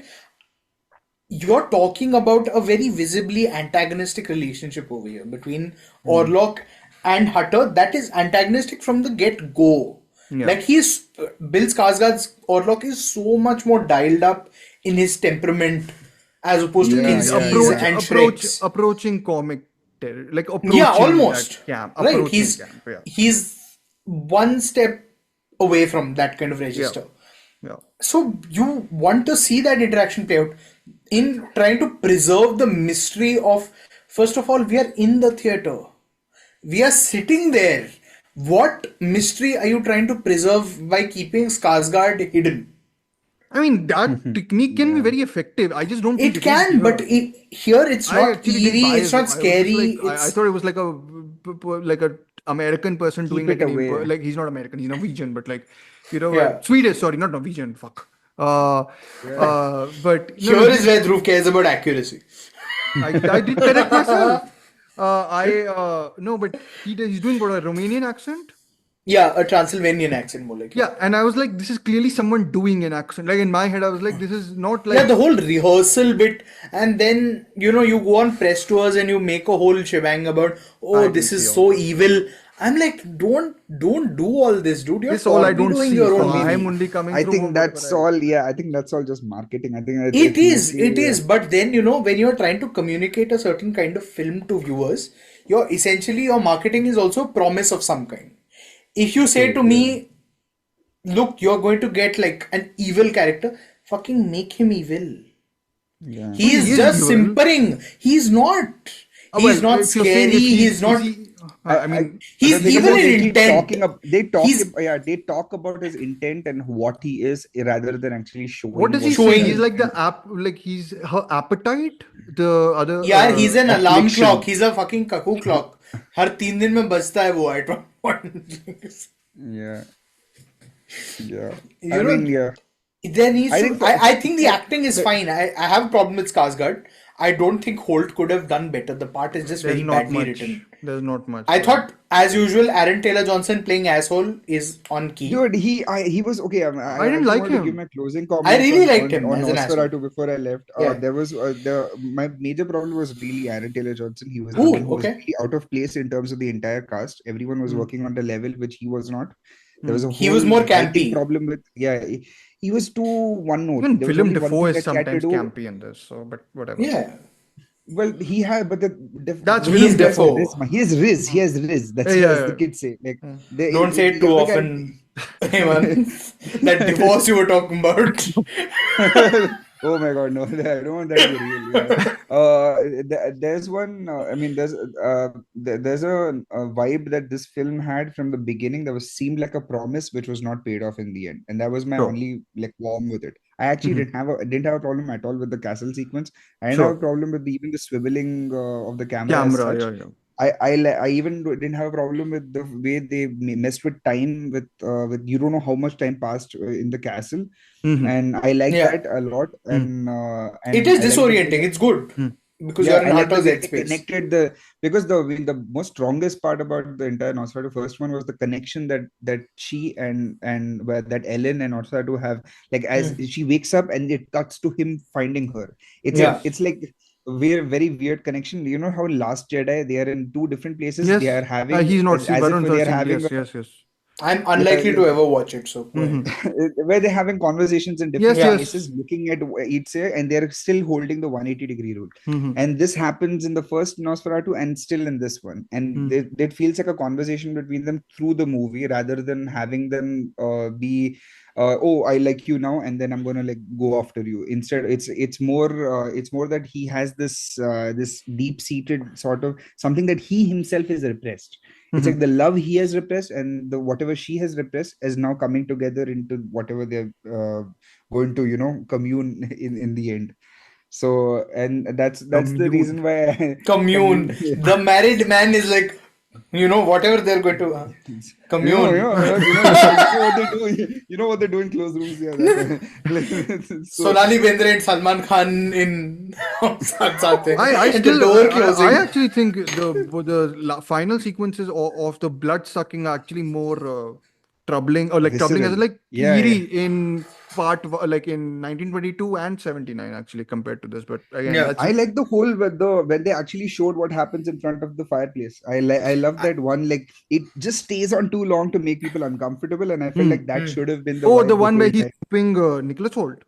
you're talking about a very visibly antagonistic relationship over here between Orlok and Hutter that is antagonistic from the get-go. Yeah. Like Bill Skarsgård's Orlok is so much more dialed up in his temperament as opposed to Yeah, He's yeah, Kinski's yeah. and Shrek's. approaching comic terror, like Yeah, approaching that almost. camp, Right. approaching camp. Yeah, He's one step away from that kind of yeah, register. yeah. So you want to see that interaction play out in trying to preserve the mystery of, first of all, we are in the theater. We are sitting there. What mystery are you trying to preserve by keeping Skarsgård hidden? I mean, that technique can be very effective. I just don't think It can, is but here. here it's I not actually didn't eerie, buy it's it. not scary. I thought it was like a American person Keep doing like it an away. like he's not American, he's Norwegian, but like Yeah. Swedish. Sorry, not Norwegian. Fuck. But Here is where Dhruv cares about accuracy. I did correct myself. No, but he's doing what, a Romanian accent? Yeah, a Transylvanian accent more like. Yeah, and I was like, this is clearly someone doing an accent. Like in my head, I was like, this is not like. Yeah, the whole rehearsal bit, and then you go on press tours and you make a whole shebang about, oh, this is so evil. I'm like, don't do all this, dude. You're This all I probably don't doing see. your own So I'm movie. only coming I through think whatever that's all. Yeah, I think that's all just marketing. I think It is, mostly, but then when you're trying to communicate a certain kind of film to viewers, your marketing is also promise of some kind. If you say to me, look, you're going to get like an evil character, fucking make him evil. Yeah. He is is just evil. simpering. He's not. He's not if you're saying scary. if He's not. I mean, He's Because evil they in keep intent. they talk about his intent and what he is rather than actually showing. what does he showing- say? He's like he's her appetite. The other. Yeah, he's an alarm affliction. clock. He's a fucking cuckoo clock. हर 3 दिन में बजता है वो at one point. Yeah. Yeah. You I know, mean, yeah. There needs I to. think- I think the acting is fine. I have a problem with Skarsgård. I don't think Holt could have done better. The part is just There's very not badly much. written. There's not much. I thought, as usual, Aaron Taylor Johnson playing asshole is on key. Dude, he was okay. I didn't just like wanted to him. give my closing comments. I really on, liked on, him on as an asshole. Nosferatu before I left. Yeah. There was my major problem was really Aaron Taylor Johnson. He was Ooh, again, he was okay. really out of place in terms of the entire cast. Everyone was working on the level which he was not. There was a He was whole more writing campy. problem with he was too one note. Even There was Willem only one Dafoe thing is that he had to sometimes do. campy in this. So, but whatever. Yeah. Well, he had, but That's the- Willem He's Dafoe. Dafoe. He has Riz. He has Riz. That's Yeah, as yeah. the kids say. Like Don't say it too the other guy- often. Hey man, that divorce you were talking about. Oh my God, no! I don't want that to be real. There's one. I mean, there's a vibe that this film had from the beginning that seemed like a promise, which was not paid off in the end, and that was my Sure. only like qualm with it. I actually didn't have a problem at all with the castle sequence. I didn't Sure. have a problem with even the swiveling of the camera. As such. Yeah. I even didn't have a problem with the way they messed with time with you don't know how much time passed in the castle, and I like Yeah. that a lot. And It is disorienting. It's good because you're in Hatter's headspace. Because the most strongest part about the entire Nosferatu first one was the connection that she and where that Ellen and Nosferatu have, like as she wakes up and it cuts to him finding her. It's like very weird connection. You know how Last Jedi, they are in two different places. Yes. They are having He's not. as if Varun's they are saying having yes. I'm unlikely to ever watch it. So go ahead. where they're having conversations in different Yes. places, looking at each other, and they're still holding the 180-degree rule. And this happens in the first Nosferatu and still in this one. And it feels like a conversation between them through the movie rather than having them be oh, I like you now, and then I'm gonna like go after you. Instead, it's more that he has this this deep-seated sort of something that he himself is repressed. It's like the love he has repressed and the whatever she has repressed is now coming together into whatever they're going to commune in the end. So, and that's the reason why Commune. The married man is like, whatever they're going to commune. You know what they do. You know what they do in closed rooms. Yeah, Sonali Bendre and Salman Khan in Saath Saath Hai. I And still the door closing. I actually think the final sequences of the blood sucking are actually more troubling, or like troubling as Visceral. like Yeah, eerie in like in 1922 and 79 actually compared to this. But again, Yeah. that's I like the whole when they actually showed what happens in front of the fireplace. I love that one. Like it just stays on too long to make people uncomfortable, and I feel like that should have been the the vibe one where before he's sipping Nicholas Holt.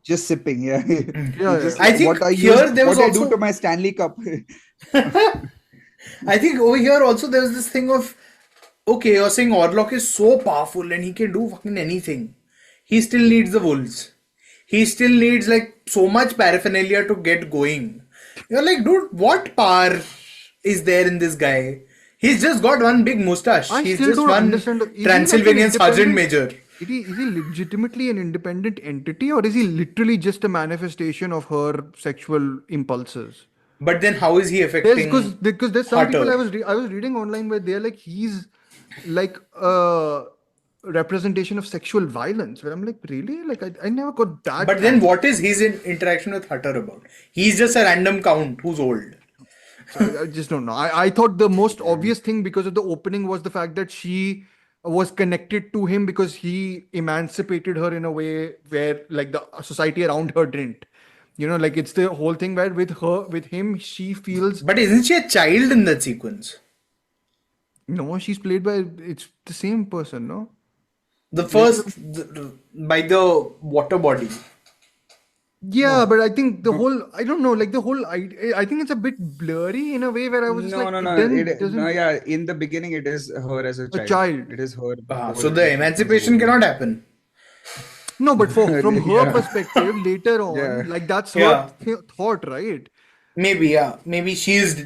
just sipping. Yeah, Yeah, Just I think here there was what I also- do to my Stanley Cup. I think over here also there's this thing of, okay, you're saying Orlok is so powerful and he can do fucking anything. He still needs the wolves. He still needs like so much paraphernalia to get going. You're like, dude, what power is there in this guy? He's just got one big mustache. I He's still just don't one understand. Is he like an Transylvanian sergeant independent- major. Is he legitimately an independent entity, or is he literally just a manifestation of her sexual impulses? But then how is he affecting Because there's some people Hatter? I was reading online where they're like he's like a representation of sexual violence. Where I'm like, really? Like I never got that. But then what is his interaction with Hatter about? He's just a random count who's old. I just don't know. I thought the most obvious thing because of the opening was the fact that she was connected to him because he emancipated her in a way where like the society around her didn't. You know, like it's the whole thing where with him, she feels But isn't she a child in that sequence? no, she's played by it's the same person, no? The first, by the water body. Yeah, but I think the whole I don't know, like the whole I think it's a bit blurry in a way where I was just like it then doesn't Yeah, in the beginning, it is her as a a child. child. It is her. So the emancipation cannot happen. No, but from her Yeah. perspective, later on, Yeah. like that's her Yeah. thought, right? Maybe, yeah. Maybe she is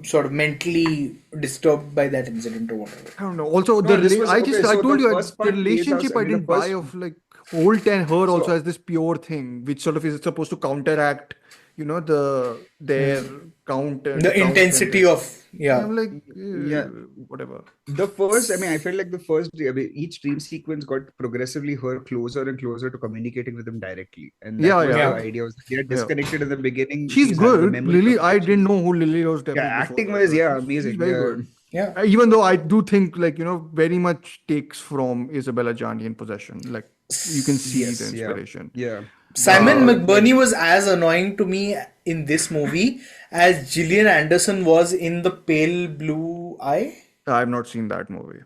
sort of mentally disturbed by that incident or whatever. I don't know. Also, No, this was I okay. I So told the you first the part plays out. relationship I I mean, the didn't buy first. of like Holt and her also So as this pure thing, which sort of is supposed to counteract, you know, their The intensity of, yeah. I'm like yeah, whatever. the first. I mean, I felt like the first. I mean, each dream sequence got progressively her closer and closer to communicating with him directly, and that Yeah, was yeah. the idea. Was they are disconnected in the beginning. She's having a good. memory Lily, of I it. didn't know who Lily Rose Depp Yeah, is before acting that, was but she's amazing. very Yeah. good. Yeah. Even though I do think like, you know, very much takes from Isabella Gianni in Possession. Like you can see the Yes. Yeah. inspiration. Yeah. Simon Like, McBurney was as annoying to me in this movie as Gillian Anderson was in The Pale Blue Eye, I've not seen that movie.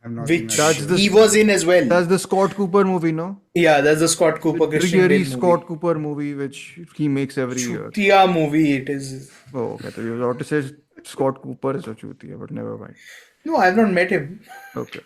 I've not seen which that. That's the he was in as well. That's the Scott Cooper movie, no? Yeah, that's the Scott Cooper, Christian Dreary Bale Scott movie. Cooper movie, which he makes every year. Chutia movie it is. Oh, okay. So you were about to say Scott Cooper is a chutia, but never mind. No, I've not met him. Okay.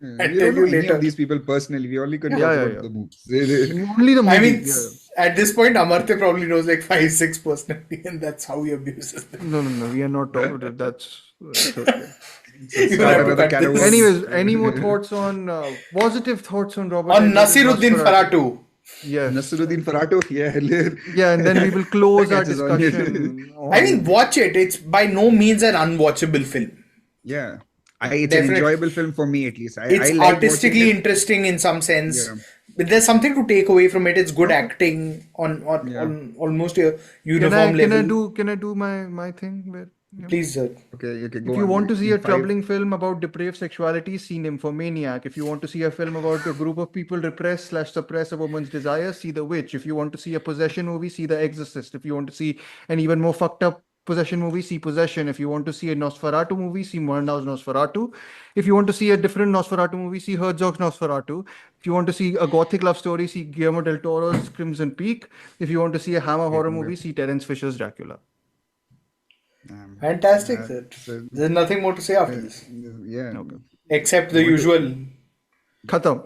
I'll We tell don't know you any later. of these people personally. We only can Yeah, talk yeah, about yeah. the movies. Only the movie. I mean, yeah. at this point, Amartya probably knows like 5-6 personally, and that's how he abuses them. No. We are not talking about that's okay. You Start have to another cut can of this. worms. Anyways, any more thoughts on positive thoughts on Robert On Eggers' Nasiruddin Faratu. Yes. Nasiruddin Faratu, Yeah, and then we will close our Catches on. discussion. I mean, watch it. It's by no means an unwatchable film. Yeah. It's an Definitely. enjoyable film for me at least. It's I like artistically watching it. interesting in some sense. Yeah. But there's something to take away from it. It's good acting on almost a uniform level. Can I do my thing where Please, sir. Okay, go if on. you want to see a In five- troubling film about depraved sexuality, see Nymphomaniac. If you want to see a film about a group of people repress/suppress a woman's desire, see The Witch. If you want to see a possession movie, see The Exorcist. If you want to see an even more fucked up possession movie, see Possession. If you want to see a Nosferatu movie, see Murnau's Nosferatu. If you want to see a different Nosferatu movie, see Herzog's Nosferatu. If you want to see a gothic love story, see Guillermo del Toro's Crimson Peak. If you want to see a Hammer horror movie, see Terence Fisher's Dracula. Fantastic, sir. There's nothing more to say after this. Yeah. Except the usual. Khatam.